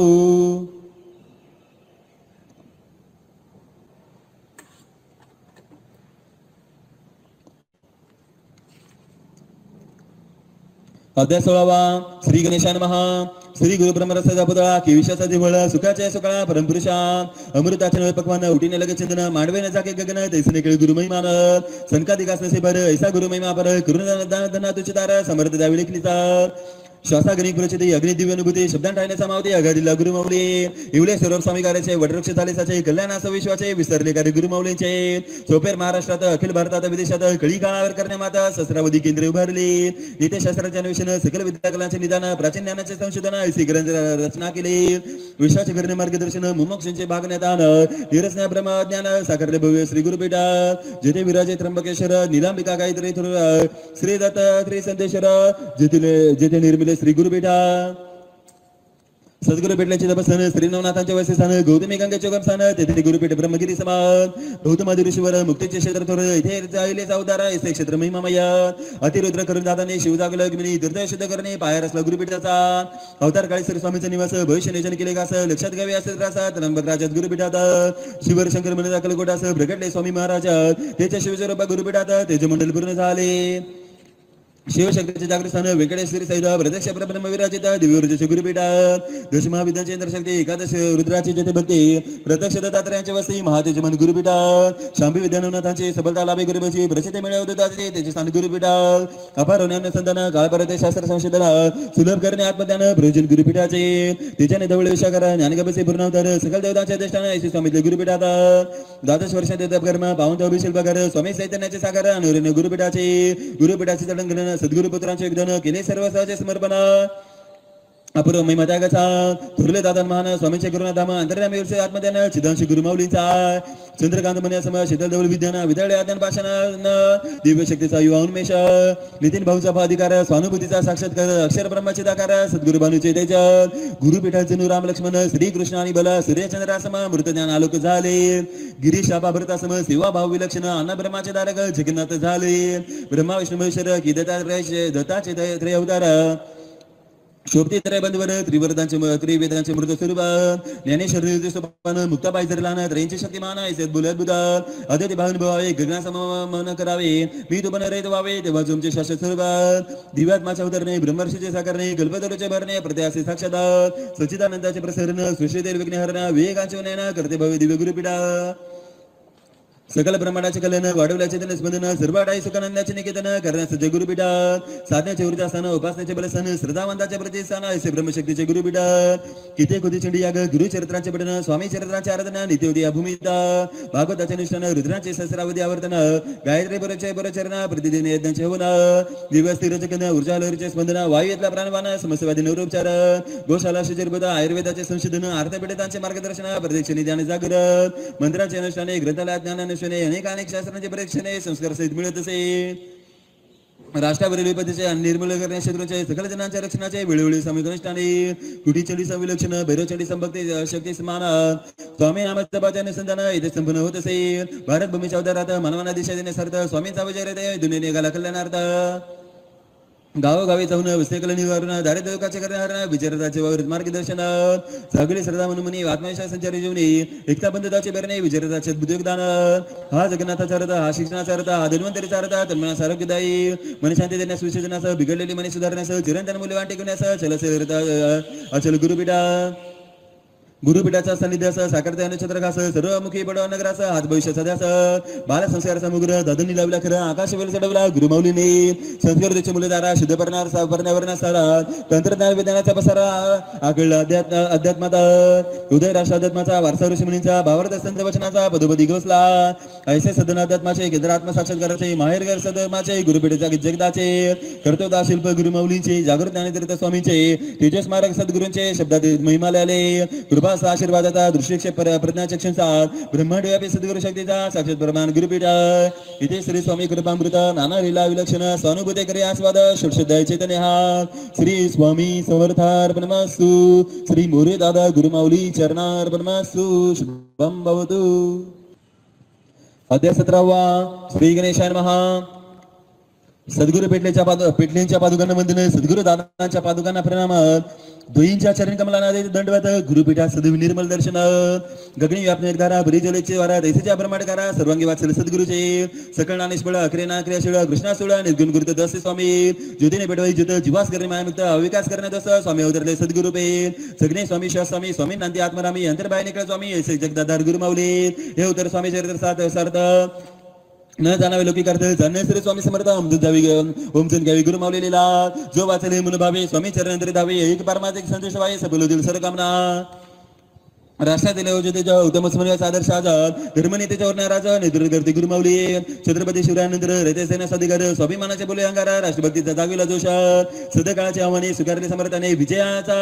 अध्याय 16 श्री गणेशाय नमः श्री गुरु ब्रह्मरसाचा पुतळा की विश्वासा दिवळ सुखाच्या सुकाळा परमपुरुषा अमृताचे पक्वान उठीने लगे चंदन मांडवे जाके गगन तैसने केळ गुरु महिमान संकादिकास नसे बर ऐसा गुरु महिमा पर करुणा दान धना तुझे तार समर्थ द्यावी लिखलीचा श्वासा गणिक प्रचिती अग्नि दिव्य अनुभूती शब्दांत ठाण्याचा मावती अगाधीला गुरुमाऊली इवले सर्व स्वामी कार्याचे वटवृक्ष झालेसाचे कल्याणाचा विश्वाचे विसरले कार्य गुरुमाऊलींचे सोपेर महाराष्ट्रात अखिल भारतात विदेशात कळी काळावर करण्यामाता सहस्रावधी केंद्रे उभारली नीतिशास्त्राचे अन्वेषण सकल विद्याकलांचे निदान प्राचीन ज्ञानाचे संशोधन ऐसी ग्रंथ रचना केली विश्वाचे करणे मार्गदर्शन मुमुक्षांचे भागण्यात आण निरसना ब्रह्मज्ञान साकारले भव्य श्री गुरुपीठा जेथे विराजे त्र्यंबकेश्वर निलांबिका गायत्री श्री दत्त श्री संतेश्वर जेथे निर्मिले श्री गुरुपीठा सद्गुरु पेटल्याचे तपस्थान श्री नवनाथांचे वसस्थान गौतमी गंगेचे उगमस्थान तेथे गुरुपीठ ब्रह्मगिरी समान गौतम ऋषीवर मुक्तीचे क्षेत्र थोर इथे जाईले चौदारा ऐसे क्षेत्र महिमामय अतिरुद्र करून दादाने शिवजागल अग्नी तीर्थ शुद्ध करणे पाया रचला गुरुपीठाचा अवतार काळी श्री स्वामीचा निवास भविष्य नियोजन केले कास लक्षात घ्यावे असे त्रासात त्र्यंबक राजात गुरुपीठात शिवर शंकर मन कलकोटास प्रगटले स्वामी महाराज त्याच्या शिवस्वरूपा गुरुपीठात तेज मंडल पूर्ण झाले शिवशक्तीचे जागृत स्थान व्यंकटेश्वरी सहित प्रत्यक्ष परब्रह्म विराजित दिव्यऊर्जेचे गुरुपीठात दश महाविद्यांचे इंद्रशक्ती एकादश रुद्राची जेथे भक्ती प्रत्यक्ष दत्तात्रयांचे वस्ती महातेज मन गुरुपीठात शांभी विद्यानवनाथांची सबलता लाभे गुरुपीची प्रसिद्धी मिळव दत्ताचे त्याचे स्थान गुरुपीठात अपार ज्ञानसंधान काळपरते शास्त्र संशोधन सुलभ करणे आत्मज्ञान प्रयोजन गुरुपीठाचे त्याच्याने धवळ विशाकर ज्ञानगभसे पूर्णावतार सकल देवतांचे अधिष्ठान ऐसे स्वामीतले गुरुपीठात द्वादश वर्ष देवकर्म पावन अभिषेक स्वामी चैतन्याचे सागर अनुरण गुरुपीठाचे गुरुपीठाचे तडंगण सद्गुरु पुत्रांचे योगदान केले सर्व सहज समर्पण अपूर्व महिमा त्यागाचा थोरले दादा महान स्वामीचे गुरुनाधाम अंतर्यामी वर्ष आत्मध्यान चिदांशी गुरुमाऊलींचा चंद्रकांत मन्या सम शीतल देवळ विद्यान विद्यालय आज्ञान भाषण दिव्य शक्तीचा युवा उन्मेष नितीन भाऊचा अधिकार स्वानुभूतीचा साक्षात्कार अक्षर ब्रह्माचे दाकार सद्गुरु भानुचे तेज गुरुपीठाचे राम लक्ष्मण श्रीकृष्ण आणि बला सूर्यचंद्रासम मृत ज्ञान आलोक झाले गिरीश भरतासम सेवा भाव विलक्षण अन्न ब्रह्माचे दारक जगन्नाथ झाले ब्रह्मा विष्णू महेश्वर की दत्ताचे त्रय अवतार शोभते त्रय बंधवर त्रिवरदांचे त्रिवेदांचे मृत स्वरूप ज्ञानेश्वर सोपान मुक्ताबाई जरलान त्रयींचे शक्तिमान ऐसे बोलत बुधा अद्वैत भावन भावे गगनासम करावे मी तो रहित व्हावे तेव्हा तुमचे शाश्वत स्वरूप दिव्यात्माच्या उतरणे ब्रह्मर्षीचे साकारणे कल्पतरूचे भरणे प्रत्यासे साक्षात सच्चिदानंदाचे प्रसरण सृष्टीतील विघ्नहरण विवेकांचे उन्नयन करते भव्य दिव्य गुरुपीठा सकल ब्रह्मांडाचे कल्याण वाढवल्याचे त्याने स्पंदन सर्वाडाई सुखानंदाचे निकेतन करण्यास जय गुरुपीठात साधण्याचे ऊर्जा स्थान उपासनेचे बलस्थान श्रद्धावंताचे प्रतिष्ठान ऐसे ब्रह्मशक्तीचे गुरुपीठात किती खुदी चंडी याग गुरुचरित्रांचे पठन स्वामी चरित्रांचे आराधना नित्योदी भूमिता भागवताचे अनुष्ठान रुद्रांचे सहस्रावधी आवर्तन गायत्री परचरण प्रतिदिन यज्ञांचे हवन दिवस तिरचकन ऊर्जा लहरीचे स्पंदन वायूतला प्राणवान समस्यवादी नवरोपचार गोशाला शिजरबुध आयुर्वेदाचे संशोधन अर्थपीडितांचे मार्गदर्शन प्रदक्षिणी ध्यान जागृत मंत्रांचे अनुष्ठाने ग्रंथालयात ज्ञान अनेक शास्त्रांचे परीक्षणे संस्कार सहित मिळत असे राष्ट्रावरील विपत्तीचे आणि निर्मूलन करणे शत्रूंचे सकल जनांच्या रक्षणाचे वेळोवेळी समीकनिष्ठाने कुटी चंडी संविलक्षण भैरवचंडी संभक्ती शक्ती समान स्वामी नामाच्या बाच्या अनुसंधान इथे संपन्न होत असे भारत भूमीच्या उदारात मानवांना दिशा देण्यासार्थ स्वामींचा विजय रहते दुनिया निघाला कल्याणार्थ गावोगावी जाऊन वस्तेकल निवारण दारिद्र्याचे करणारा विचारताचे मार्गदर्शन सगळे श्रद्धा मनमुनी आत्मविश्वास संचारी जीवनी एकता बंधताचे बेरणे विचारताचे बुद्धियोगदान हा जगन्नाथाचा अर्थ हा शिक्षणाचा अर्थ हा धन्वंतरीचा अर्थ तन्मनास आरोग्यदायी मनशांती देण्यास विसर्जनास बिघडलेली मनी सुधारण्यास चिरंतन मूल्यवान टिकवण्यास अचल गुरुपीठा गुरुपीठाचा सान्निध्यास साकारते अनुछत्रकास सर्वमुखी पडवा नगरास हात भविष्याचा ध्यास बाल संस्काराचा मुग्र दादनी लावला खरं आकाश वेळ चढवला गुरुमाऊलीने संस्कृतीचे मूलधारा शुद्ध पर्यावरणासारा तंत्रज्ञान विज्ञानाचा पसारा आकळला अध्यात्माचा उदय राष्ट्र अध्यात्माचा वारसा ऋषी मुनींचा भावार्थ संत वचनाचा पदोपदी घोसला ऐसे सदन अध्यात्माचे केंद्र आत्मसाक्षात्काराचे माहेरघर सदमाचे गुरुपीठाच्या जगदाचे कर्तव्यदा शिल्प गुरुमाऊलींचे जागृत ज्ञानेतीर्थ स्वामींचे तेजस स्मारक सद्गुरूंचे शब्दात महिमालयाले कृपा आशीर्वादाचा दृष्टिक्षेप प्रज्ञाचक्षणचा ब्रह्मांड व्यापी सद्गुरु शक्तीचा साक्षात प्रमाण गुरुपीठ इथे श्री स्वामी कृपामृत नाना लीला विलक्षण स्वानुभूते करे आस्वाद शुद्धय चैतन्य हा श्री स्वामी समर्थार्पणमस्तु श्री मोरे दादा गुरुमाऊली चरणार्पणमस्तु शुभम भवतु अध्याय 17 श्री गणेशाय नमः सद्गुरु पेटलेंच्या पादुकांना वंदन सद्गुरु दादांच्या पादुकांना प्रणाम दोईंच्या चरण कमलाना दंडवत गुरुपीठात सदैव निर्मल दर्शन गगनी व्यापने धारा बरी जलेचे वारा दैसेच्या ब्रह्मांडकारा सर्वांगी वाचल सद्गुरुचे सकळ निष्फळ अक्रेना क्रियाशीळ कृष्णा सोळ निर्गुण गुरुत दस स्वामी ज्योतीने पेटवाई ज्योत जीवास करणे मायामुक्त अविकास करणे दस स्वामी अवतरले सद्गुरुपे सगळे स्वामी स्वामी स्वामी नांदी आत्मरामी अंतर्बाय निकळ स्वामी ऐसे जगदाधार गुरुमाऊली हे उतर स्वामी चरित्र सात सार्थ न जाणावे लोकी करत जाणे श्री स्वामी समर्थ अमृत जावी ओमचंद घ्यावी गुरु माऊली लिला जो वाचले मन भावे स्वामी चरण धावे एक परमात्मिक संदेश वाये सबलोदील सरकामना राष्ट्रातील अयोध्येच्या उत्तम स्मरणीय आदर्श आजाद धर्मनेतेच्या वर्ण राजा नेतृत्व गुरुमावली छत्रपती शिवरायांनंतर रयतेसेना अधिकार स्वाभिमानाचे बोले अंगारा राष्ट्रभक्तीचा जागविला जोश सदकाळाचे आव्हाने स्वीकारले समर्थाने विजयाचा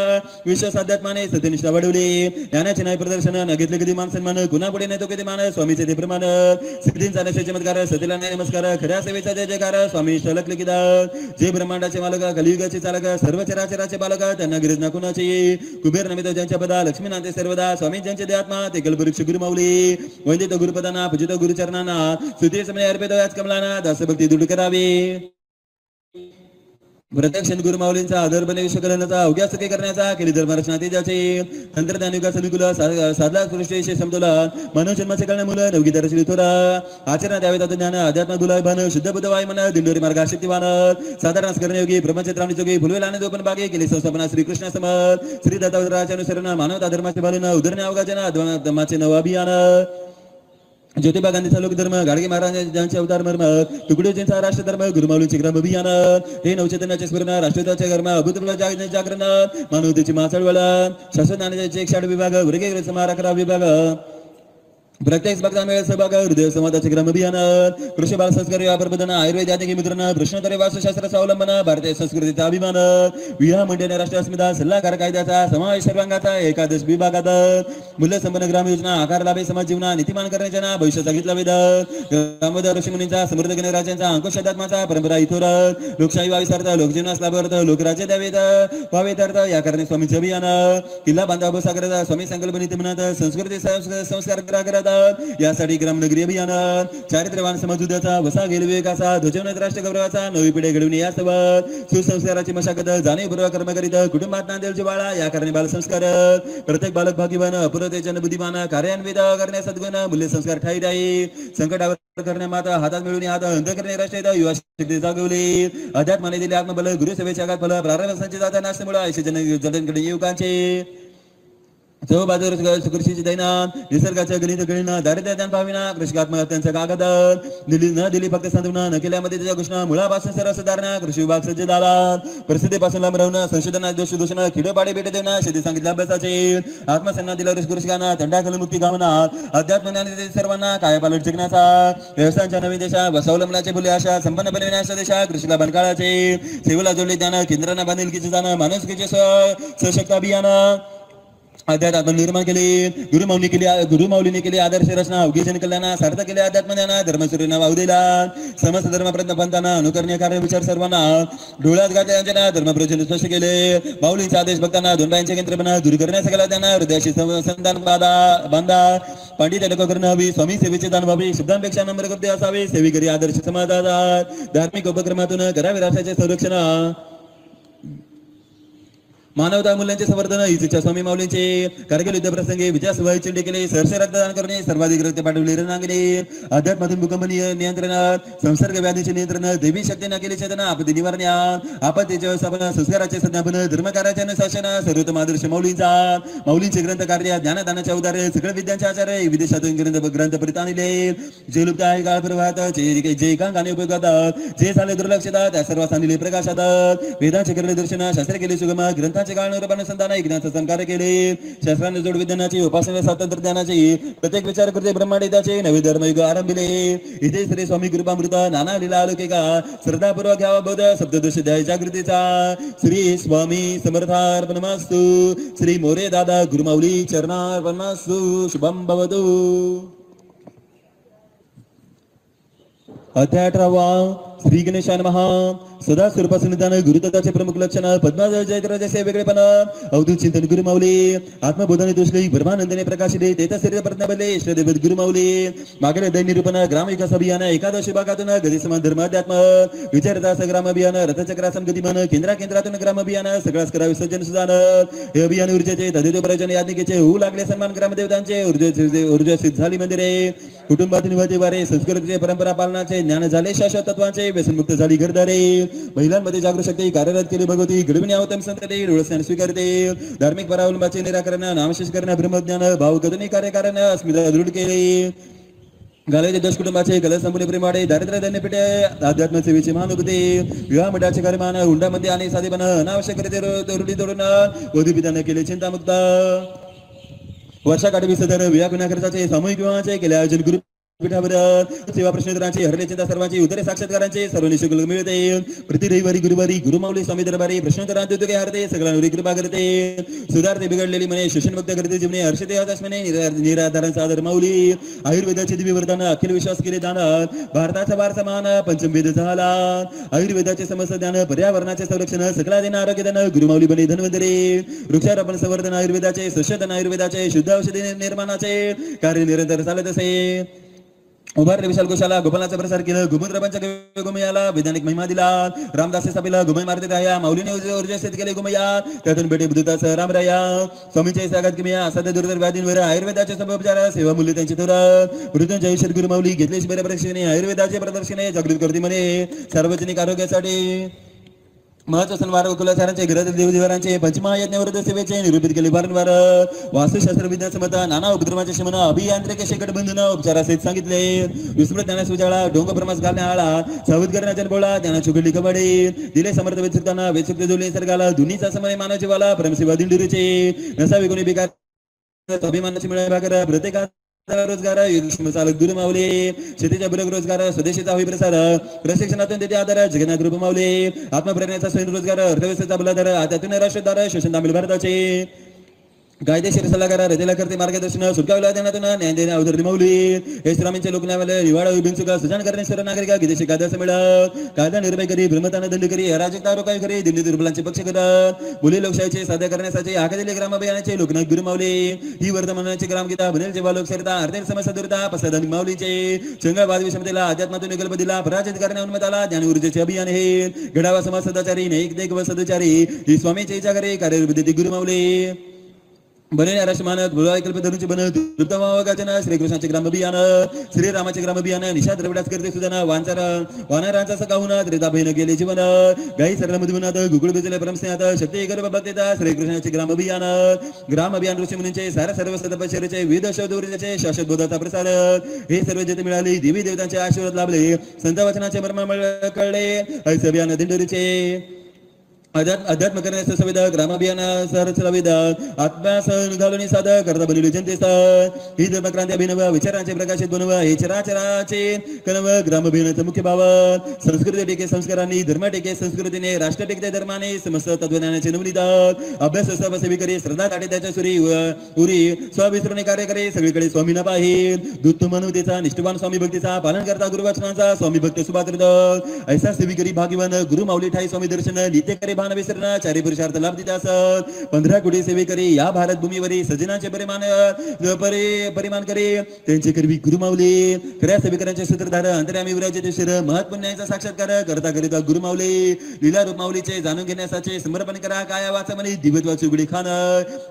विश्वास अध्यात्माने सत्यनिष्ठा वाढवली ज्ञानाचे न्याय प्रदर्शन न घेतले कधी मान सन्मान गुन्हा पुढे नाही तो कधी मान स्वामीचे ते प्रमाण सिद्धींचा नशे चमत्कार सतीला नमस्कार खऱ्या सेवेचा जय जयकार स्वामी शलक लिखित जे ब्रह्मांडाचे मालक कलियुगाचे चालक सर्व चराचराचे बालक त्यांना गिरज ना कुणाची कुबेर नमित ज्यांच्या पदा लक्ष्मी नांते सर्वदा स्वामी ज्यांचे देहात्मा ते कल्पवृक्ष गुरुमाऊली वंदित गुरुपदाना पूजित गुरुचरणांना स्तुती समय अर्पित याच कमलाना दासभक्ती दृढ करावी प्रत्यक्ष गुरुमाऊलींचा आदरपणे विश्व करण्याचा अवघ्या सुखी करण्याचा केली धर्मरचना तेजाचे तंत्रज्ञान युगास अनुकूल साधला सृष्टीशी समतोलन मानव जन्माचे कळणे मुलं नवगी दर्शनी थोरा आचरणात यावे तत्व ज्ञान अध्यात्म दुलाभान शुद्ध बुद्ध वाय मन दिंडोरी मार्ग शक्तिवान साधारण करण्यायोगी प्रपंचत्रावणी जोगी फुलवेल आनंद ओपन बागे केली संस्थापना श्रीकृष्ण समर्थ श्री दत्तावताराच्या अनुसरण मानवता धर्माचे पालन उदरणे अवघाजना धर्माचे नव अभियान ज्योतिबा गांधीचा लोकधर्म गाडगे महाराजांचे अवतार मर्म तुकडोजींचा राष्ट्रधर्म गुरुमाऊलींचे ग्राम अभियान हे नवचैतन्याचे स्मरण राष्ट्रहिताचे कर्म अभूतपूर्व जागरण मानवतेची माचळवळ शास्त्रज्ञानाचे 108 विभाग वर्गीय समार 11 विभाग प्रत्येक भक्तांमेळ सहभाग हृदय समाजाचे ग्राम अभियान कृषी बाल संस्कार व्यापार आयुर्वेद आदी मुद्रण प्रश्नोत्तरे वास्तुशास्त्र स्वावलंबन भारतीय संस्कृतीचा अभिमान विवाह मंडळ राष्ट्रीय अस्मिता सल्लागार कायद्याचा समावेश सर्वांगाचा एकादश विभागात मूल्य संपन्न ग्राम योजना आकार लाभे समाज जीवना नीतिमान करण्याच्या भविष्य सांगितला वेद ग्रामोदय ऋषीमुनींचा समृद्ध गणराज्यांचा अंकुश अध्यात्माचा परंपरा इथोरत लोकशाही वाविसार्थ लोकजीवनास लाभार्थ लोकराज्य द्यावेत व्हावेत या कारणे स्वामींचे अभियान किल्ला बांधा बसागरता स्वामी संकल्प नीती म्हणत संस्कृती संस्कार करत यासाठी ग्रामनगरी अभियान चारित्र्यवान समाज उद्याचा वसा गेल विवेकाचा ध्वजवनात राष्ट्र गौरवाचा नवी पिढी घडवून यासोबत सुसंस्काराची मशागत जाणीवपूर्वक कर्म करीत कुटुंबात नांदेल जिव्हाळा या कारणे बालसंस्कार प्रत्येक बालक भाग्यवान अपूर्वतेजन बुद्धिमान कार्यान्वित करण्यास सद्गुण मूल्य संस्कार ठाई राही संकटावर करण्या माता हातात मिळून हात अंत करणे राष्ट्रीय युवा शक्ती जागवली अध्यात्माने दिले आत्मबल गुरुसेवेच्या आघात फल प्रारंभ संचित जाता नाशमुळे ऐशी जनकडे युवकांचे कृषीची दैना निसर्गाच्या गणित गणना दारिद्र्य ज्ञान भाविना कृषी आत्महत्यांचा कागद दिली फक्त सांत्वना न केल्यामध्ये त्याच्या घोषणा मुळापासून सर्व सुधारणा कृषी विभाग सज्ज झाला प्रसिद्धीपासून लांब राहणं संशोधना दोष दूषण खिडोपाडे भेट देणं शेती सांगितलं अभ्यासाचे आत्मसन्ना दिला कृषिकांना थंडाखल मुक्ती गावना अध्यात्म ज्ञान सर्वांना कायापालट जगण्याचा व्यवसायांच्या नवीन देशा स्वावलंबनाचे बोले आशा संपन्न बनविण्याच्या देशा कृषीला बनकाळाचे सेवेला जोडले ज्ञान केंद्रांना बांधिलकीचे जाणं माणुसकीचे सशक्त अभियान अध्यात्म निर्माण केले गुरुमाऊलीने केली आदर्श रचना उगी जनकल्याणा सार्थ केले अध्यात्म ज्ञान धर्मसूर्यना वाहू दिला समस्त धर्म प्रयत्न पंथांना अनुकरणीय कार्य विचार सर्वांना डोळ्यात घातले यांच्या धर्म प्रयोजन स्पष्ट केले माऊलींचे आदेश भक्तांना दोन बायांचे केंद्रपणा दूर करण्याचा केला त्यांना हृदयाशी संधान बांधा पांडित्य लोक करणं हवी स्वामी सेवेचे दान व्हावे शब्दांपेक्षा नम्र करते असावे सेवेकरी आदर्श समाजात धार्मिक उपक्रमातून करावे राष्ट्राचे संरक्षण मानवता मूल्यांचे संवर्धन हीच इच्छा स्वामी माऊलींचे कारगिल युद्ध प्रसंगी विजयासह चिंडे केले सरसे रक्तदान करणे सर्वाधिक रक्त पाठवले रणांगणे अध्यात्मातून भूकंप नियंत्रणात संसर्ग व्याधीचे नियंत्रण देवी शक्तीने केले चेतना आपत्ती निवारण आपत्तीचे व्यवस्थापन संस्काराचे संज्ञापन धर्मकार्याचे अनुशासन सर्वोत्तम आदर्श माऊलींचे ग्रंथ कार्य ज्ञानदानाच्या उदारे सकळ विद्यांचे आचार्य विदेशातून ग्रंथ परित आणले जे लुप्त आहे काळ प्रवाहात जे एकांकाने उपयोगात जे झाले दुर्लक्षितात त्या सर्व सांगितले प्रकाशात वेदांचे करणे दर्शन शास्त्र केले सुगम ग्रंथ काळानुरूपानुसंधान यज्ञाचा संकार केले शास्त्राने जोड विज्ञानाची उपासना तंत्रज्ञानाची प्रत्येक विचार करते ब्रह्मांडाचे नवे धर्मयुग आरंभिले इथे श्री स्वामी कृपामृत नाना लीला अलौकिका श्रद्धापूर्वक घ्यावा बोध सप्तदश ध्याय जागृतीचा श्री स्वामी समर्थार्पणमस्तु श्री मोरे दादा गुरुमाऊली चरणार्पणमस्तु शुभम भवतु अध्याय 18 श्री गणेशाय नमः सदा स्वरूपासून निदान गुरुतत्वाचे प्रमुख लक्षण पद्माज जयद्राजाचे वेगळेपण अवधूत चिंतन गुरुमाऊली आत्मबोधने दोषली ब्रह्मानंदने प्रकाशिले तेता शरीर प्रज्ञाबले इष्टदेवत गुरुमाऊली मागेले दै निरूपण ग्राम विकास अभियान एकादश विभागातून गदी समान धर्म अध्यात्म विचारदास ग्राम अभियान रथचक्रासन गतिमान केंद्रातून ग्राम अभियान सगळ्याच करा विसर्जन सुधान हे अभियान ऊर्जेचे तदेतो प्रयोजन याज्ञिकेचे होऊ लागले सन्मान ग्रामदेवतांचे ऊर्जा सिद्ध झाली मंदिरे कुटुंबातील निवासी वारे संस्कृतीचे परंपरा पालनाचे ज्ञान झाले शाश्वत तत्वांचे व्यसनमुक्त झाली घरदारे महिलांमध्ये जागृत शक्ती कार्यरत केली भगवती घडविणे अवतम संतते डोळस्नान स्वीकारते धार्मिक परावलंबाचे निराकरण नामशेष करणे ब्रह्मज्ञान भावगतनी कार्यकारण अस्मिता दृढ केले घालायचे दश कुटुंबाचे कलश संपूर्ण प्रेमाडे दारिद्र्य दैन्य पेटे अध्यात्म सेवेचे महानुभूती विवाह मंडळाचे कार्यमान हुंडामध्ये आणि साधेपण अनावश्यक रूढी तोडून वधू पित्याने केले चिंतामुक्त वर्षाकाठी विसर्जन व्याकुना खर्चाचे सामूहिक विवाहाचे केले आयोजन गुरु पीठावर सेवा प्रश्नोत्तरांची हरले चिंता सर्वांची उत्तरे साक्षात्कारांचे सर्व निशुल्क मिळते. प्रति रविवारी गुरुवारी गुरुमाऊली स्वामी दरबारी प्रश्नोत्तरांचे उद्योगे हरते सगळ्यांवर कृपा करते. सुधारते बिघडलेली मने शोषणमुक्त करते जीवने हर्षते आत्मने निराधारांचा आदर माऊली. आयुर्वेदाचे दिव्य वरदान अखिल विश्वास केले दान भारताचा वारसा मान पंचमवेद झाला. आयुर्वेदाचे समस्त ज्ञान पर्यावरणाचे संरक्षण सकला देण आरोग्य दान गुरुमाऊली बने धन्वंतरी. वृक्षारोपण संवर्धन आयुर्वेदाचे संशोधन आयुर्वेदाचे शुद्ध औषधी निर्माणाचे कार्य निरंतर चालत असे. उभारले विशाल गोशाला गोपालाचा प्रसार केला. गोमूत्रपंच गोमयाला वैज्ञानिक महिमा दिला. रामदास सापीला गोमय मारते राया माऊलीने ऊर्जा शेत केले गोमया त्यातून बेटे बुद्धतास रामराया स्वामीचे स्वागत किमया असाध्य दुर्धर व्याधींवर आयुर्वेदाचे सर्वोपचार सेवा मूल्य त्यांचे थोर मृत्यूंजय श्री गुरुमाऊली घेतले शिबिर परीक्षेने आयुर्वेदाचे प्रदर्शने जागृत करते म्हणे. सार्वजनिक आरोग्यासाठी महत्व सणवार कुलाचारांचे घरातील देवदेवारांचे पंचमहायज्ञ सेवेचे निरूपित केले. वारंवार वास्तुशास्त्र विज्ञान समत नाना उपद्रवाचे शमन अभियांत्रिक शेकट बंधन उपचारासहित सांगितले. विस्मृत ज्ञानास उजाळा डोंग प्रमास घालणे आळा सावध करण्याच्या बोळा त्यांना चुकली कबडी दिले समर्थ वेदसुक्तांना वेदसुक्त जोडले सर्गाला दुनीचा समय मानव जीवाला परमसेवा दिंडीचे नसावे कोणी बेकार अभिमानाची मिळावा करा. प्रत्येकात रोजगार चालक गुरुमाऊली शेतीच्या बुरक रोजगार स्वदेशीचा होई प्रसार प्रशिक्षणातून देते आधार जगन्नाथ गुरुमाऊली आत्मप्रेरणेचा स्वयं रोजगार अर्थव्यवस्थेचा बलाधार आत्यातून राष्ट्रधार शोषण तामिळ भारताचे कायदेशीर सल्लागार रजेला करते मार्गदर्शन सुटकावला देण्यातून न्याय देणे अवधर माऊली हे श्रामींचे लोकन्यायालय निवाडा बिनचुका सुजान करणे सर्व नागरिका विदेशी कायदा मिळत कायदा निर्भय करी भ्रमताना दंड करी अराजकता रोखाई करी दिल्ली दुर्बलांचे पक्ष करत मुली लोकशाहीचे साध्य करण्यासाठी आखादिले ग्राम अभियानाचे लोकनायक गुरुमाऊली ही वर्तमानाची ग्रामगीता बनेल जेव्हा लोकसरिता अर्धेल समस्या दुरिता पसदानिक माऊलीचे चंगळवाद विषमतेला अध्यात्मातून निकल्प दिला पराजित करणे उन्मताला ज्ञान ऊर्जेचे अभियान हे घडावा समाज सदाचारी नैक देख व सदाचारी ही स्वामीचे इच्छा करे कार्य गुरुमाऊली बने राष्ट्रमानक कल्प धरूंचे बनत वृत्तमावगाचन श्रीकृष्णाचे ग्राम अभियान श्रीरामाचे ग्राम अभियान निषाद रविदास करते सुजना वानरांचा सकाहून त्रेता बहिण गेले जीवन गाई सरला मधुनाथ गुगुळ बेजले परमस्नेहात शक्ती गर्भ भक्तीता श्रीकृष्णाचे ग्राम अभियान ऋषी मुनींचे सारा सर्व सदपचर्याचे विविध शोधूर्जाचे शाश्वत बोधाचा प्रसार हे सर्व जेथे मिळाले देवी देवतांचे आशीर्वाद लाभले संत वचनाचे मर्म कळले ऐसे अभियान दिंडोरीचे अध्यात्म करण्याचा संवेद ग्रामाभियान सहरसविद आत्म्यास घालून साध करता बनवली जनतेस ही धर्मक्रांती अभिनव विचारांचे प्रकाशित बनव हे चराचराचे कनव ग्रामाभियानाचा मुख्य भाव संस्कृती टेके संस्कारांनी धर्म टेके संस्कृतीने राष्ट्र टेकते धर्माने समस्त तत्वज्ञानाचे नवनीत अभ्यास सेवी करे श्रद्धा ताटे त्याच्या सुरी उरी स्वविसरणे कार्य करे सगळीकडे स्वामीना पाहिजे दूत मानवतेचा निष्ठवान स्वामी भक्तीचा पालन करता गुरुवचनाचा स्वामी भक्त सुपात्र ऐसा सेवी करी भाग्यवान गुरु माऊली ठाई स्वामी दर्शन नित्य करे विसरणा चारी पुरुषार्थ लाभ देत असत 15 कोटी सेवेकरी या भारत भूमीवरील सज्जनांचे परिमान करे त्यांचे करवी गुरुमाऊली खऱ्या सेवेकरांचे सूत्रधार अंतर्यामी विराजित महत्पुण्याचा साक्षात्कार करता करिता गुरुमाऊली लीला रूप माऊलीचे जाणून घेण्यासाठी समर्पण करा काय वाचमनी दिव्यत्वाची उघडी खान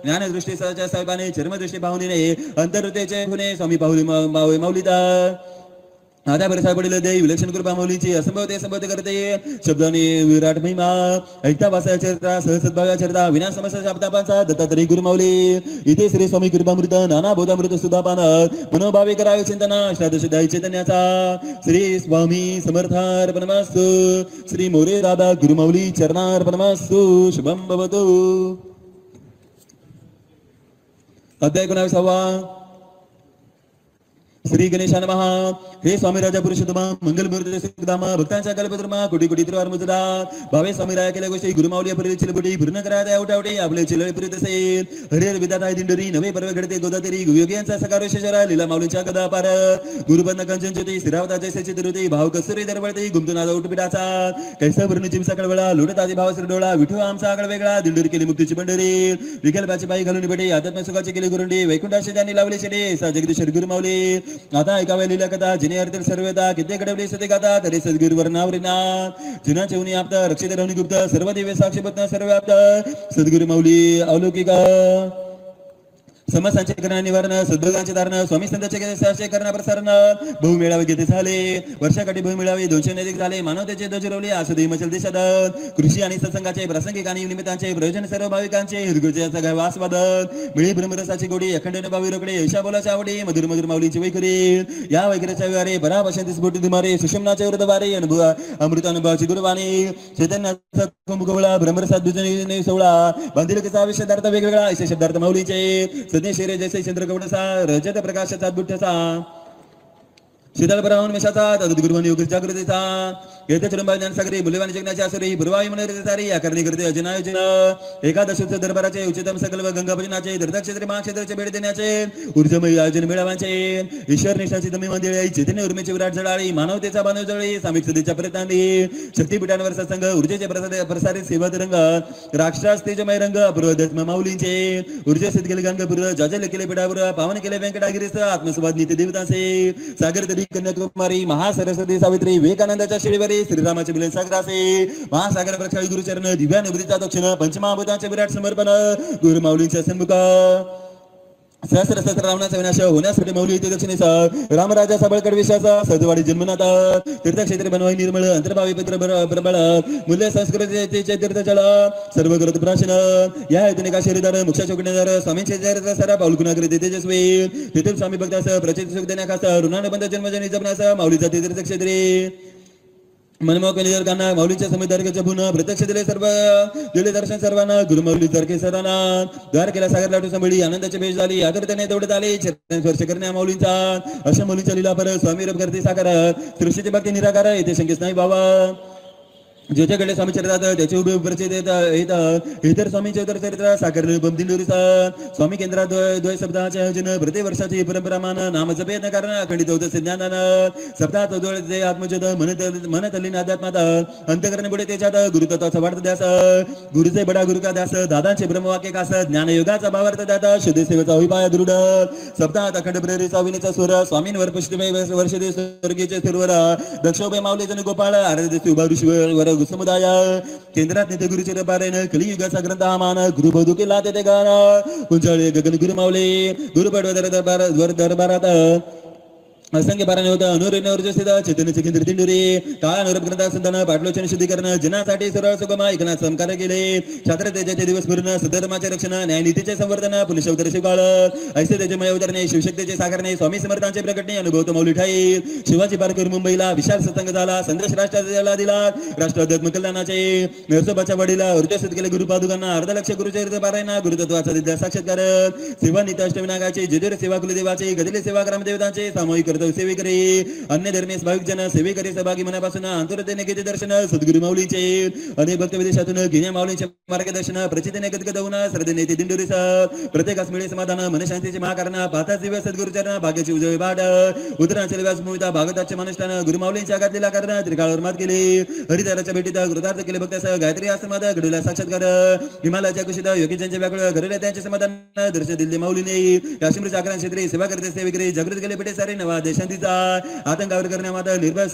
ज्ञान दृष्टी साहेबाने चर्मदृष्टी पाहुणे अंतर्हृदयाचे गुणे स्वामी पाहुली माऊलीदा आधा बरसा पडलेलं देव विलक्षण कृपा माऊलीची असंभवते संभवते करते शब्दाने विराट महिमा ऐकता वाचा चरित्रा सहसद्भाव्या चरित्रा विना समस्या शब्दापांचा दत्तात्रय गुरुमाऊली इथे श्री स्वामी कृपामृत नाना बोधामृत सुधापान मनोभावे करावे चिंतना श्राद्धशुद्धाई चैतन्याचा श्री स्वामी समर्थार्पणमस्तु श्री मोरे दादा गुरुमाऊली चरणार्पणमस्तु शुभम भवतु. अध्याय 19 श्री गणेशा नमः. हे स्वामी राजा पुरुषोत्तमा मंगल मूर्ती सुखधामा भक्तांच्या कल्पद्रुमा कोटी कोटी त्रिवार मुजदा भावे स्वामी राया केल्या गोष्टी गुरुमाऊली अपरित चिलबुटी पूर्ण करायला आवटावटे आपले चिलळे पुरीत असेल हरिहर विधाता दिंडोरी नवे पर्व घडते गोदातेरी योगियांचा सकार विशेषरा लीला माऊलींच्या कदा पार गुरुबंध कंचन ज्योती श्रीरावता जैसे चित्रुती भाव कसुरी दरवळते गुमतुनादा उठपिटाचा कैसा भरून चिमसा कळवळा लोटत आधी भाव श्रीडोळा विठू आमचा आगळ वेगळा दिंडोरी केली मुक्तीची पंढरी विकल्पाची बाई घालून बेटे आध्यात्म सुखाची केली गुरुंडी वैकुंठाशी त्यांनी लावली शेडे सा जगदीश्वर गुरुमाऊली आता ऐकावे लिहिल्या कथा जिने अर्थ सर्वता किती कडवली सते गाता तरी सद्गुरुवर नावरीनाथ जिना चेवणी आप रक्षित रवणी गुप्त सर्व दिव्य साक्षीपत्न सर्व व्याप्त सद्गुरु माऊली अलौकिक समस्यांचे करणं निवारण सद्भोगांचे धारण स्वामी संतांचे करणं प्रसारण बहुमेळावे घेते झाले वर्षाकाठी बहुमेळावे 200 अधिक झाले मानवतेचे ध्वज रोवले आसुदी हिमाचल देशात कृषी आणि सत्संगाचे प्रासंगिक आणि निमित्तांचे प्रयोजन सर्व भाविकांचे हृदयाचा वासवादन मिळी ब्रह्मरसाची गोडी अखंड भावी रोकडे ऐशा बोलाच्या आवडी मधुर मधुर माऊलीची वैखरी या वैखरीच्या विहारे पराभाषांती स्फोटी दुमारे सुषमनाचे वृद्धवारे अनुभव अमृतानुभवाची गुरुवाणी चैतन्याचा मुखवळा ब्रह्मरसात दुजने सोहळा बांधिलकीचा विषयार्थ वेगवेगळा ऐसे शब्दार्थ माऊलीचे सज्ञ जैसे चंद्रगौडसा रजत प्रकाशाचा बुद्धसा शीतल ब्राह्मण मेषाचा तद् गुरुवन योग जागृतीचा येथे चरंबा ज्ञानसागरी मूल्यवान जगण्याची आसुरी भुरवाई मनोरथ सारी आकारणी करते अजनायोजन एकादश उत्सव दरबाराचे उच्चतम सकल व गंगा भजनाचे दर्दक्षेत्री महाक्षेत्राचे भेट देण्याचे ऊर्जमय आयोजन मेळाव्याचे ईश्वर निष्ठाची दमी मंदिरे चैतन्य उर्मेची विराट जळाळी मानवतेचा बांधव जळी सामिक सदेच्या प्रयत्नांनी शक्तीपीठांवर सत्संग ऊर्जेचे प्रसारित सेवा रंग राक्षस तेजमय रंग अपूर्वदत्म माऊलींचे ऊर्जेसित केले गंगपूर जाजल केले पिठापूर पावन केले व्यंकटागिरीस आत्मस्वाद नित्य देवतांचे सागर तरी कन्याकुमारी महासरस्वती सावित्री विवेकानंदाच्या शिळीवरी श्रीरामाचे मिलन सागरासे महासागर प्रक्षाळी गुरुचरण दिव्यानुभूतीचा दक्षिण पंचमहाभूतांचे विराट समर्पण गुरु माऊलींच्या सन्मुख सहस्र सहस्र रावणाचा विनाश होण्यासाठी माऊली येथे दक्षिणेचा रामराजा सबळकड विश्वासा सजवाडी जन्मनाथा तीर्थक्षेत्र बनवाई निर्मळ अंतर्भावी पत्र प्रबळ मूल्य संस्कृतीचे तीर्थजळ सर्व करत प्राचीन या हेतूने का शरीरदार मुक्षा चौकण्यादार स्वामींचे चरित्र सरा पाऊलकुणाकरी तेजस्वी तेथील स्वामी भक्तास प्रचित सुख देण्याखास ऋणानुबंध जन्मजनी जपण्यास माऊलीचा ते तीर्थक्षेत्री मनमोहक निदर्गांना माऊलीच्या समुदार्गाच्या पुन्हा प्रत्यक्ष दिले सर्व दिले दर्शन सर्वांना गुरुमाऊली सारखे सरांना द्वार केला सागर लाटू सांभाळी आनंदाची भेट झाली आदरतेने दौडत आले चरण स्पर्श करण्या माऊलींचा अशा माऊलींचा लीला पर स्वामी रब करते साकार सृष्टीचे भक्ती निराकार येथे शंकेच नाही बाबा ज्याच्याकडे स्वामी चरित्रात त्याचे उभे परिचय येतात इतर स्वामींचे उतर चरित्र साकार दिंडोरीचा स्वामी केंद्रात द्वय सप्ताहाचे आयोजन प्रत्येक वर्षाची परंपरामान नाम जपेन कारण अखंडित होत ज्ञानान सप्ताहात उद्वळते आत्मजोत मन तल्लीन अध्यात्मात अंतकरण पुढे त्याच्यात गुरुतत्वाचा वाढत ध्यास गुरुचे बडा गुरु का ध्यास दादांचे ब्रह्मवाक्य कास ज्ञानयोगाचा भावार्थ दाता शुद्ध सेवेचा होईपाय दृढ सप्ताहात अखंड प्रेरीचा विनीचा स्वर स्वामींवर पुष्टमय वर्षदे स्वर्गीचे स्वर्वर दक्षोभय माऊली जन गोपाळ आराध्य उभा ऋषीवर समुदाय केंद्रात नेते गुरुचर पारायण कलियुगाचा ग्रंथ हा मान गुरुबधू केला ते गाण कुंचाळे गगन गुरु माऊली गुरुपड दरबारात असंख्य पारायण होता अनुरेणवर्जस्थित चैतन्याचे केंद्र दिंडोरी काळा अनुरूप ग्रंथ संतान पाठलोचन शुद्धीकरण जनासाठी सरळ सुगम ऐकण्यात संकार केले छात्र तेजाचे दिवस पूर्ण सधर्माचे रक्षण न्यायनीतीचे संवर्धन पुलिशवतर शिवकाळ ऐसे तेजमय अवतरणे शिवशक्तीचे साकारणे स्वामी समर्थांचे प्रकटणे अनुभवतो मौली ठाई शिवाजी पार्कर मुंबईला विशाल सत्संग झाला संदेश राष्ट्राला दिला राष्ट्र अध्यात्म कल्याणाचे नरसोबाच्या वाडीला ऊर्जस्थित केले गुरुपादुकांना अर्ध लक्ष गुरुचरित्र पारायण गुरुतत्वाचा दिद्या साक्षात्कार सेवा निताष्टविनागाचे जेजुर सेवा कुलदेवाचे गदिले सेवा ग्रामदेवतांचे सामूहिक सेवेकरी अन्य धर्मीय भाविक जन सेवेकरी सहभागी मनापासून अंतरतेने घेते दर्शन सद्गुरु माऊलींचे अनेक भक्त विदेशातून घेण्या माऊलींचे मार्गदर्शन प्रचितीने गदगद होऊन श्रद्धेने ते दिंडोरीस प्रत्येकास मिळे समाधान मनशांतीचे महाकारण पाच दिवस सद्गुरुचरण भाग्याची उजवी बाट उत्तरांचल व्यास भूमिता भागवताचे मानुष्ठान गुरु माऊलींच्या घातलेला कारण त्रिकाळावर मात केली हरिदाराच्या भेटीत कृतार्थ केले भक्तास गायत्री आश्रमात घडूला साक्षात्कार हिमालयाच्या कुशीत योगीजांचे व्याकुळ घडले त्यांचे समाधान दर्शन दिले माऊलीने काश्मीर चाकरां क्षेत्री सेवा करते सेवेकरी जागृत केले पेटे सारे नवा देशांतीचा आतंकावर करण्यात निर्भय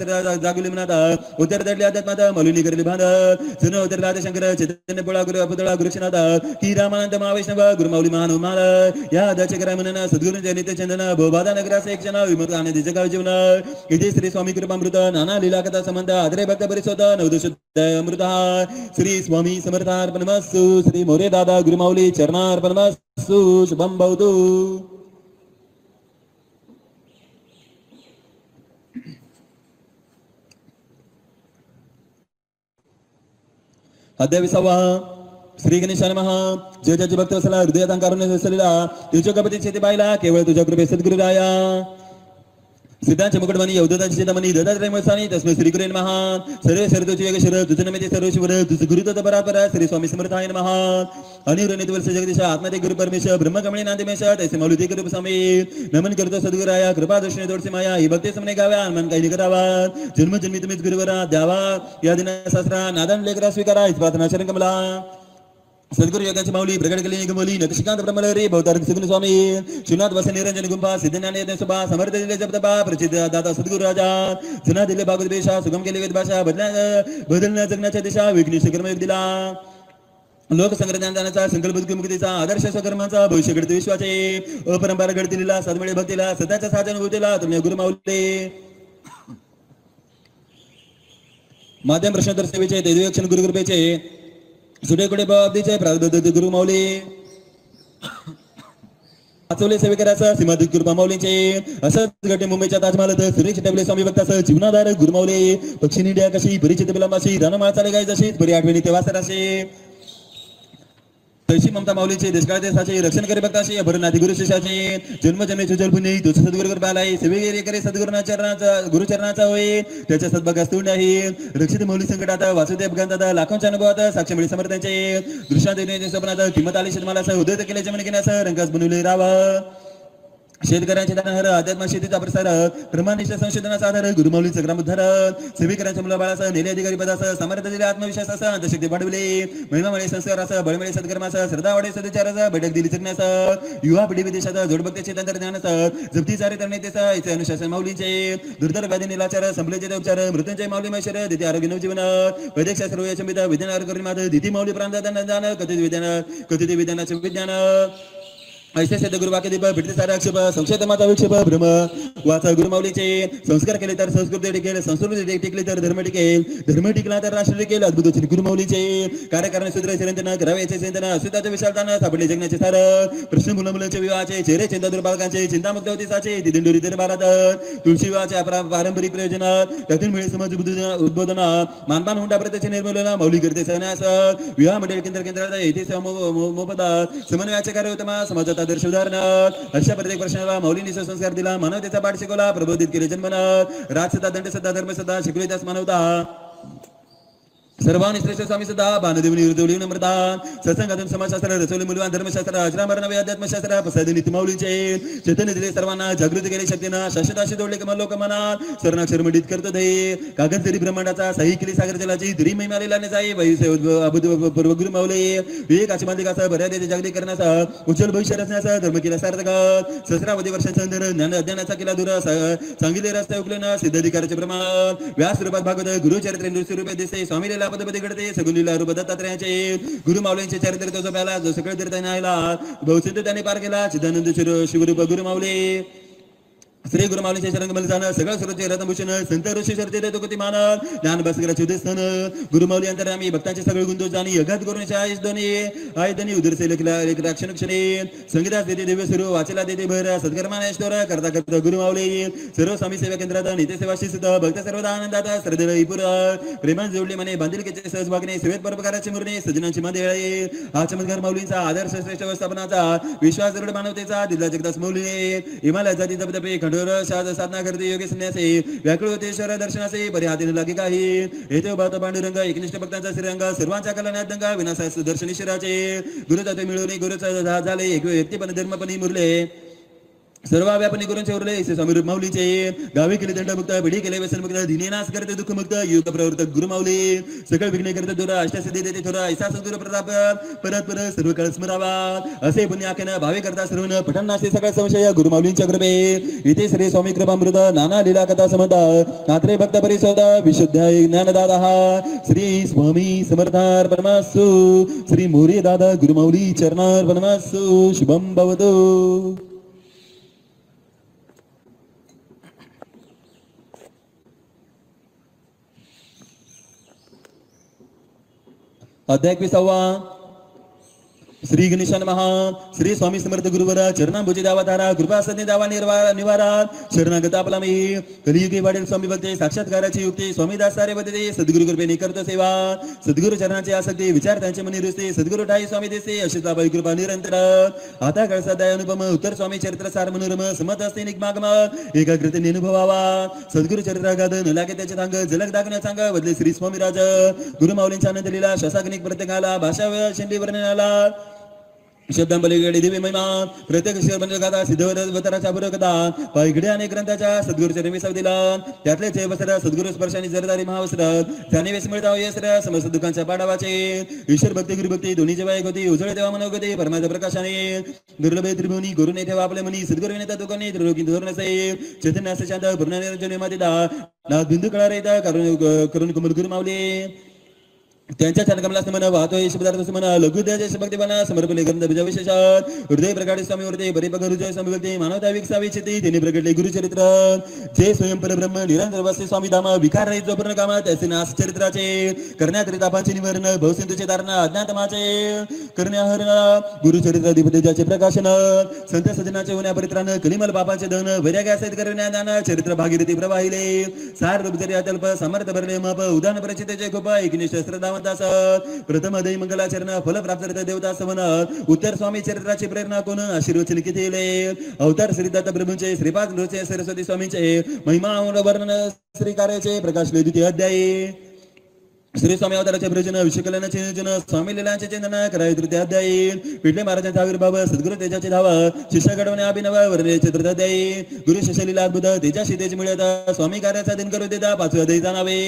जागुली मनात उत्तर दडली अध्यात्मात मौलीनी करली बांध जुन उतरला आदिशंकर चैतन्य पोळा गुरु पुतळा गुरुक्षनाथ की रामानंद महावैष्णव गुरुमाऊली महानुमाल या आदाचे करा म्हणून सद्गुरूंचे नित्य चंदन भोबादा नगरास एक क्षण विमुक्त आनंदी जगाव जीवन इथे श्री स्वामी कृपामृत नाना लीला कथा संबंध आदरे भक्त परिसोत नवदशुद्ध अमृत श्री स्वामी समर्थार्पणमस्तु श्री मोरे दादा गुरुमाऊली चरणार्पणमस्तु शुभम भवतु. अध्याय 20 श्री गणेशाय नमः. जय जय भक्त वसला हृदयात अंकारून सलिला तुझ्या कपटी शेती पाहिला केवळ तुझ्या कृपे सद्गुरु राया सिद्धांचे मुकुटमणी अवधूताची चिंतामणी दत्तात्रय मस्तानी तस्मै श्री गुरुवे नमः. सर्व शरदोची योगेश्वर तुझं नमेते सर्व शिवर तुझं गुरुत्व परापर श्री स्वामी समर्थाय नमः. अनिर्वनित वर्ष जगदीश आत्मते गुरु परमेश्वर ब्रह्मकमळे नांदेमेश तैसे माऊली कृप स्वामी नमन करतो सद्गुराया कृपा दर्शने दोडसे माया ही भक्ती समने गाव्या मन काही करावा जन्म जन्मी तुम्हीच गुरुवरा द्यावा या दिना शास्त्रा नादान लेकरा स्वीकारा इस प्रार्थना शरण कमला. सद्गुरु योगाची माऊली प्रगट केली निगमोली नक्षकांत ब्रह्मलहरी भवतारक सगुण स्वामी श्रीनाथ वसन निरंजन गुंफा सिद्धज्ञान यज्ञ सुभा समर्थ दिले जपतपा प्रचित दाता सद्गुरु राजा जुना दिले भागवत देशा सुगम केले वेद भाषा बदलण्या जगण्याच्या दिशा विघ्नेश कर्मयोग दिला लोक संग्रहणाचा संकल्प मुक्तीचा आदर्श स्वकर्माचा भविष्य घडते विश्वाचे अपरंपरा घडतीला सद्मळे भक्तीला सदाच्या साधन होतीला तुम्ही गुरु माऊली माध्यम प्रश्नोत्तर सेवेचे दैवक्षण गुरुकृपेचे सुडेकडे बाबतीचे प्रारब्ध गुरु माऊली आचवले सेवेकराचा सीमाधिक कृपा माऊलींचे असंच घटे मुंबईच्या ताजमहालात सुरेश टेबले स्वामी भक्तासह जीवनाधार गुरु माऊली पक्षी निड्या कशी परिचित बिलांबाशी रानमाळ चाले गाय जशी बरी आठवणी तेव्हा सराशे तशी ममता माऊलीचे देशकाळ देशाचे रक्षण करे भक्ताचे भरनाथी गुरु शिष्याचे जन्म जन्मेचे जलपुनी तुझ सद्गुरु कृपा आलाय सेवे करे सद्गुरुना चरणाचा गुरुचरणाचा होय त्याच्या सद्भागास तोंड आहे रक्षित माऊली संकटात वासुदेव भगवंतात लाखोंच्या अनुभवात साक्ष मिळी समर्थांचे दृष्टांत देण्याच्या स्वप्नात किंमत आली शेतमालासह उदय केले जमन घेण्यासह रंगास बनवले राव शेतकऱ्यांचे दानहर अध्यात्म शेतीचा प्रसार प्रमाणित संशोधनाचा आधार गुरुमाऊलीचा ग्रामोद्धार सेविकरांच्या मुलाबाळासह नेले अधिकारी पदासह सामर्थ्य दिले आत्मविश्वासासह अंतशक्ती वाढविले महिमामुळे संस्कारासह बळमुळे सत्कर्मासह श्रद्धावाडे सदाचारासह बैठक दिली जगण्यासह युवा पिढी विदेशाचा जोडभक्तीचे तंत्रज्ञानासह जप्ती चारित्रणेतेसह इथे अनुशासन माऊलींचे दुर्धर व्याधी निलाचार संपलेचे उपचार मृत्यूंजय माऊली मैश्वर दिती आरोग्य नवजीवन वैद्यकशास्त्र वयचंबित विज्ञान आरोग्य दिती माऊली प्रांतदान कथित विज्ञानाचे विज्ञान ऐसे सिद्ध गुरुवाक्य दीप भेटते सारे आक्षेप संशयमाचा विक्षेप भ्रम वाचा गुरुमाऊलीचे संस्कार केले तर संस्कृती टिकेल संस्कृती टिकली तर धर्म टिकेल धर्म टिकला तर राष्ट्र टिकेल अद्भुत गुरुमाऊलीचे कार्यकारण सूत्र चिरंतन करावेचे चिंतन असूताचे विशालताना सापडले जगण्याचे सार प्रश्न मुलामुलांचे विवाहाचे चेहरे चिंता दुर्बालकांचे चिंतामुक्त होतीसाचे दिंडोरी दरबारात तुळशी विवाहाचे पारंपरिक प्रयोजन त्यातून मिळे समाज उद्बोधन मानपान हुंडा प्रत्यक्ष निर्मूलन मौली करते सहन्यास विवाह मंडळ केंद्रात येथे मोफत समन्वयाचे कार्य उत्तम समाजात आदर्श उदाहरण अशा प्रत्येक प्रश्नाला माऊलींनी संस्कार दिला मानवतेचा पाठ शिकवला प्रबोधित केले जन्मनाथ राजसत्ता दंडसत्ता धर्मसत्ता शिकवली त्यास मानवता सर्वांनी श्रेष्ठ स्वामी सदा बाणदेवनी हृदय नम्रता सत्संगातून समाजशास्त्र रचवले मूल्यवान धर्मशास्त्र अजरामर नवे अध्यात्मशास्त्र प्रसाद नीती माऊलींचे चैतन्य दिले सर्वांना जागृत केले शक्तीनं शाश्वताशी जोडले कमल लोक मनात सरणाक्षर मंडित करतो दे कागद तरी ब्रह्मांडाचा सही केली सागर जलाची तरी महिमालेला ने जाई पूर्व गुरु माऊली विवेकाची मालिकाचा भर्यादेचे जागतिक करण्याचा उज्ज्वल भविष्य रचण्याचा धर्म केला सार्थक सहस्रावधी वर्षांचा ज्ञान अज्ञानाचा केला दूर सांगितले रस्ते उकलेना सिद्धाधिकाराचे प्रमाण व्यास रूपात भागवत गुरुचरित्र नृत्य रूपे दिसते स्वामी पदपदी घडते सगुलीला रूप दत्तात्रयाचे गुरु माऊलींचे चरित्र तो जपायला जो सगळे तीर्थाने आला बहुसिद्ध त्याने पार केला चिदानंद शिवरूप गुरु माऊली श्री गुरु माऊलींचे शरणकमल जाणं सगळं सुरचे रत्नभूषण संत ऋषी शरते देतो गती मान ज्ञान बसकराचे उदयस्थान गुरु माऊली अंतर्यामी भक्तांचे सगळे गुंतो जाणी अघात करून आयुष दोन्ही आयुधनी उदरसे राक्षण क्षणे संगीतास देते दिव्य सुरू वाचेला देते भर सत्कर्मानेश्वर करता करता गुरु माऊली सर्व स्वामी सेवा केंद्रात नित्य सेवा शिस्त भक्त सर्वदा आनंदात श्रद्धेला प्रेमान जोडले म्हणे बांधिलकीचे सहज वागणे सेवेत परोपकाराचे मुरणे सजनांची मध्ये हा चमत्कार माऊलींचा आदर्श श्रेष्ठ व्यवस्थापनाचा विश्वास दृढ मानवतेचा दिला जगदास माऊलीने हिमालय जाती तपतपे साधना करते योग्य संन्यासे व्याकुळ होते ईश्वर दर्शनाचे बरे हातीने लागे काही येथे भात पांडुरंग एकनिष्ठ भक्तांचा श्रीरंग सर्वांच्या कल्याणात दंगा विनाशास दर्शनी शिराचे गुरुतत्व मिळवणे गुरुचा झाले एक व्यक्तीपणे धर्मपणे मुरले सर्व व्यापनी गुरूंचे उरले स्वामी रूप माऊलीचे गावी केले दंडमुक्त पिढी केले व्यसनमुक्त दिनेनाश करते दुःखमुक्त युग प्रवर्तक गुरु माऊली सकळ विघ्ने करते दुरा अष्टसिद्धी देते थोरा ऐसा सद्गुरु प्रताप परत परत सर्व काळ स्मरावा असे पुण्य आख्यान भावे करता सर्वण पठणाचे सगळा संशय गुरु माऊलींच्या कृपे इथे श्री स्वामी कृपामृत नाना लीला कथा समता नात्रे भक्त परिशोध विशुद्ध ज्ञानदादा श्री स्वामी समर्थार्पणमस्तु श्री मोरे दादा गुरु माऊली चरणार्पणमस्तु शुभम भवतु अध्याय 21 श्री गणेशा नमः श्री स्वामी समर्थ गुरुवर चरणांभुजी दावा धारा कृपा सन्नी दावा निवारा शरणागत आपला मी कलियुगी वाढेल स्वामी भक्ते साक्षात्काराची युक्ती स्वामी दास सारे बदते सद्गुरु कृपेने करतो सेवा सद्गुरु चरणाची आसक्ती विचार त्यांचे मनी रुजते सद्गुरु ठाई स्वामी देसे अशीच बाई कृपा निरंतर आता कळसा दया अनुपम उत्तर स्वामी चरित्र सार मनोरम समत असते निगमागम एकाग्रतेने अनुभवावा सद्गुरु चरित्रागाध न लागे त्याचे थांग जलक दाखवण्या सांग बदले श्री स्वामी राज गुरु माऊलींच्या आनंद लिला शासकनिक प्रत्येकाला भाषा शेंडी वर्णनाला शब्दांबलीकडे दिव्य महिमा प्रत्येक गाथा सिद्धवतराच्या बुरकथा पैगडे अनेक ग्रंथाच्या सद्गुरूच्या रेमी दिला त्यातले चे वस्त्र सद्गुरु स्पर्शाने जरदारी महावस्त्र त्याने वेस मिळता यस्त्र समस्त दुःखांच्या पाडावाचे ईश्वर भक्ती गुरुभक्ती दोन्ही जेव्हा एक होती उजळे तेव्हा मनोगती परमात्मा प्रकाशाने दुर्लभ त्रिभुवनी गुरुने ठेवा आपले मनी सद्गुरू नेता दुकाने त्रिलोकी धोरण असे चैतन्य असे शांत पूर्ण निरंजन मातिदा ना बिंदू कळा रेता करून कुमल गुरु माऊली त्यांच्या चरणकमलास म्हणा वाहतो यशपदार्थ म्हणा लघुद्याचे शभक्ती बना समर्पले ग्रंथ बीजा विशेषात हृदय प्रकाटे स्वामी वरते बरे बघ हृदय स्वामी भक्ती मानवता विकसावी चिती त्यांनी प्रगटले गुरुचरित्र जे स्वयं परब्रह्म निरंतर वस्ते स्वामी धाम विकार रहित जो पूर्ण कामात त्याचे नाश चरित्राचे करण्यात रितापांचे निवारण भवसिंधूचे तारण अज्ञातमाचे करण्याहरण गुरुचरित्राधिपतीचे प्रकाशन संत सजनाचे होण्या परित्राण कलिमल बापाचे धन वैराग्यासहित करण्यादान चरित्र भागीरथी प्रवाहिले सार रूप जरी अतल्प समर्थ भरले मप उदान परिचितेचे खूप एकनिष्ठ श्रद्धावंत माता प्रथम दही मंगलाचरण फल प्राप्त देवता सवन उत्तर स्वामी चरित्राची प्रेरणा कोण आशीर्वचन किती अवतार श्री दत्त प्रभूंचे श्रीपाद नृचे सरस्वती स्वामींचे महिमा वर्णन श्री कार्याचे प्रकाश द्वितीय अध्यायी श्री स्वामी अवताराचे प्रयोजन विषयकल्याणाचे नियोजन स्वामी लीलांचे चिंतन करावे तृतीय अध्यायी पिठले महाराजांचा आविर्भाव सद्गुरु तेजाचे धाव शिष्य घडवणे अभिनव वर्णे चतुर्थ अध्यायी गुरु शिष्य लीला अद्भुत तेजाशी तेज मिळत स्वामी कार्याचा दिन करू देता पाचव्या अध्यायी जाणावे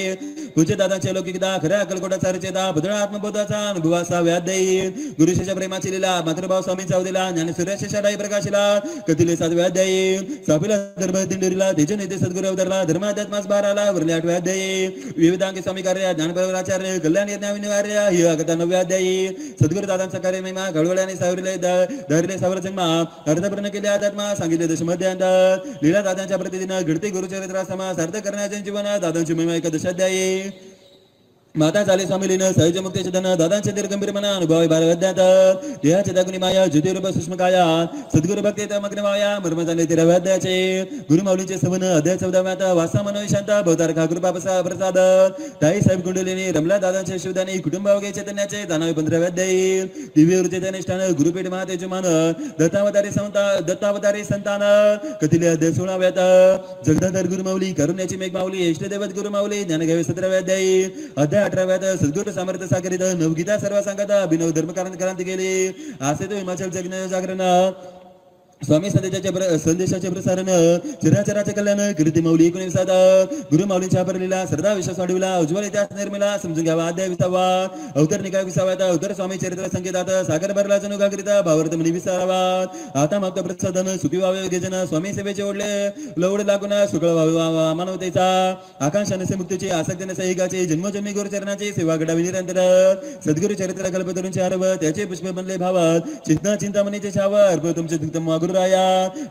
पूज्य दादांचे लौकिकता खऱ्या अक्कलकोटाचा रचेता भद्रा आत्मबोधाचा अनुभवा सहाव्या अध्यायी गुरु शिष्य प्रेमाची लीला मातृभाव स्वामींचा उदिला ज्ञानेश्वर शिष्यालाही प्रकाशिला कथिले सातव्या अध्यायी सापीला धर्म दिंडोरीला तेज नेते सद्गुरु अवतरला धर्माध्यात्मास बाराला वरले आठव्या अध्यायी विविधांगी स्वामी कार्य ज्ञान आचार्य कल्याण निवार्य ही अगता नवव्या अध्यायी सद्गुरु दादांचा कार्य महिमा घडवळ्याने सावरले धरले सावर जन्मा अर्थपूर्ण केले आध्यात्मा सांगितले दशमध्यांत लीला दादांच्या प्रतिदिन घडते गुरुचरित्रा समास अर्थ करण्याचे जीवन दादांची महिमा एकादश अध्यायी माता झाले स्वामीलीन सहज मुक्तीचे धन दादांचे दीर गंभीर मना अनुभव बारा अध्यात देहाचे दागुनी माया ज्योतिरूप सूक्ष्मकाया सद्गुरु भक्तीत मग्न माया मर्म झाले 13व्या अध्यायाचे गुरुमाऊलींचे सवन अध्याय 14व्यात वासा मनोय शांत भवतार खा कृपा प्रसाद ताई साहेब कुंडलिनी रमला दादांचे शिवदानी कुटुंब वगे चैतन्याचे जाणावे 15व्या अध्यायी दिव्य ऊर्जेचे निष्ठान गुरुपीठ महातेज मान दत्तावतारी संतान कथिले अध्याय 16व्यात जगदाधर गुरुमाऊली करुण्याची मेघ माऊली इष्टदेवत गुरुमाऊली ज्ञानगावे 17व्या अध्यायी अध्याय 18व्यात सद्गुरु समर्थ सागरीत नवगीता सर्व सांगत अभिनव धर्म क्रांती केली असे तो हिमाचल जगन जागरण स्वामी संदेशाचे प्रसारण चराचराचे कल्याण कीर्ती माऊली 19 गुरु माऊलींच्या परलीला श्रद्धा विश्वास वाढविला उज्ज्वल इतिहास निर्मिला समजून घ्यावा अध्याय 20वा अवतर निकाय 20व्यात अवतर स्वामी चरित्र संकेतात सागर भरला जनुगाकरिता भावार्थ म्हणी 20वा आता मागता प्रसादन सुखी व्हावे गेजन स्वामी सेवेचे ओढले लवड लागून सुखळ व्हावा मानवतेचा आकांक्षा नसे मुक्तीची आसक्ती नसे ऐकाचे जन्मजन्मी गुरुचरणाची सेवा घडावी निरंतर सद्गुरु चरित्र कल्पतरूंचे आरव त्याचे पुष्प बनले भावात चिंतामणीचे छाव अर्प तुमचे उत्तम गुरुराया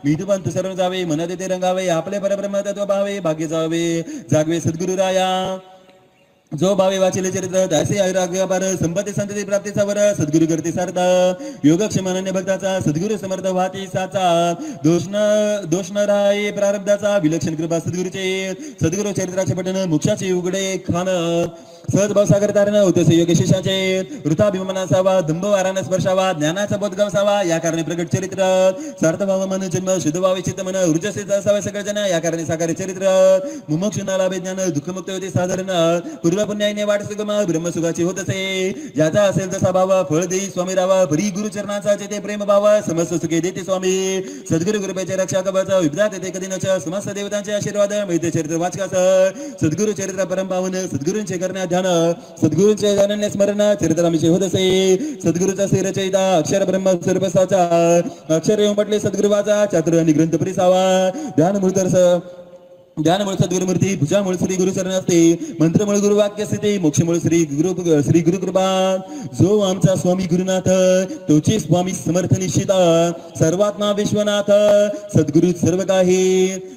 मी तू पंत सर्व जावे मनात येते रंगावे आपले परब्रह्म तत्व भावे भाग्य जावे जागवे सद्गुरुराया जो भावे वाचिले चरित्र त्याचे आयुराग्यपार संपत्ती संतती प्राप्तीचा वर सद्गुरु करते सार्थ योगक्षेम अनन्य भक्ताचा सद्गुरु समर्थ वाती साचा दोष न राहे प्रारब्धाचा विलक्षण कृपा सद्गुरुचे सद्गुरु चरित्राचे पठन मोक्षाचे उघडे खान सहज भावसागर तारण होते योग्य शिष्याचे वृथाभिमान असावा दंभ वाराने स्पर्शावा ज्ञानाचा बोध गवसावा या कारणे प्रगट चरित्र सार्थ भाव मन जन्म शुद्ध भावे चित्त मन ऊर्जस्थित असावे सगळे जन या कारणे साकार चरित्र मुमुक्षुना लाभे ज्ञान दुःखमुक्त होते साधारण पूर्व पुण्याने वाट सुगम ब्रह्मसुखाची होत असे ज्याचा असेल तसा भाव फळ देई स्वामी रावा परी गुरुचरणाचा जेते प्रेम भाव समस्त सुखे देते स्वामी सद्गुरु कृपेचे रक्षा कवच विद्यात येते कधीनच समस्त देवतांचे आशीर्वाद मिळते चरित्र वाचकास सद्गुरु चरित्र परम पावन सद्गुरूंचे करण्यात ध्यान सद्गुरूंचे अनन्य स्मरण चरित्राविषयी होत असे सद्गुरूचा श्री रचयिता अक्षर ब्रह्म स्वरूपसाचा अक्षर येऊन म्हटले सद्गुरुवाचा चातुर आणि ग्रंथ परिसावा ध्यानमुळे सद्गुरुमूर्ती भुजामुळे श्री गुरुचरण असते मंत्रमुळे गुरुवाक्य स्थिती मोक्षमुळे श्री गुरुकृपा जो आमचा स्वामी गुरुनाथ तोचे स्वामी समर्थ निश्चित सर्वात्मा विश्वनाथ सद्गुरु सर्व काही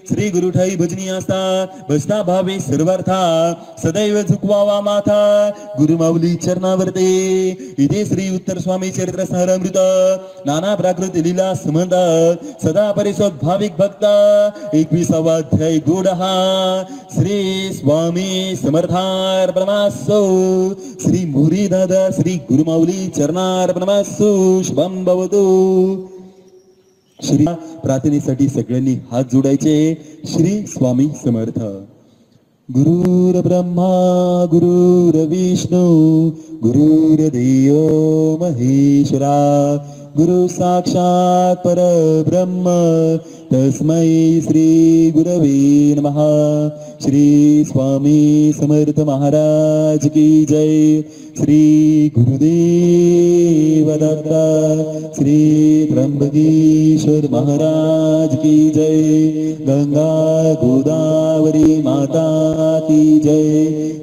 श्री गुरु ठाई भजनी असता भजता भावे सर्वार्था सदैव झुकवावा माथा गुरुमाऊली चरणावरते इथे श्री उत्तर स्वामी चरित्र सारामृत नाना प्राकृत लीला संबंध सदा परिसोद भाविक भक्त 21वा अध्याय गोड श्री स्वामी समर्थार्पणमस्तु श्री मुरी दादा श्री गुरुमाऊली चरणार्पणमस्तु शुभम भवतु श्री प्रार्थनेसाठी सगळ्यांनी हात जोडायचे श्री स्वामी समर्थ गुरुर ब्रह्मा गुरुर विष्णू गुरुर्देव महेश्वरा गुरु साक्षात परब्रह्म तस्मै श्री गुरवे नमः श्री स्वामी समर्थ महाराज की जय श्री गुरुदेव दत्ता श्री त्र्यंबकेश्वर महाराज की जय गंगा गोदावरी माता की जय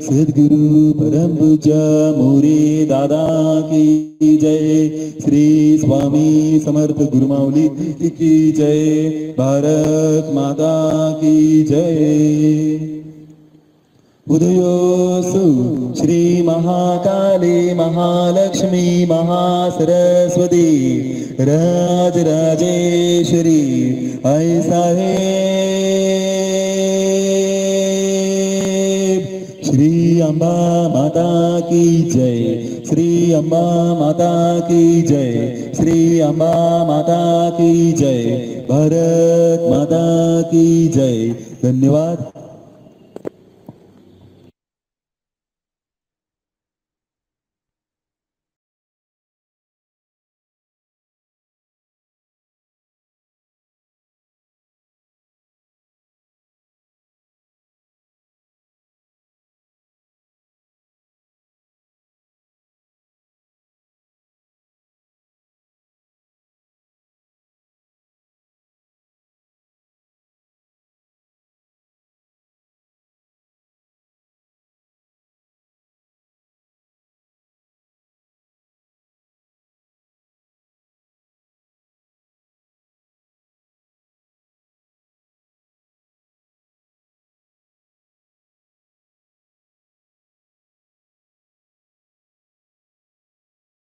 सद्गुरु परम पूज्य मोरे दादा की जय श्री स्वामी समर्थ गुरुमाऊली की जय भारत माता की जय उदयोसु श्री महाकाली महालक्ष्मी महासरस्वती राजराजेश्वरी आई साहेब श्री अंबा माता की जय, श्री अंबा माता की जय, श्री अंबा माता की जय, भारत माता की जय. धन्यवाद.